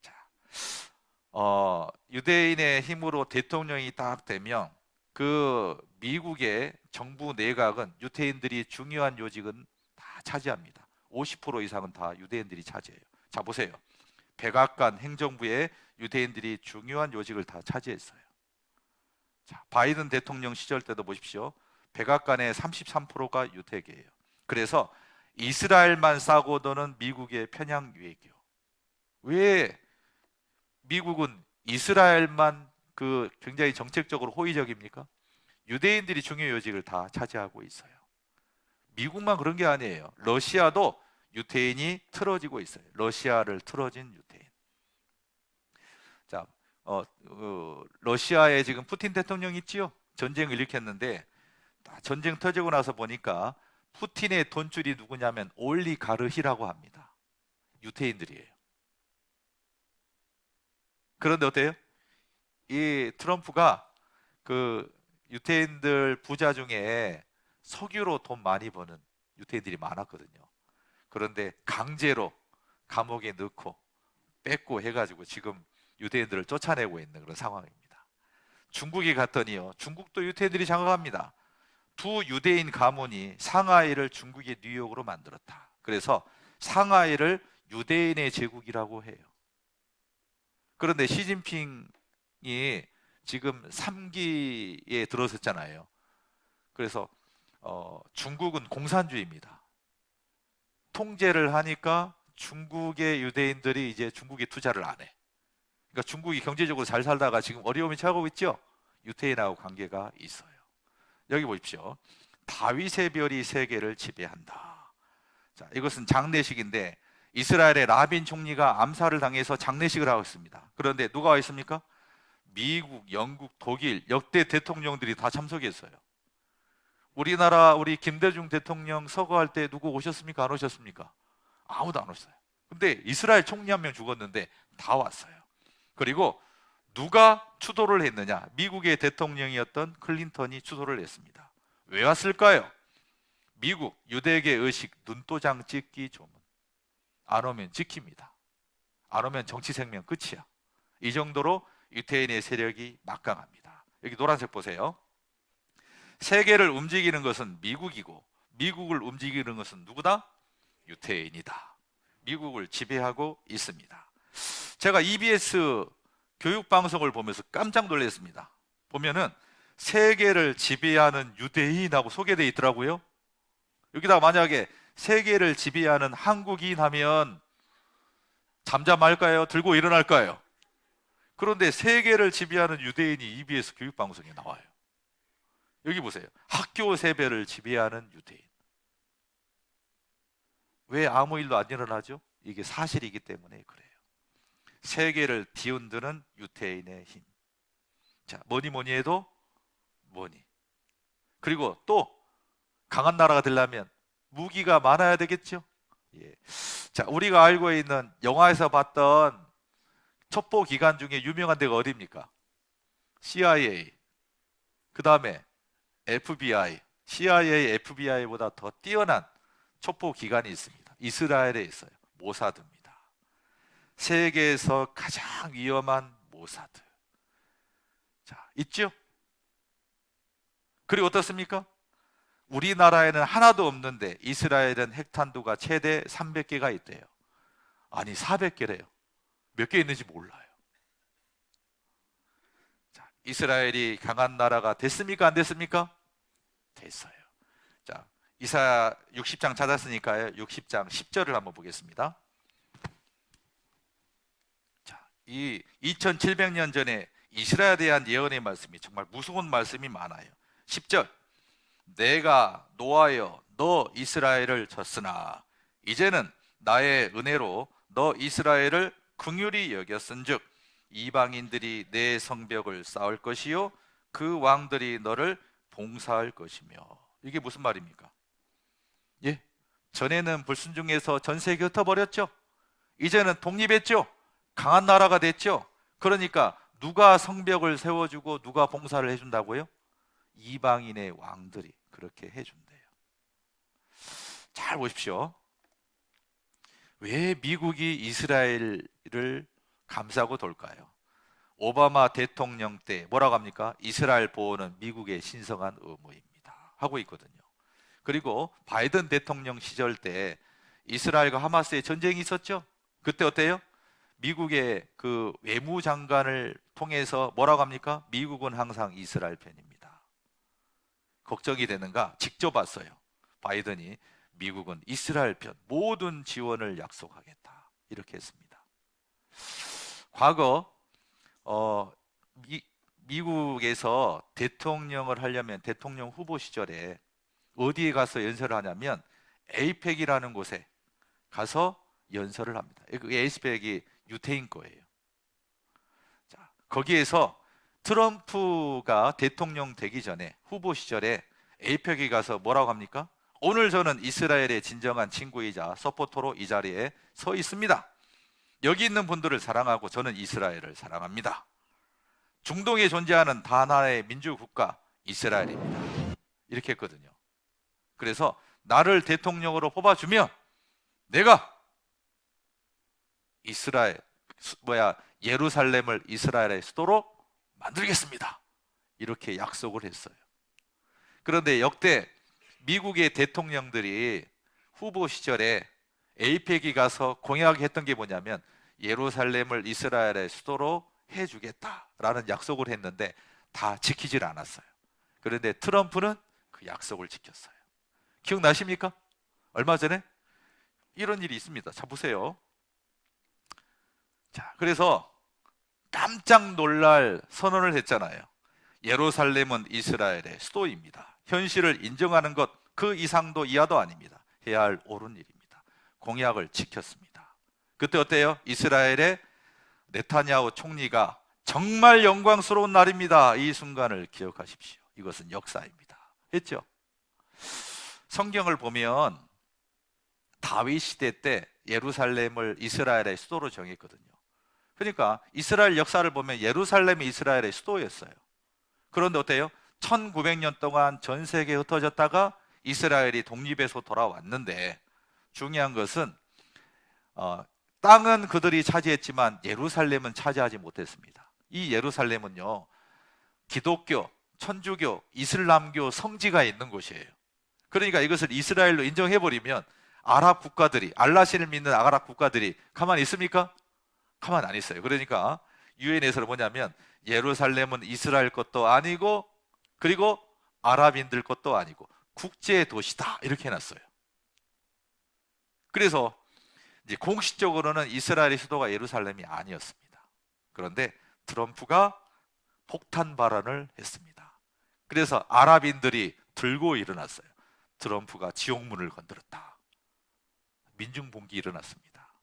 자, 유대인의 힘으로 대통령이 딱 되면 그 미국의 정부 내각은 유태인들이 중요한 요직은 다 차지합니다. 50% 이상은 다 유대인들이 차지해요. 자, 보세요. 백악관 행정부에 유대인들이 중요한 요직을 다 차지했어요. 자, 바이든 대통령 시절 때도 보십시오. 백악관의 33%가 유태계예요. 그래서 이스라엘만 싸고 도는 미국의 편향 외교. 왜 미국은 이스라엘만 그 굉장히 정책적으로 호의적입니까? 유대인들이 중요 요직을 다 차지하고 있어요. 미국만 그런 게 아니에요. 러시아도 유태인이 틀어지고 있어요. 러시아를 틀어진 유태인. 자, 러시아에 지금 푸틴 대통령 있지요? 전쟁을 일으켰는데 전쟁 터지고 나서 보니까 푸틴의 돈줄이 누구냐면 올리가르히라고 합니다. 유태인들이에요. 그런데 어때요? 이 트럼프가 그 유태인들 부자 중에 석유로 돈 많이 버는 유태인들이 많았거든요. 그런데 강제로 감옥에 넣고 뺏고 해가지고 지금 유대인들을 쫓아내고 있는 그런 상황입니다. 중국에 갔더니요, 중국도 유대인들이 장악합니다. 두 유대인 가문이 상하이를 중국의 뉴욕으로 만들었다. 그래서 상하이를 유대인의 제국이라고 해요. 그런데 시진핑이 지금 3기에 들어섰잖아요. 그래서 중국은 공산주의입니다. 통제를 하니까 중국의 유대인들이 이제 중국에 투자를 안 해. 그러니까 중국이 경제적으로 잘 살다가 지금 어려움에 처하고 있죠. 유태인하고 관계가 있어요. 여기 보십시오. 다윗의 별이 세계를 지배한다. 자, 이것은 장례식인데 이스라엘의 라빈 총리가 암살을 당해서 장례식을 하고 있습니다. 그런데 누가 와 있습니까? 미국, 영국, 독일 역대 대통령들이 다 참석했어요. 우리나라 우리 김대중 대통령 서거할 때 누구 오셨습니까? 안 오셨습니까? 아무도 안 왔어요. 근데 이스라엘 총리 1명 죽었는데 다 왔어요. 그리고 누가 추도를 했느냐? 미국의 대통령이었던 클린턴이 추도를 했습니다. 왜 왔을까요? 미국 유대계 의식 눈도장 찍기 조문. 안 오면 지킵니다. 안 오면 정치 생명 끝이야. 이 정도로 유태인의 세력이 막강합니다. 여기 노란색 보세요. 세계를 움직이는 것은 미국이고 미국을 움직이는 것은 누구다? 유태인이다. 미국을 지배하고 있습니다. 제가 EBS 교육방송을 보면서 깜짝 놀랐습니다. 보면은 세계를 지배하는 유대인하고 소개되어 있더라고요. 여기다가 만약에 세계를 지배하는 한국인 하면 잠잠할까요? 들고 일어날까요? 그런데 세계를 지배하는 유대인이 EBS 교육방송에 나와요. 여기 보세요. 학교 세배를 지배하는 유대인. 왜 아무 일도 안 일어나죠? 이게 사실이기 때문에 그래요. 세계를 뒤흔드는 유대인의 힘. 자, 뭐니 해도 뭐니. 그리고 또 강한 나라가 되려면 무기가 많아야 되겠죠? 예. 자, 우리가 알고 있는 영화에서 봤던 첩보 기관 중에 유명한 데가 어디입니까? CIA, 그 다음에 FBI, CIA, FBI보다 더 뛰어난 첩보 기관이 있습니다. 이스라엘에 있어요. 모사드입니다. 세계에서 가장 위험한 모사드. 자, 있죠? 그리고 어떻습니까? 우리나라에는 하나도 없는데 이스라엘은 핵탄두가 최대 300개가 있대요. 아니 400개래요. 몇 개 있는지 몰라요. 자, 이스라엘이 강한 나라가 됐습니까? 안 됐습니까? 됐어요. 자, 이사야 60장 찾았으니까요. 60장 10절을 한번 보겠습니다. 자, 이 2700년 전에 이스라엘에 대한 예언의 말씀이 정말 무서운 말씀이 많아요. 10절. 내가 노하여 너 이스라엘을 쳤으나 이제는 나의 은혜로 너 이스라엘을 긍휼히 여겼은즉 이방인들이 내 성벽을 쌓을 것이요 그 왕들이 너를 봉사할 것이며. 이게 무슨 말입니까? 예, 전에는 불순종해서 전 세계 흩어버렸죠. 이제는 독립했죠. 강한 나라가 됐죠. 그러니까 누가 성벽을 세워주고 누가 봉사를 해준다고요? 이방인의 왕들이 그렇게 해준대요. 잘 보십시오. 왜 미국이 이스라엘을 감싸고 돌까요? 오바마 대통령 때 뭐라고 합니까? 이스라엘 보호는 미국의 신성한 의무입니다 하고 있거든요. 그리고 바이든 대통령 시절 때 이스라엘과 하마스의 전쟁이 있었죠. 그때 어때요? 미국의 그 외무장관을 통해서 뭐라고 합니까? 미국은 항상 이스라엘 편입니다. 걱정이 되는가? 직접 왔어요. 바이든이 미국은 이스라엘 편 모든 지원을 약속하겠다 이렇게 했습니다. 과거 미국에서 대통령을 하려면 대통령 후보 시절에 어디에 가서 연설을 하냐면 에이펙이라는 곳에 가서 연설을 합니다. 그 에이펙이 유태인 거예요. 자, 거기에서 트럼프가 대통령 되기 전에 후보 시절에 에이펙에 가서 뭐라고 합니까? 오늘 저는 이스라엘의 진정한 친구이자 서포터로 이 자리에 서 있습니다. 여기 있는 분들을 사랑하고 저는 이스라엘을 사랑합니다. 중동에 존재하는 단 하나의 민주국가 이스라엘입니다. 이렇게 했거든요. 그래서 나를 대통령으로 뽑아주면 내가 예루살렘을 이스라엘의 수도로 만들겠습니다. 이렇게 약속을 했어요. 그런데 역대 미국의 대통령들이 후보 시절에 에이펙에 가서 공약했던 게 뭐냐면 예루살렘을 이스라엘의 수도로 해주겠다라는 약속을 했는데 다 지키질 않았어요. 그런데 트럼프는 그 약속을 지켰어요. 기억나십니까? 얼마 전에 이런 일이 있습니다. 자, 보세요. 자, 그래서 깜짝 놀랄 선언을 했잖아요. 예루살렘은 이스라엘의 수도입니다. 현실을 인정하는 것 그 이상도 이하도 아닙니다. 해야 할 옳은 일입니다. 공약을 지켰습니다. 그때 어때요? 이스라엘의 네타냐후 총리가 정말 영광스러운 날입니다. 이 순간을 기억하십시오. 이것은 역사입니다. 했죠? 성경을 보면 다윗 시대 때 예루살렘을 이스라엘의 수도로 정했거든요. 그러니까 이스라엘 역사를 보면 예루살렘이 이스라엘의 수도였어요. 그런데 어때요? 1900년 동안 전 세계에 흩어졌다가 이스라엘이 독립해서 돌아왔는데 중요한 것은 땅은 그들이 차지했지만 예루살렘은 차지하지 못했습니다. 이 예루살렘은요, 기독교, 천주교, 이슬람교 성지가 있는 곳이에요. 그러니까 이것을 이스라엘로 인정해버리면 아랍 국가들이, 알라신을 믿는 아랍 국가들이 가만히 있습니까? 가만 안 있어요. 그러니까 유엔에서는 뭐냐면 예루살렘은 이스라엘 것도 아니고 그리고 아랍인들 것도 아니고 국제 도시다 이렇게 해놨어요. 그래서 이제 공식적으로는 이스라엘의 수도가 예루살렘이 아니었습니다. 그런데 트럼프가 폭탄 발언을 했습니다. 그래서 아랍인들이 들고 일어났어요. 트럼프가 지옥문을 건드렸다. 민중봉기 일어났습니다.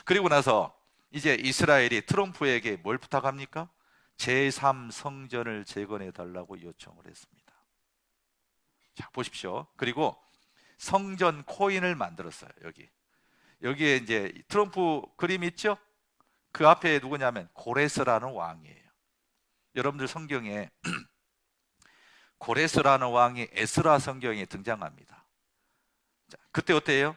그리고 나서 이제 이스라엘이 트럼프에게 뭘 부탁합니까? 제3성전을 재건해 달라고 요청을 했습니다. 자, 보십시오. 그리고 성전 코인을 만들었어요. 여기에 이제 트럼프 그림 있죠? 그 앞에 누구냐면 고레스라는 왕이에요. 여러분들 성경에 고레스라는 왕이 에스라 성경에 등장합니다. 자, 그때 어때요?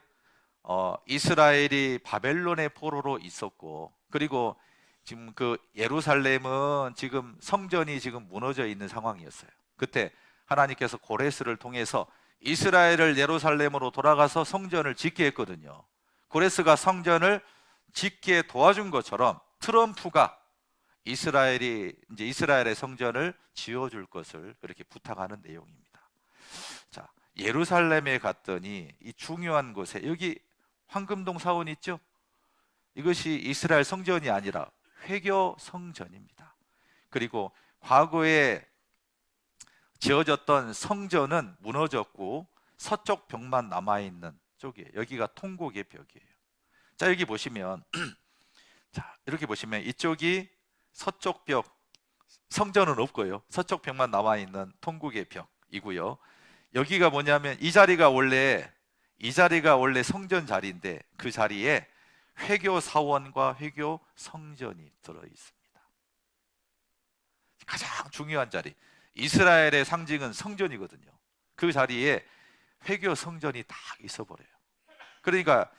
이스라엘이 바벨론의 포로로 있었고, 그리고 지금 그 예루살렘은 지금 성전이 지금 무너져 있는 상황이었어요. 그때 하나님께서 고레스를 통해서 이스라엘을 예루살렘으로 돌아가서 성전을 짓게 했거든요. 고레스가 성전을 짓게 도와준 것처럼 트럼프가 이스라엘의 성전을 지어줄 것을 그렇게 부탁하는 내용입니다. 자, 예루살렘에 갔더니 이 중요한 곳에 여기 황금동 사원 있죠? 이것이 이스라엘 성전이 아니라 회교 성전입니다. 그리고 과거에 지어졌던 성전은 무너졌고 서쪽 벽만 남아있는 쪽이에요. 여기가 통곡의 벽이에요. 자, 여기 보시면 자, 이렇게 보시면 이쪽이 서쪽 벽, 성전은 없고요. 서쪽 벽만 남아있는 통곡의 벽이고요. 여기가 뭐냐면 이 자리가 원래 성전 자리인데 그 자리에 회교 사원과 회교 성전이 들어 있습니다. 가장 중요한 자리. 이스라엘의 상징은 성전이거든요. 그 자리에 회교 성전이 딱 있어 버려요. 그러니까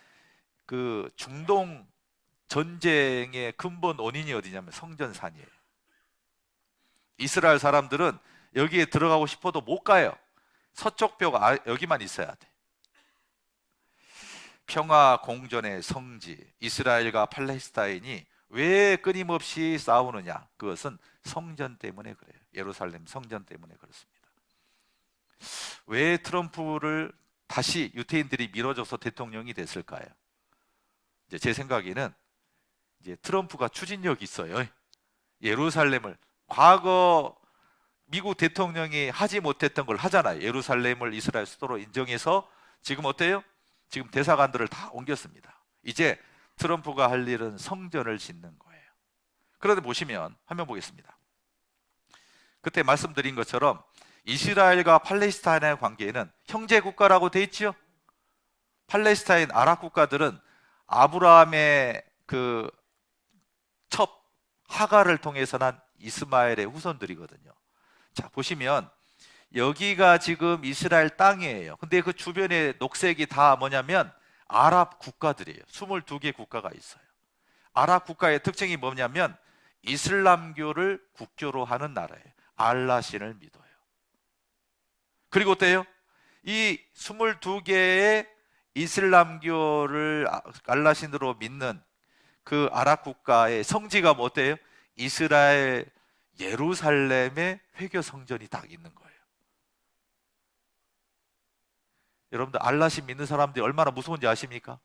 그 중동 전쟁의 근본 원인이 어디냐면 성전산이에요. 이스라엘 사람들은 여기에 들어가고 싶어도 못 가요. 서쪽 벽 여기만 있어야 돼. 평화 공존의 성지 이스라엘과 팔레스타인이 왜 끊임없이 싸우느냐? 그것은 성전 때문에 그래요. 예루살렘 성전 때문에 그렇습니다. 왜 트럼프를 다시 유태인들이 밀어줘서 대통령이 됐을까요? 이제 제 생각에는 이제 트럼프가 추진력이 있어요. 예루살렘을 과거 미국 대통령이 하지 못했던 걸 하잖아요. 예루살렘을 이스라엘 수도로 인정해서 지금 어때요? 지금 대사관들을 다 옮겼습니다. 이제 트럼프가 할 일은 성전을 짓는 거예요. 그런데 보시면 화면 보겠습니다. 그때 말씀드린 것처럼 이스라엘과 팔레스타인의 관계에는 형제 국가라고 돼 있죠. 팔레스타인 아랍 국가들은 아브라함의 그 첩 하가를 통해서 난 이스마엘의 후손들이거든요. 자, 보시면 여기가 지금 이스라엘 땅이에요. 근데 그 주변에 녹색이 다 뭐냐면 아랍 국가들이에요. 22개 국가가 있어요. 아랍 국가의 특징이 뭐냐면 이슬람교를 국교로 하는 나라예요. 알라신을 믿어요. 그리고 어때요? 이 22개의 이슬람교를 알라신으로 믿는 그 아랍 국가의 성지가 뭐 어때요? 이스라엘 예루살렘의 회교 성전이 딱 있는 거예요. 여러분들 알라신 믿는 사람들이 얼마나 무서운지 아십니까?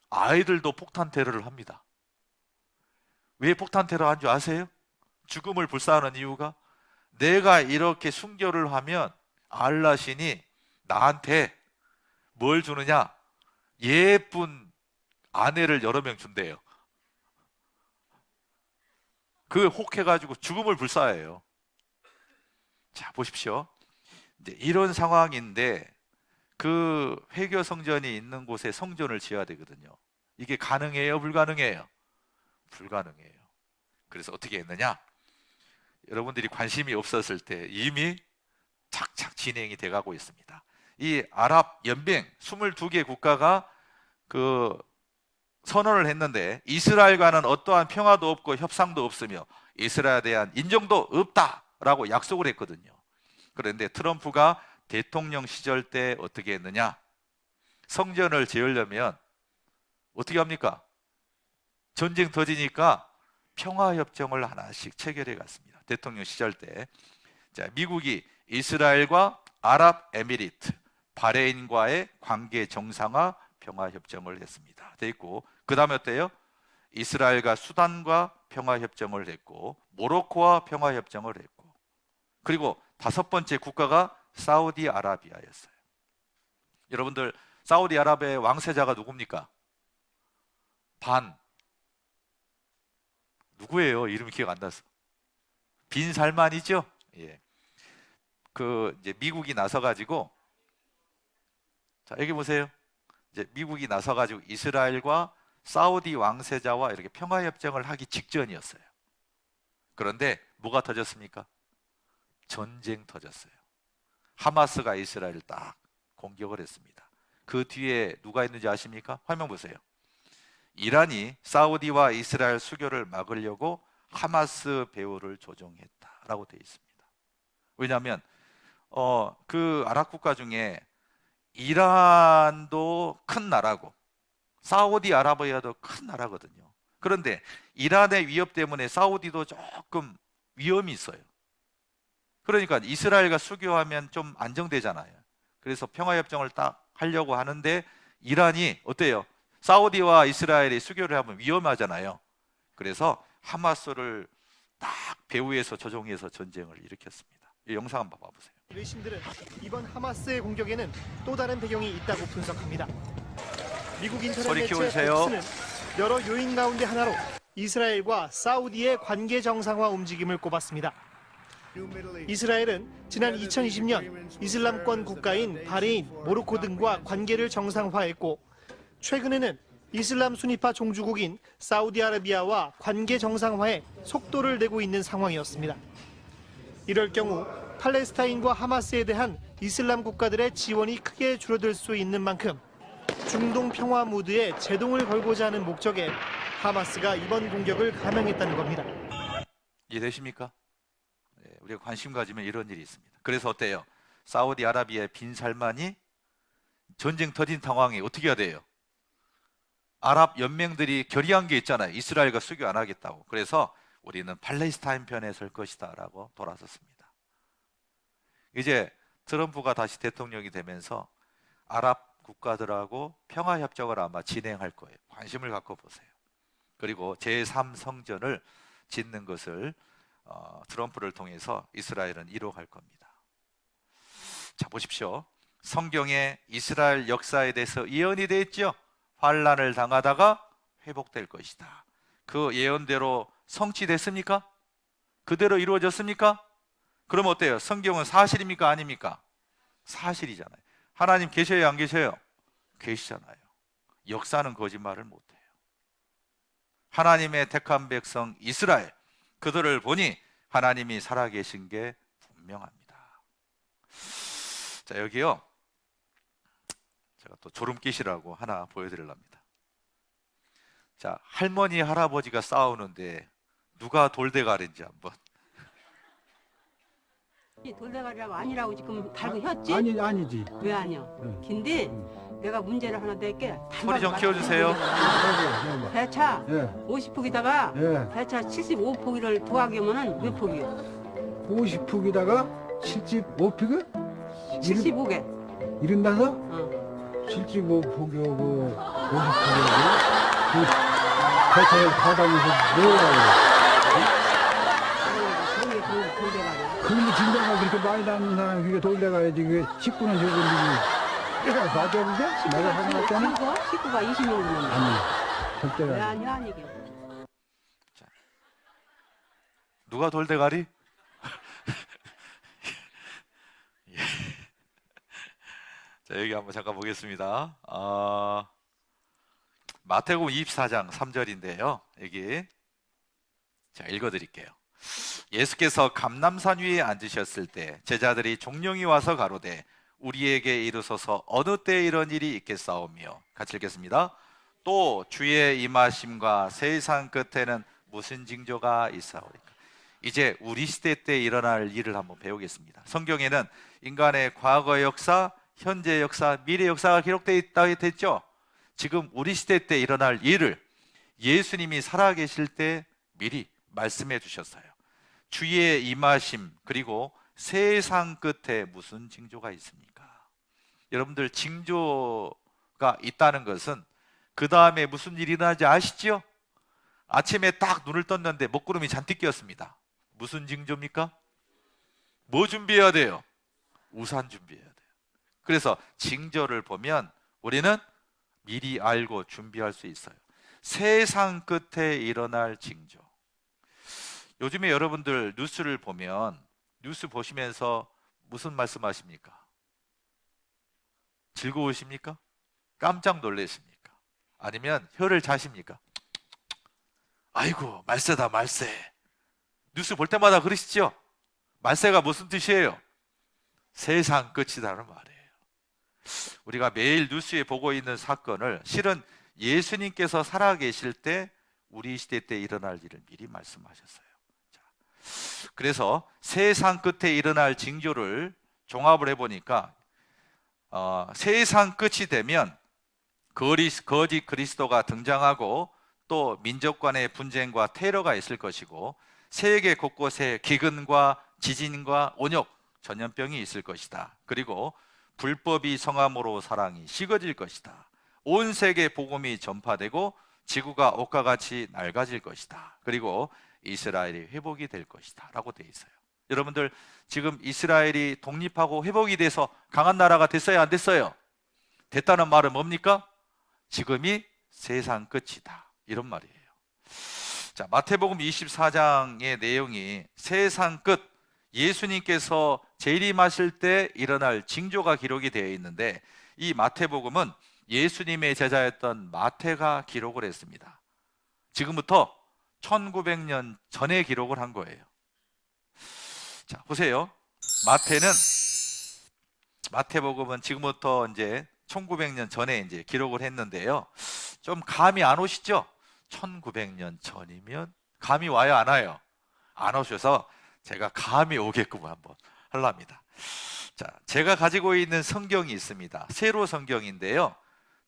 아이들도 폭탄 테러를 합니다. 왜 폭탄 테러 한 줄 아세요? 죽음을 불사하는 이유가 내가 이렇게 순교를 하면 알라신이 나한테 뭘 주느냐? 예쁜 아내를 여러 명 준대요. 그 혹해가지고 죽음을 불사해요. 자, 보십시오. 이제 이런 상황인데 그 회교 성전이 있는 곳에 성전을 지어야 되거든요. 이게 가능해요? 불가능해요? 불가능해요. 그래서 어떻게 했느냐? 여러분들이 관심이 없었을 때 이미 착착 진행이 돼가고 있습니다. 이 아랍 연맹 22개 국가가 그 선언을 했는데 이스라엘과는 어떠한 평화도 없고 협상도 없으며 이스라엘에 대한 인정도 없다라고 약속을 했거든요. 그런데 트럼프가 대통령 시절 때 어떻게 했느냐? 성전을 지으려면 어떻게 합니까? 전쟁 터지니까 평화협정을 하나씩 체결해 갔습니다. 대통령 시절 때. 자, 미국이 이스라엘과 아랍에미리트, 바레인과의 관계 정상화 평화 협정을 했습니다. 돼 있고, 그 다음에 어때요? 이스라엘과 수단과 평화 협정을 했고, 모로코와 평화 협정을 했고, 그리고 5번째 국가가 사우디아라비아였어요. 여러분들, 사우디아라비아의 왕세자가 누굽니까? 누구예요? 이름이 기억 안 나서. 빈 살만이죠? 예. 이제 미국이 나서가지고, 자, 여기 보세요. 이제 미국이 나서가지고 이스라엘과 사우디 왕세자와 이렇게 평화협정을 하기 직전이었어요. 그런데 뭐가 터졌습니까? 전쟁 터졌어요. 하마스가 이스라엘을 딱 공격을 했습니다. 그 뒤에 누가 있는지 아십니까? 화면 보세요. 이란이 사우디와 이스라엘 수교를 막으려고 하마스 배후를 조종했다라고 되어 있습니다. 왜냐하면 그 아랍 국가 중에 이란도 큰 나라고 사우디아라비아도 큰 나라거든요. 그런데 이란의 위협 때문에 사우디도 조금 위험이 있어요. 그러니까 이스라엘과 수교하면 좀 안정되잖아요. 그래서 평화협정을 딱 하려고 하는데 이란이 어때요? 사우디와 이스라엘이 수교를 하면 위험하잖아요. 그래서 하마스를 딱 배후에서 조종해서 전쟁을 일으켰습니다. 이 영상 한번 봐보세요. 외신들은 이번 하마스의 공격에는 또 다른 배경이 있다고 분석합니다. 미국 인터넷 소리 매체 키워주세요. 옥스는 여러 요인 가운데 하나로 이스라엘과 사우디의 관계 정상화 움직임을 꼽았습니다. 이스라엘은 지난 2020년 이슬람권 국가인 바레인, 모로코 등과 관계를 정상화했고 최근에는 이슬람 순위파 종주국인 사우디아라비아와 관계 정상화에 속도를 내고 있는 상황이었습니다. 이럴 경우 팔레스타인과 하마스에 대한 이슬람 국가들의 지원이 크게 줄어들 수 있는 만큼 중동 평화 무드에 제동을 걸고자 하는 목적에 하마스가 이번 공격을 감행했다는 겁니다. 이해되십니까? 네, 우리가 관심 가지면 이런 일이 있습니다. 그래서 어때요? 사우디아라비아의 빈 살만이 전쟁 터진 상황에 어떻게 해야 돼요? 아랍 연맹들이 결의한 게 있잖아요. 이스라엘과 수교 안 하겠다고. 그래서 우리는 팔레스타인 편에 설 것이다 라고 돌아섰습니다. 이제 트럼프가 다시 대통령이 되면서 아랍 국가들하고 평화협정을 아마 진행할 거예요. 관심을 갖고 보세요. 그리고 제3성전을 짓는 것을 트럼프를 통해서 이스라엘은 이뤄갈 겁니다. 자, 보십시오. 성경에 이스라엘 역사에 대해서 예언이 되어 있죠. 환란을 당하다가 회복될 것이다. 그 예언대로 성취됐습니까? 그대로 이루어졌습니까? 그럼 어때요? 성경은 사실입니까? 아닙니까? 사실이잖아요. 하나님 계셔요? 안 계셔요? 계시잖아요. 역사는 거짓말을 못해요. 하나님의 택한 백성 이스라엘, 그들을 보니 하나님이 살아계신 게 분명합니다. 자, 여기요, 제가 또 조름깃이라고 하나 보여드리려합니다. 자, 할머니 할아버지가 싸우는데 누가 돌대가리인지 한번. 돌대가리라고 아니라고 지금 달고 혔지? 아니지. 왜 아니야? 근데 내가 문제를 하나 낼게. 소리 좀 키워주세요. 배차 예. 50폭에다가 예. 배차 75폭을 더하기 하면은 몇 폭이요? 50폭에다가 75폭이? 75개. 75? 75폭이고 50폭이고 배차를 다 다니면서 뭐라고 그런데 진짜가 그렇게 많이 다니는 사람이 그게 돌려가야지. 그게 식구는 적은데 맞아 그게? 내가 생각할 때는? 식구가 20명 되는 아니 절대로 왜 아니. 아니야 이게. 누가 돌대가리? 예. 자, 여기 한번 잠깐 보겠습니다. 마태복음 24장 3절인데요. 여기 자, 읽어드릴게요. 예수께서 감람산 위에 앉으셨을 때 제자들이 종령이 와서 가로되 우리에게 이르소서 어느 때 이런 일이 있겠사오며, 같이 읽겠습니다. 또 주의 임하심과 세상 끝에는 무슨 징조가 있사오리까. 이제 우리 시대 때 일어날 일을 한번 배우겠습니다. 성경에는 인간의 과거 역사, 현재 역사, 미래 역사가 기록되어 있다고 했죠. 지금 우리 시대 때 일어날 일을 예수님이 살아계실 때 미리 말씀해 주셨어요. 주의 임하심, 그리고 세상 끝에 무슨 징조가 있습니까? 여러분들 징조가 있다는 것은 그 다음에 무슨 일이 일어나지 아시죠? 아침에 딱 눈을 떴는데 먹구름이 잔뜩 끼었습니다. 무슨 징조입니까? 뭐 준비해야 돼요? 우산 준비해야 돼요. 그래서 징조를 보면 우리는 미리 알고 준비할 수 있어요. 세상 끝에 일어날 징조. 요즘에 여러분들 뉴스를 보면 뉴스 보시면서 무슨 말씀하십니까? 즐거우십니까? 깜짝 놀라십니까? 아니면 혀를 자십니까? 아이고 말세다 말세. 뉴스 볼 때마다 그러시죠? 말세가 무슨 뜻이에요? 세상 끝이라는 말이에요. 우리가 매일 뉴스에 보고 있는 사건을 실은 예수님께서 살아계실 때 우리 시대 때 일어날 일을 미리 말씀하셨어요. 자, 그래서 세상 끝에 일어날 징조를 종합을 해보니까 세상 끝이 되면 거짓 그리스도가 등장하고 또 민족 간의 분쟁과 테러가 있을 것이고 세계 곳곳에 기근과 지진과 온역, 전염병이 있을 것이다. 그리고 불법이 성함으로 사랑이 식어질 것이다. 온 세계 복음이 전파되고 지구가 옷과 같이 낡아질 것이다. 그리고 이스라엘이 회복이 될 것이다 라고 되어 있어요. 여러분들 지금 이스라엘이 독립하고 회복이 돼서 강한 나라가 됐어요? 안 됐어요? 됐다는 말은 뭡니까? 지금이 세상 끝이다 이런 말이에요. 자, 마태복음 24장의 내용이 세상 끝, 예수님께서 재림하실 때 일어날 징조가 기록이 되어 있는데 이 마태복음은 예수님의 제자였던 마태가 기록을 했습니다. 지금부터 1900년 전에 기록을 한 거예요. 자, 보세요. 마태복음은 지금부터 이제 1900년 전에 이제 기록을 했는데요. 좀 감이 안 오시죠? 1900년 전이면 감이 와요, 안 와요? 안 오셔서 제가 감이 오게끔 한번 하려합니다. 자, 제가 가지고 있는 성경이 있습니다. 세로 성경인데요.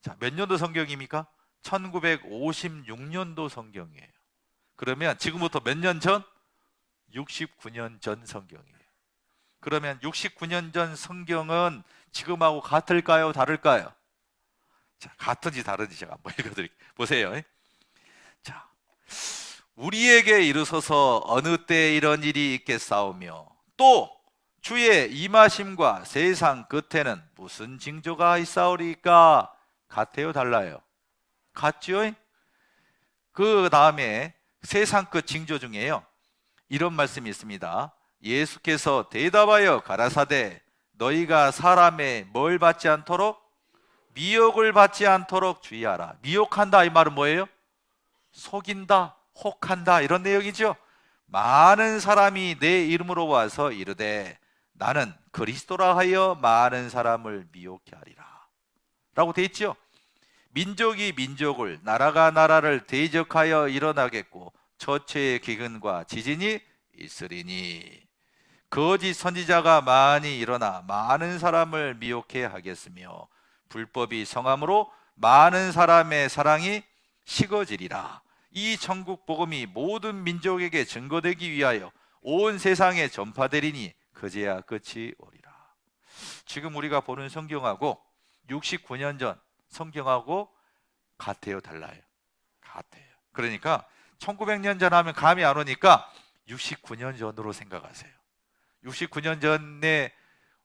자, 몇 년도 성경입니까? 1956년도 성경이에요. 그러면 지금부터 몇 년 전? 69년 전 성경이에요. 그러면 69년 전 성경은 지금하고 같을까요? 다를까요? 자, 같은지 다른지 제가 한번 읽어드릴게요. 보세요. 자, 우리에게 이르소서 어느 때 이런 일이 있겠사오며 또 주의 임하심과 세상 끝에는 무슨 징조가 있사오리까? 같아요, 달라요? 같죠? 그 다음에 세상 끝 징조 중에요 이런 말씀이 있습니다. 예수께서 대답하여 가라사대 너희가 사람의 뭘 받지 않도록? 미혹을 받지 않도록 주의하라. 미혹한다 이 말은 뭐예요? 속인다, 혹한다 이런 내용이죠. 많은 사람이 내 이름으로 와서 이르되 나는 그리스도라 하여 많은 사람을 미혹케 하리라 라고 돼 있죠. 민족이 민족을, 나라가 나라를 대적하여 일어나겠고 처처의 기근과 지진이 있으리니 거짓 선지자가 많이 일어나 많은 사람을 미혹해 하겠으며 불법이 성함으로 많은 사람의 사랑이 식어지리라. 이 천국 복음이 모든 민족에게 증거되기 위하여 온 세상에 전파되리니 그제야 끝이 오리라. 지금 우리가 보는 성경하고 69년 전 성경하고 같아요, 달라요? 같아요. 그러니까 1900년 전 하면 감이 안 오니까 69년 전으로 생각하세요. 69년 전에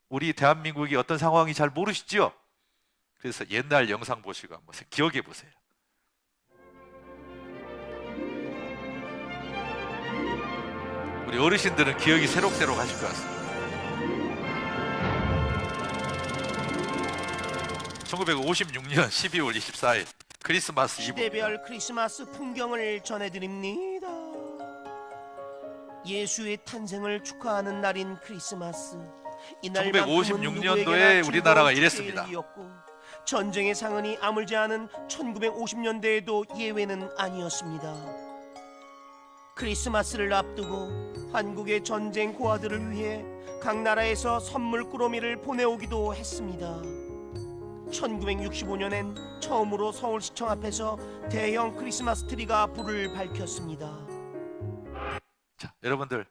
우리 대한민국이 어떤 상황이 잘 모르시죠? 그래서 옛날 영상 보시고 한번 기억해 보세요. 우리 어르신들은 기억이 새록새록 하실 것 같습니다. 1956년 12월 24일 크리스마스 이브. 시대별 크리스마스 풍경을 전해드립니다. 예수의 탄생을 축하하는 날인 크리스마스. 1956년도에 우리나라가 이랬습니다. 전쟁의 상흔이 아물지 않은 1950년대에도 예외는 아니었습니다. 크리스마스를 앞두고 한국의 전쟁 고아들을 위해 각 나라에서 선물 꾸러미를 보내오기도 했습니다. 1965년엔 처음으로 서울시청 앞에서 대형 크리스마스 트리가 불을 밝혔습니다. 자, 여러분들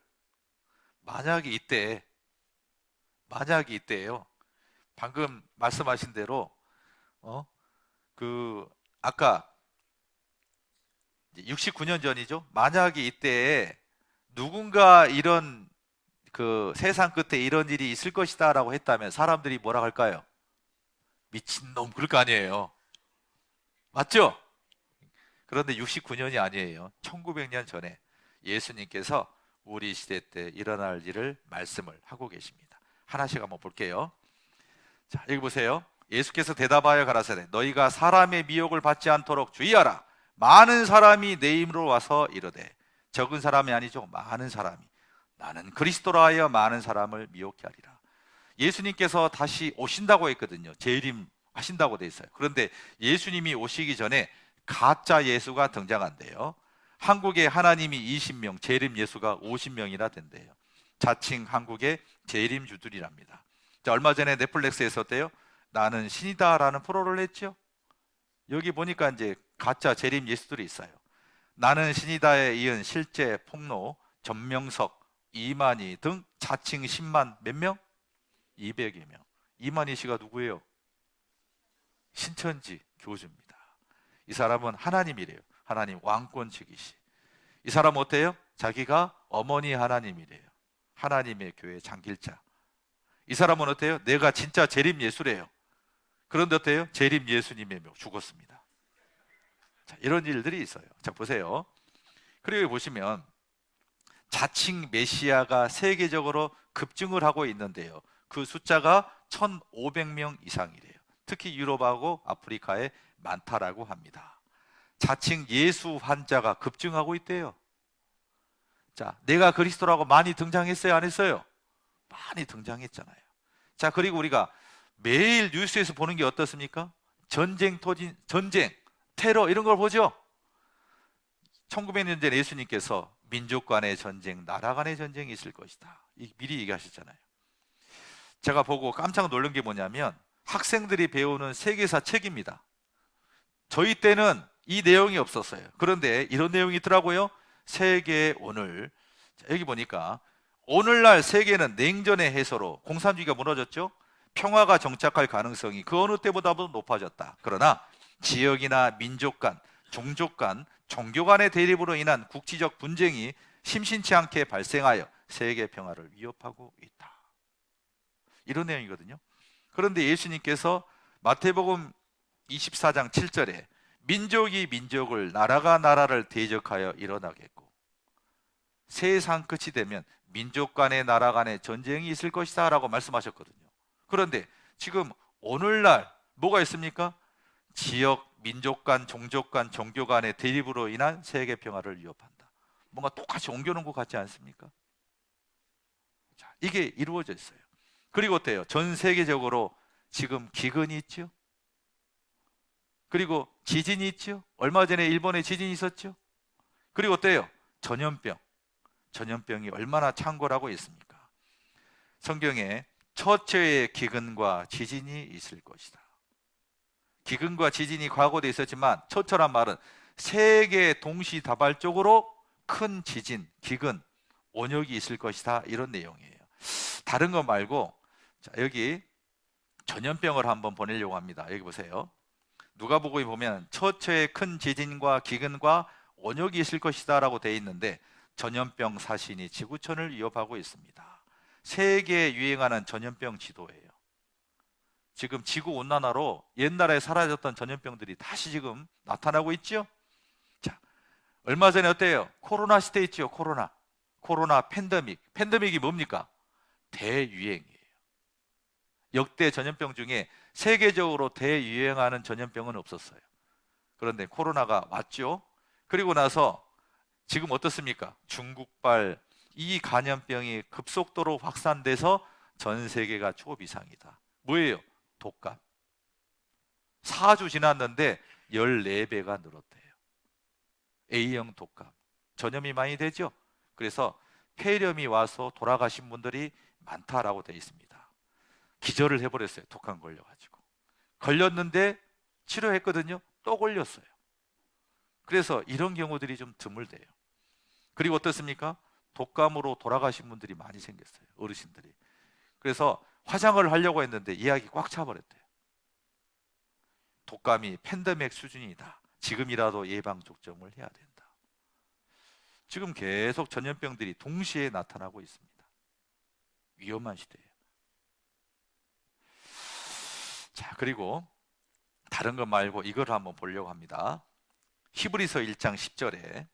만약에 이때요 방금 말씀하신 대로 아까 69년 전이죠. 만약에 이때에 누군가 이런 세상 끝에 이런 일이 있을 것이다라고 했다면 사람들이 뭐라 할까요? 미친놈 그럴 거 아니에요. 맞죠? 그런데 69년이 아니에요. 1900년 전에 예수님께서 우리 시대 때 일어날 일을 말씀을 하고 계십니다. 하나씩 한번 볼게요. 자, 여기 보세요. 예수께서 대답하여 가라사대 너희가 사람의 미혹을 받지 않도록 주의하라. 많은 사람이 내 이름으로 와서 이르되, 적은 사람이 아니죠, 많은 사람이 나는 그리스도라 하여 많은 사람을 미혹케 하리라. 예수님께서 다시 오신다고 했거든요. 재림하신다고 돼 있어요. 그런데 예수님이 오시기 전에 가짜 예수가 등장한대요. 한국에 하나님이 20명, 재림 예수가 50명이나 된대요. 자칭 한국의 재림주들이랍니다. 자, 얼마 전에 넷플릭스에서 어때요? 나는 신이다라는 프로를 했죠. 여기 보니까 이제 가짜 재림 예수들이 있어요. 나는 신이다에 이은 실제 폭로, 전명석, 이만희 등 자칭 10만 몇 명? 200여 명. 이만희 씨가 누구예요? 신천지 교주입니다. 이 사람은 하나님이래요. 하나님 왕권치기시. 이 사람은 어때요? 자기가 어머니 하나님이래요. 하나님의 교회 장길자. 이 사람은 어때요? 내가 진짜 재림 예수래요. 그런데 어때요? 재림 예수님의 명 죽었습니다. 자, 이런 일들이 있어요. 자, 보세요. 그리고 보시면 자칭 메시아가 세계적으로 급증을 하고 있는데요. 그 숫자가 1,500명 이상이래요. 특히 유럽하고 아프리카에 많다라고 합니다. 자칭 예수 환자가 급증하고 있대요. 자, 내가 그리스도라고 많이 등장했어요, 안 했어요? 많이 등장했잖아요. 자, 그리고 우리가 매일 뉴스에서 보는 게 어떻습니까? 전쟁, 테러 이런 걸 보죠. 1900년 전에 예수님께서 민족 간의 전쟁, 나라 간의 전쟁이 있을 것이다, 미리 얘기하셨잖아요. 제가 보고 깜짝 놀란 게 뭐냐면 학생들이 배우는 세계사 책입니다. 저희 때는 이 내용이 없었어요. 그런데 이런 내용이 있더라고요. 세계 오늘. 자, 여기 보니까 오늘날 세계는 냉전의 해소로 공산주의가 무너졌죠. 평화가 정착할 가능성이 그 어느 때보다도 높아졌다. 그러나 지역이나 민족 간, 종족 간, 종교 간의 대립으로 인한 국지적 분쟁이 심심치 않게 발생하여 세계 평화를 위협하고 있다. 이런 내용이거든요. 그런데 예수님께서 마태복음 24장 7절에 민족이 민족을, 나라가 나라를 대적하여 일어나겠고 세상 끝이 되면 민족 간의 나라 간의 전쟁이 있을 것이다 라고 말씀하셨거든요. 그런데 지금 오늘날 뭐가 있습니까? 지역, 민족 간, 종족 간, 종교 간의 대립으로 인한 세계 평화를 위협한다. 뭔가 똑같이 옮겨놓은 것 같지 않습니까? 자, 이게 이루어져 있어요. 그리고 어때요? 전 세계적으로 지금 기근이 있죠. 그리고 지진이 있죠. 얼마 전에 일본에 지진이 있었죠. 그리고 어때요? 전염병이 얼마나 창궐하고 있습니까? 성경에 처처의 기근과 지진이 있을 것이다. 기근과 지진이 과거도 있었지만 처처란 말은 세계 동시다발적으로 큰 지진, 기근, 원역이 있을 것이다, 이런 내용이에요. 다른 거 말고, 자, 여기 전염병을 한번 보내려고 합니다. 여기 보세요. 누가복음에 보면 처처의 큰 지진과 기근과 원역이 있을 것이다 라고 되어 있는데 전염병 사신이 지구촌을 위협하고 있습니다. 세계에 유행하는 전염병 지도예요. 지금 지구온난화로 옛날에 사라졌던 전염병들이 다시 지금 나타나고 있죠. 자, 얼마 전에 어때요? 코로나 시대 있죠. 코로나 팬데믹이 뭡니까? 대유행이에요. 역대 전염병 중에 세계적으로 대유행하는 전염병은 없었어요. 그런데 코로나가 왔죠. 그리고 나서 지금 어떻습니까? 중국발 이 감염병이 급속도로 확산돼서 전 세계가 초비상이다. 뭐예요? 독감. 4주 지났는데 14배가 늘었대요. A형 독감. 전염이 많이 되죠. 그래서 폐렴이 와서 돌아가신 분들이 많다라고 되어 있습니다. 기절을 해버렸어요. 독감 걸려가지고. 걸렸는데 치료했거든요. 또 걸렸어요. 그래서 이런 경우들이 좀 드물대요. 그리고 어떻습니까? 독감으로 돌아가신 분들이 많이 생겼어요. 어르신들이. 그래서 화장을 하려고 했는데 예약이 꽉 차버렸대요. 독감이 팬데믹 수준이다. 지금이라도 예방접종을 해야 된다. 지금 계속 전염병들이 동시에 나타나고 있습니다. 위험한 시대예요. 자, 그리고 다른 것 말고 이걸 한번 보려고 합니다. 히브리서 1장 10절에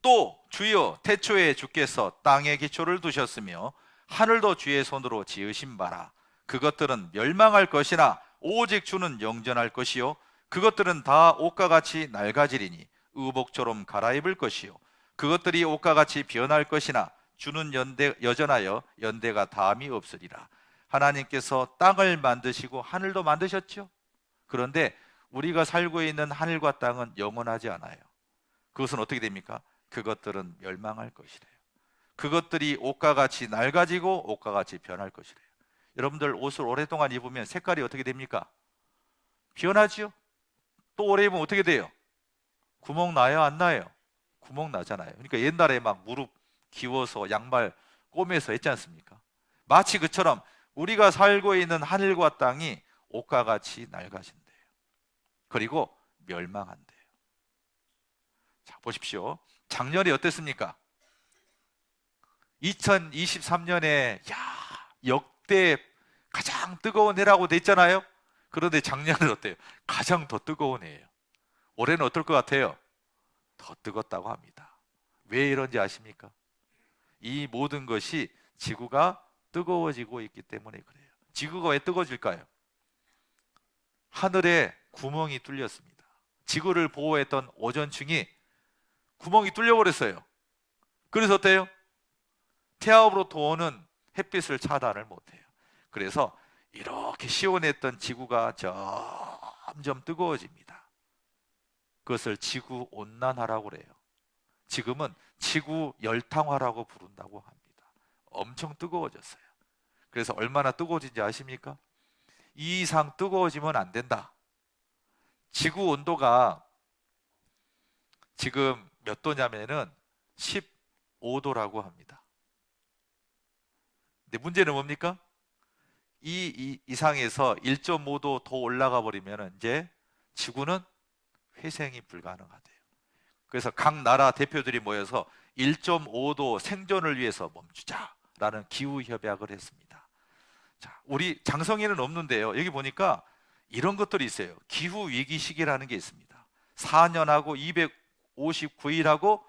또 주여 태초에 주께서 땅에 기초를 두셨으며 하늘도 주의 손으로 지으신 바라. 그것들은 멸망할 것이나 오직 주는 영전할 것이요 그것들은 다 옷과 같이 낡아지리니 의복처럼 갈아입을 것이요 그것들이 옷과 같이 변할 것이나 주는 여전하여 연대가 다함이 없으리라. 하나님께서 땅을 만드시고 하늘도 만드셨죠. 그런데 우리가 살고 있는 하늘과 땅은 영원하지 않아요. 그것은 어떻게 됩니까? 그것들은 멸망할 것이래요. 그것들이 옷과 같이 낡아지고 옷과 같이 변할 것이래요. 여러분들 옷을 오랫동안 입으면 색깔이 어떻게 됩니까? 변하지요. 또 오래 입으면 어떻게 돼요? 구멍 나요? 안 나요? 구멍 나잖아요. 그러니까 옛날에 막 무릎 기워서 양말 꼬매서 했지 않습니까? 마치 그처럼 우리가 살고 있는 하늘과 땅이 옷과 같이 낡아진대요. 그리고 멸망한대요. 자, 보십시오. 작년이 어땠습니까? 2023년에 역대 가장 뜨거운 해라고 돼 있잖아요. 그런데 작년은 어때요? 가장 더 뜨거운 해예요. 올해는 어떨 것 같아요? 더 뜨겁다고 합니다. 왜 이런지 아십니까? 이 모든 것이 지구가 뜨거워지고 있기 때문에 그래요. 지구가 왜 뜨거워질까요? 하늘에 구멍이 뚫렸습니다. 지구를 보호했던 오존층이 구멍이 뚫려버렸어요. 그래서 어때요? 태양으로부터 오는 햇빛을 차단을 못해요. 그래서 이렇게 시원했던 지구가 점점 뜨거워집니다. 그것을 지구 온난화라고 그래요. 지금은 지구 열탕화라고 부른다고 합니다. 엄청 뜨거워졌어요. 그래서 얼마나 뜨거워진지 아십니까? 이 이상 뜨거워지면 안 된다. 지구 온도가 지금 몇 도냐면은 15도라고 합니다. 근데 문제는 뭡니까? 이 이상에서 1.5도 더 올라가 버리면 이제 지구는 회생이 불가능하대요. 그래서 각 나라 대표들이 모여서 1.5도 생존을 위해서 멈추자라는 기후 협약을 했습니다. 자, 우리 장성에는 없는데요. 여기 보니까 이런 것들이 있어요. 기후 위기 시기라는 게 있습니다. 4년하고 259일하고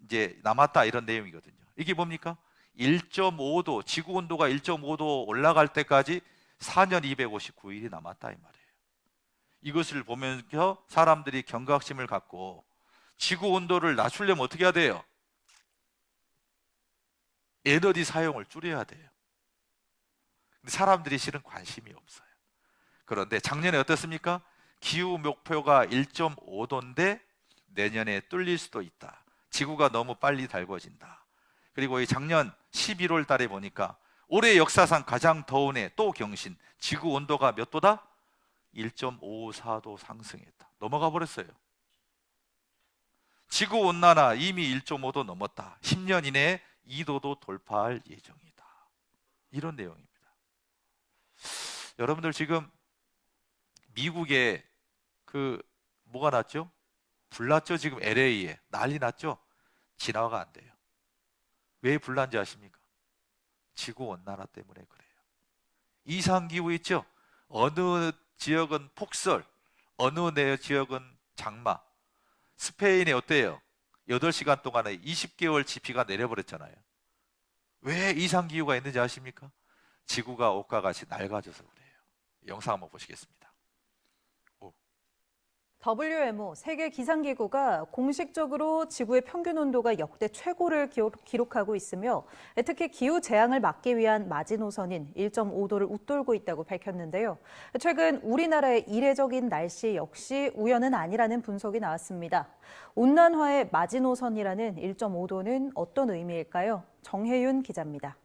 이제 남았다 이런 내용이거든요. 이게 뭡니까? 1.5도 지구 온도가 1.5도 올라갈 때까지 4년 259일이 남았다 이 말이에요. 이것을 보면서 사람들이 경각심을 갖고 지구 온도를 낮추려면 어떻게 해야 돼요? 에너지 사용을 줄여야 돼요. 근데 사람들이 실은 관심이 없어요. 그런데 작년에 어떻습니까? 기후 목표가 1.5도인데 내년에 뚫릴 수도 있다. 지구가 너무 빨리 달궈진다. 그리고 이 작년 11월 달에 보니까 올해 역사상 가장 더운 해 또 경신. 지구 온도가 몇 도다? 1.54도 상승했다. 넘어가 버렸어요. 지구 온난화 이미 1.5도 넘었다. 10년 이내에 2도도 돌파할 예정이다. 이런 내용입니다. 여러분들 지금 미국에 뭐가 났죠? 불 났죠? 지금 LA에 난리 났죠? 진화가 안 돼요. 왜 불난지 아십니까? 지구 온난화 때문에 그래요. 이상기후 있죠? 어느 지역은 폭설, 어느 지역은 장마. 스페인에 어때요? 8시간 동안에 20개월 지피가 내려버렸잖아요. 왜 이상기후가 있는지 아십니까? 지구가 옷과 같이 낡아져서 그래요. 영상 한번 보시겠습니다. WMO 세계 기상기구가 공식적으로 지구의 평균 온도가 역대 최고를 기록하고 있으며 특히 기후 재앙을 막기 위한 마지노선인 1.5도를 웃돌고 있다고 밝혔는데요. 최근 우리나라의 이례적인 날씨 역시 우연은 아니라는 분석이 나왔습니다. 온난화의 마지노선이라는 1.5도는 어떤 의미일까요? 정혜윤 기자입니다.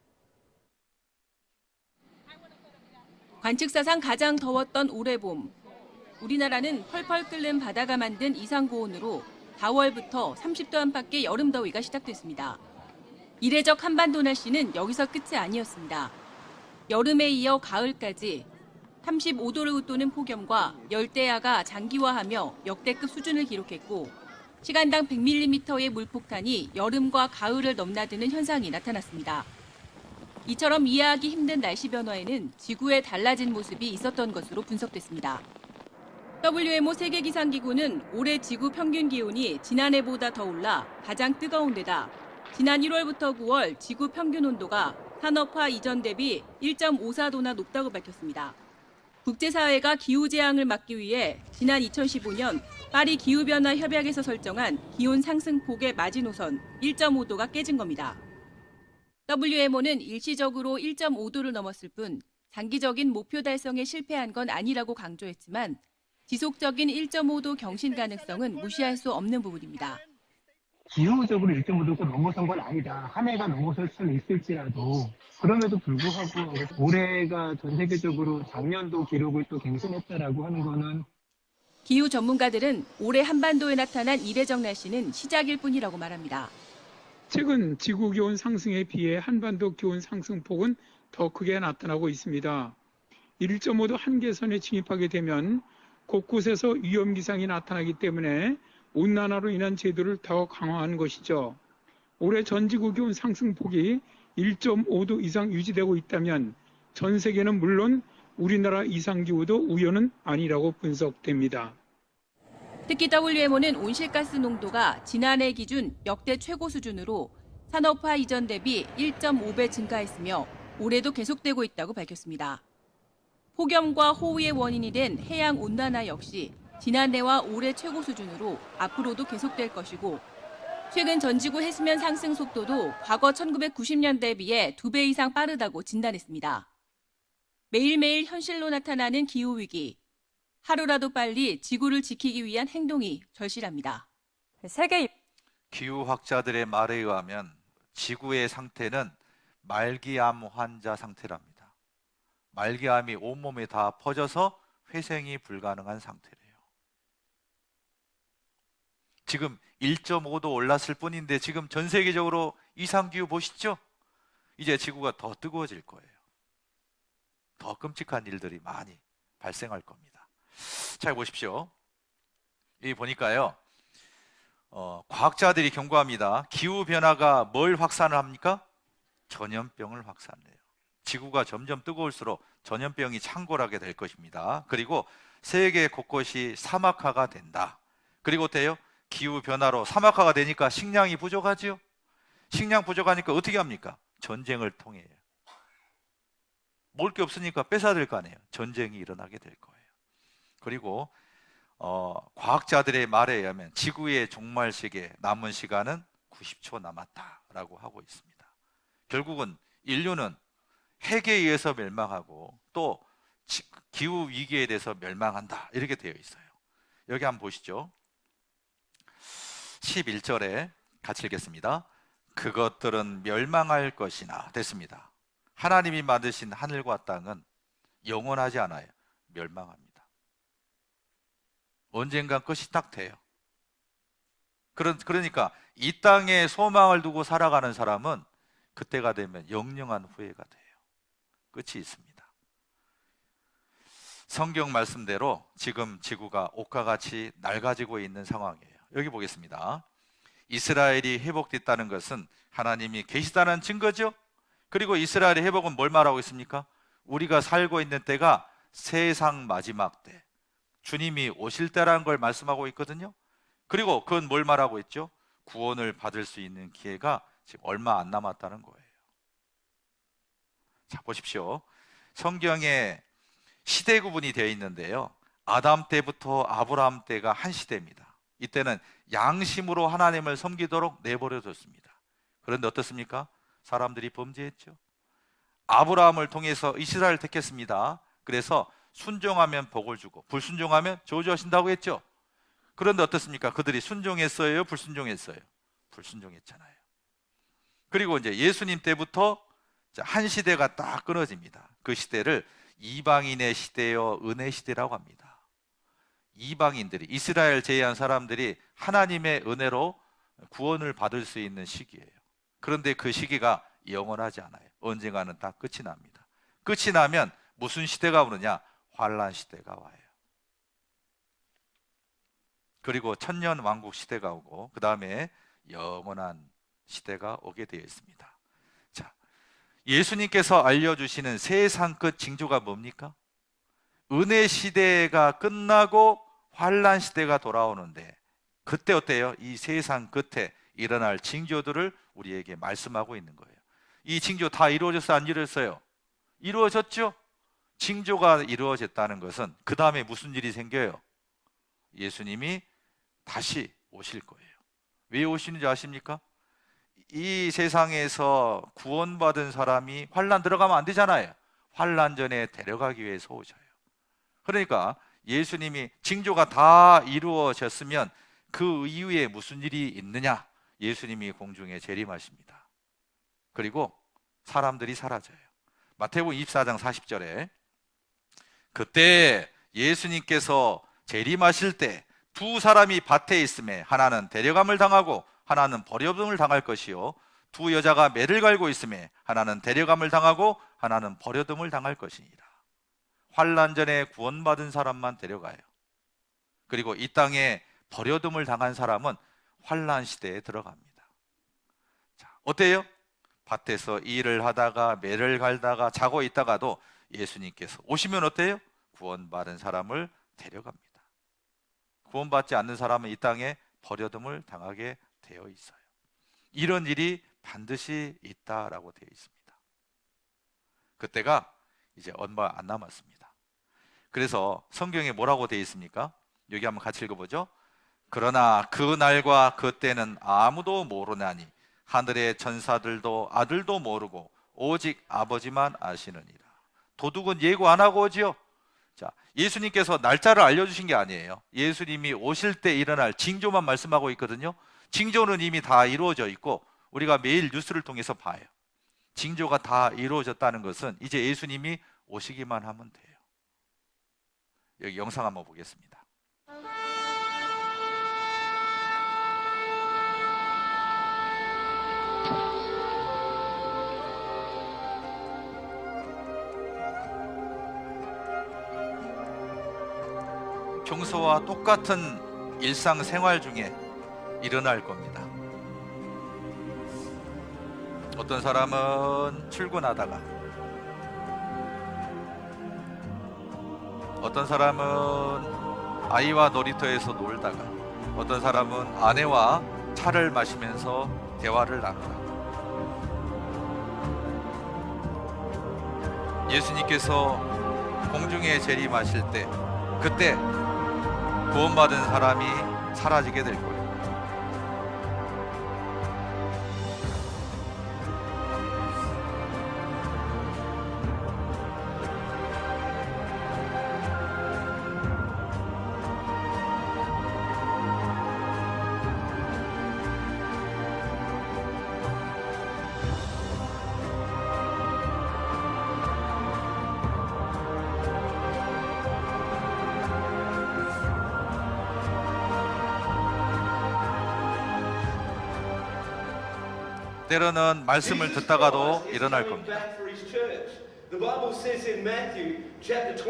관측사상 가장 더웠던 올해 봄. 우리나라는 펄펄 끓는 바다가 만든 이상고온으로 4월부터 30도 안팎의 여름 더위가 시작됐습니다. 이례적 한반도 날씨는 여기서 끝이 아니었습니다. 여름에 이어 가을까지 35도를 웃도는 폭염과 열대야가 장기화하며 역대급 수준을 기록했고 시간당 100mm의 물폭탄이 여름과 가을을 넘나드는 현상이 나타났습니다. 이처럼 이해하기 힘든 날씨 변화에는 지구의 달라진 모습이 있었던 것으로 분석됐습니다. WMO 세계기상기구는 올해 지구 평균 기온이 지난해보다 더 올라 가장 뜨거운 데다 지난 1월부터 9월 지구 평균 온도가 산업화 이전 대비 1.54도나 높다고 밝혔습니다. 국제사회가 기후재앙을 막기 위해 지난 2015년 파리 기후변화 협약에서 설정한 기온 상승폭의 마지노선 1.5도가 깨진 겁니다. WMO는 일시적으로 1.5도를 넘었을 뿐 장기적인 목표 달성에 실패한 건 아니라고 강조했지만 지속적인 1.5도 경신 가능성은 무시할 수 없는 부분입니다. 기후적으로 1.5도가 넘어선 건 아니다. 한 해가 넘어설 수는 있을지라도 그럼에도 불구하고 올해가 전 세계적으로 작년도 기록을 또 갱신했다라고 하는 거는 기후 전문가들은 올해 한반도에 나타난 이례적 날씨는 시작일 뿐이라고 말합니다. 최근 지구 기온 상승에 비해 한반도 기온 상승폭은 더 크게 나타나고 있습니다. 1.5도 한계선에 진입하게 되면 곳곳에서 위험 기상이 나타나기 때문에 온난화로 인한 제도를 더 강화하는 것이죠. 올해 전 지구 기온 상승폭이 1.5도 이상 유지되고 있다면 전 세계는 물론 우리나라 이상기후도 우연은 아니라고 분석됩니다. 특히 WMO는 온실가스 농도가 지난해 기준 역대 최고 수준으로 산업화 이전 대비 1.5배 증가했으며 올해도 계속되고 있다고 밝혔습니다. 폭염과 호우의 원인이 된 해양 온난화 역시 지난해와 올해 최고 수준으로 앞으로도 계속될 것이고 최근 전지구 해수면 상승 속도도 과거 1990년대에 비해 2배 이상 빠르다고 진단했습니다. 매일매일 현실로 나타나는 기후위기. 하루라도 빨리 지구를 지키기 위한 행동이 절실합니다. 세계 기후학자들의 말에 의하면 지구의 상태는 말기암 환자 상태랍니다. 말기암이 온몸에 다 퍼져서 회생이 불가능한 상태래요. 지금 1.5도 올랐을 뿐인데 지금 전 세계적으로 이상기후 보시죠? 이제 지구가 더 뜨거워질 거예요. 더 끔찍한 일들이 많이 발생할 겁니다. 잘 보십시오. 여기 보니까요. 과학자들이 경고합니다. 기후변화가 뭘 확산을 합니까? 전염병을 확산해요. 지구가 점점 뜨거울수록 전염병이 창궐하게 될 것입니다. 그리고 세계 곳곳이 사막화가 된다. 그리고 돼요? 기후변화로 사막화가 되니까 식량이 부족하지요? 식량 부족하니까 어떻게 합니까? 전쟁을 통해요. 먹을 게 없으니까 뺏어들 거 아니에요. 전쟁이 일어나게 될 거예요. 그리고 과학자들의 말에 의하면 지구의 종말 시기에 남은 시간은 90초 남았다라고 하고 있습니다. 결국은 인류는 핵에 의해서 멸망하고 또 기후 위기에 대해서 멸망한다 이렇게 되어 있어요. 여기 한번 보시죠. 11절에 같이 읽겠습니다. 그것들은 멸망할 것이나 됐습니다. 하나님이 만드신 하늘과 땅은 영원하지 않아요. 멸망합니다. 언젠간 끝이 딱 돼요. 그러니까 이 땅에 소망을 두고 살아가는 사람은 그때가 되면 영영한 후회가 돼요. 끝이 있습니다. 성경 말씀대로 지금 지구가 옥과 같이 낡아지고 있는 상황이에요. 여기 보겠습니다. 이스라엘이 회복됐다는 것은 하나님이 계시다는 증거죠. 그리고 이스라엘의 회복은 뭘 말하고 있습니까? 우리가 살고 있는 때가 세상 마지막 때, 주님이 오실 때라는 걸 말씀하고 있거든요. 그리고 그건 뭘 말하고 있죠? 구원을 받을 수 있는 기회가 지금 얼마 안 남았다는 거예요. 자, 보십시오. 성경에 시대 구분이 되어 있는데요. 아담 때부터 아브라함 때가 한 시대입니다. 이때는 양심으로 하나님을 섬기도록 내버려뒀습니다. 그런데 어떻습니까? 사람들이 범죄했죠. 아브라함을 통해서 이스라엘을 택했습니다. 그래서 순종하면 복을 주고 불순종하면 저주하신다고 했죠. 그런데 어떻습니까? 그들이 순종했어요? 불순종했어요? 불순종했잖아요. 그리고 이제 예수님 때부터 한 시대가 딱 끊어집니다. 그 시대를 이방인의 시대요 은혜 시대라고 합니다. 이방인들이, 이스라엘 제외한 사람들이 하나님의 은혜로 구원을 받을 수 있는 시기예요. 그런데 그 시기가 영원하지 않아요. 언젠가는 다 끝이 납니다. 끝이 나면 무슨 시대가 오느냐? 환란 시대가 와요. 그리고 천년 왕국 시대가 오고 그 다음에 영원한 시대가 오게 되어 있습니다. 자, 예수님께서 알려주시는 세상 끝 징조가 뭡니까? 은혜 시대가 끝나고 환란 시대가 돌아오는데 그때 어때요? 이 세상 끝에 일어날 징조들을 우리에게 말씀하고 있는 거예요. 이 징조 다 이루어졌어요? 안 이루어졌어요? 이루어졌죠? 징조가 이루어졌다는 것은 그 다음에 무슨 일이 생겨요? 예수님이 다시 오실 거예요. 왜 오시는지 아십니까? 이 세상에서 구원받은 사람이 환란 들어가면 안 되잖아요. 환란 전에 데려가기 위해서 오셔요. 그러니까 예수님이 징조가 다 이루어졌으면 그 이후에 무슨 일이 있느냐? 예수님이 공중에 재림하십니다. 그리고 사람들이 사라져요. 마태복음 24장 40절에 그때 예수님께서 재림하실 때 두 사람이 밭에 있음에 하나는 데려감을 당하고 하나는 버려둠을 당할 것이요 두 여자가 매를 갈고 있음에 하나는 데려감을 당하고 하나는 버려둠을 당할 것이니라. 환난 전에 구원받은 사람만 데려가요. 그리고 이 땅에 버려둠을 당한 사람은 환난 시대에 들어갑니다. 자, 어때요? 밭에서 일을 하다가 매를 갈다가 자고 있다가도 예수님께서 오시면 어때요? 구원받은 사람을 데려갑니다. 구원받지 않는 사람은 이 땅에 버려둠을 당하게 되어 있어요. 이런 일이 반드시 있다라고 되어 있습니다. 그때가 이제 얼마 안 남았습니다. 그래서 성경에 뭐라고 되어 있습니까? 여기 한번 같이 읽어보죠. 그러나 그 날과 그 때는 아무도 모르나니 하늘의 천사들도 아들도 모르고 오직 아버지만 아시느니라. 도둑은 예고 안 하고 오지요? 자, 예수님께서 날짜를 알려주신 게 아니에요. 예수님이 오실 때 일어날 징조만 말씀하고 있거든요. 징조는 이미 다 이루어져 있고 우리가 매일 뉴스를 통해서 봐요. 징조가 다 이루어졌다는 것은 이제 예수님이 오시기만 하면 돼요. 여기 영상 한번 보겠습니다. 평소와 똑같은 일상생활 중에 일어날 겁니다. 어떤 사람은 출근하다가, 어떤 사람은 아이와 놀이터에서 놀다가, 어떤 사람은 아내와 차를 마시면서 대화를 나누다가, 예수님께서 공중에 재림하실 때 그때 구원받은 사람이 사라지게 될 거예요. 때로는 말씀을 듣다가도 일어날 겁니다.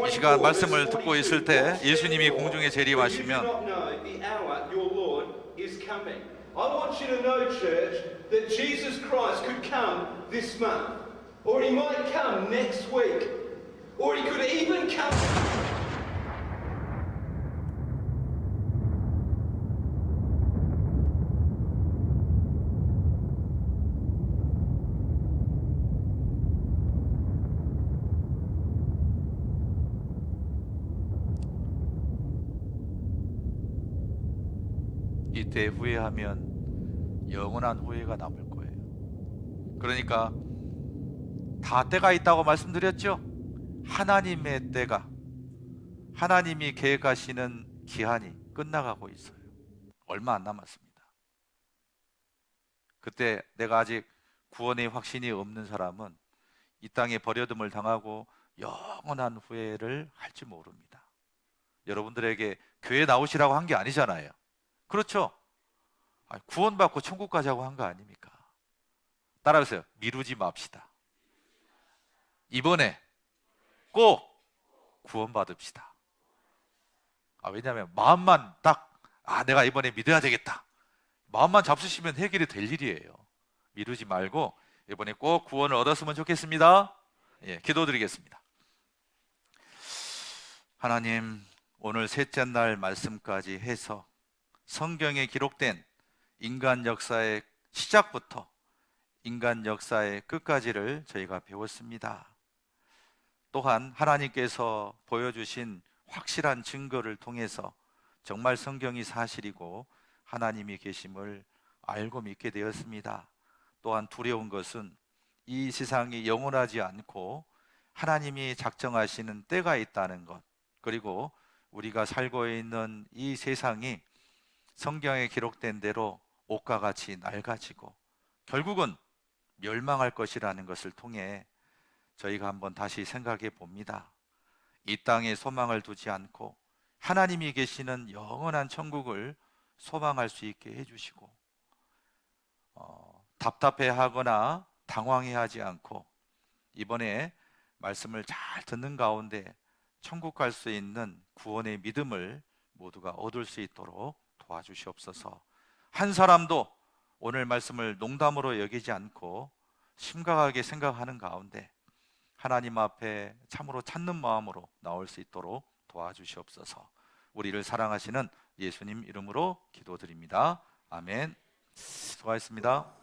이 시간 말씀을 듣고 있을 때 예수님이 공중에 재림하시면 I want you to know, church, that Jesus Christ could come this month, or he might come next week, or he could even come. 이때 후회하면 영원한 후회가 남을 거예요. 그러니까 다 때가 있다고 말씀드렸죠? 하나님의 때가, 하나님이 계획하시는 기한이 끝나가고 있어요. 얼마 안 남았습니다. 그때 내가 아직 구원의 확신이 없는 사람은 이 땅에 버려둠을 당하고 영원한 후회를 할지 모릅니다. 여러분들에게 교회 나오시라고 한 게 아니잖아요. 그렇죠? 구원받고 천국 가자고 한 거 아닙니까? 따라하세요. 미루지 맙시다. 이번에 꼭 구원받읍시다. 왜냐하면 마음만 딱 내가 이번에 믿어야 되겠다. 마음만 잡수시면 해결이 될 일이에요. 미루지 말고 이번에 꼭 구원을 얻었으면 좋겠습니다. 예, 기도드리겠습니다. 하나님, 오늘 셋째 날 말씀까지 해서 성경에 기록된 인간 역사의 시작부터 인간 역사의 끝까지를 저희가 배웠습니다. 또한 하나님께서 보여주신 확실한 증거를 통해서 정말 성경이 사실이고 하나님이 계심을 알고 믿게 되었습니다. 또한 두려운 것은 이 세상이 영원하지 않고 하나님이 작정하시는 때가 있다는 것, 그리고 우리가 살고 있는 이 세상이 성경에 기록된 대로 옷과 같이 낡아지고 결국은 멸망할 것이라는 것을 통해 저희가 한번 다시 생각해 봅니다. 이 땅에 소망을 두지 않고 하나님이 계시는 영원한 천국을 소망할 수 있게 해주시고, 답답해하거나 당황해하지 않고 이번에 말씀을 잘 듣는 가운데 천국 갈 수 있는 구원의 믿음을 모두가 얻을 수 있도록 도와주시옵소서. 한 사람도 오늘 말씀을 농담으로 여기지 않고 심각하게 생각하는 가운데 하나님 앞에 참으로 찾는 마음으로 나올 수 있도록 도와주시옵소서. 우리를 사랑하시는 예수님 이름으로 기도드립니다. 아멘. 수고하셨습니다.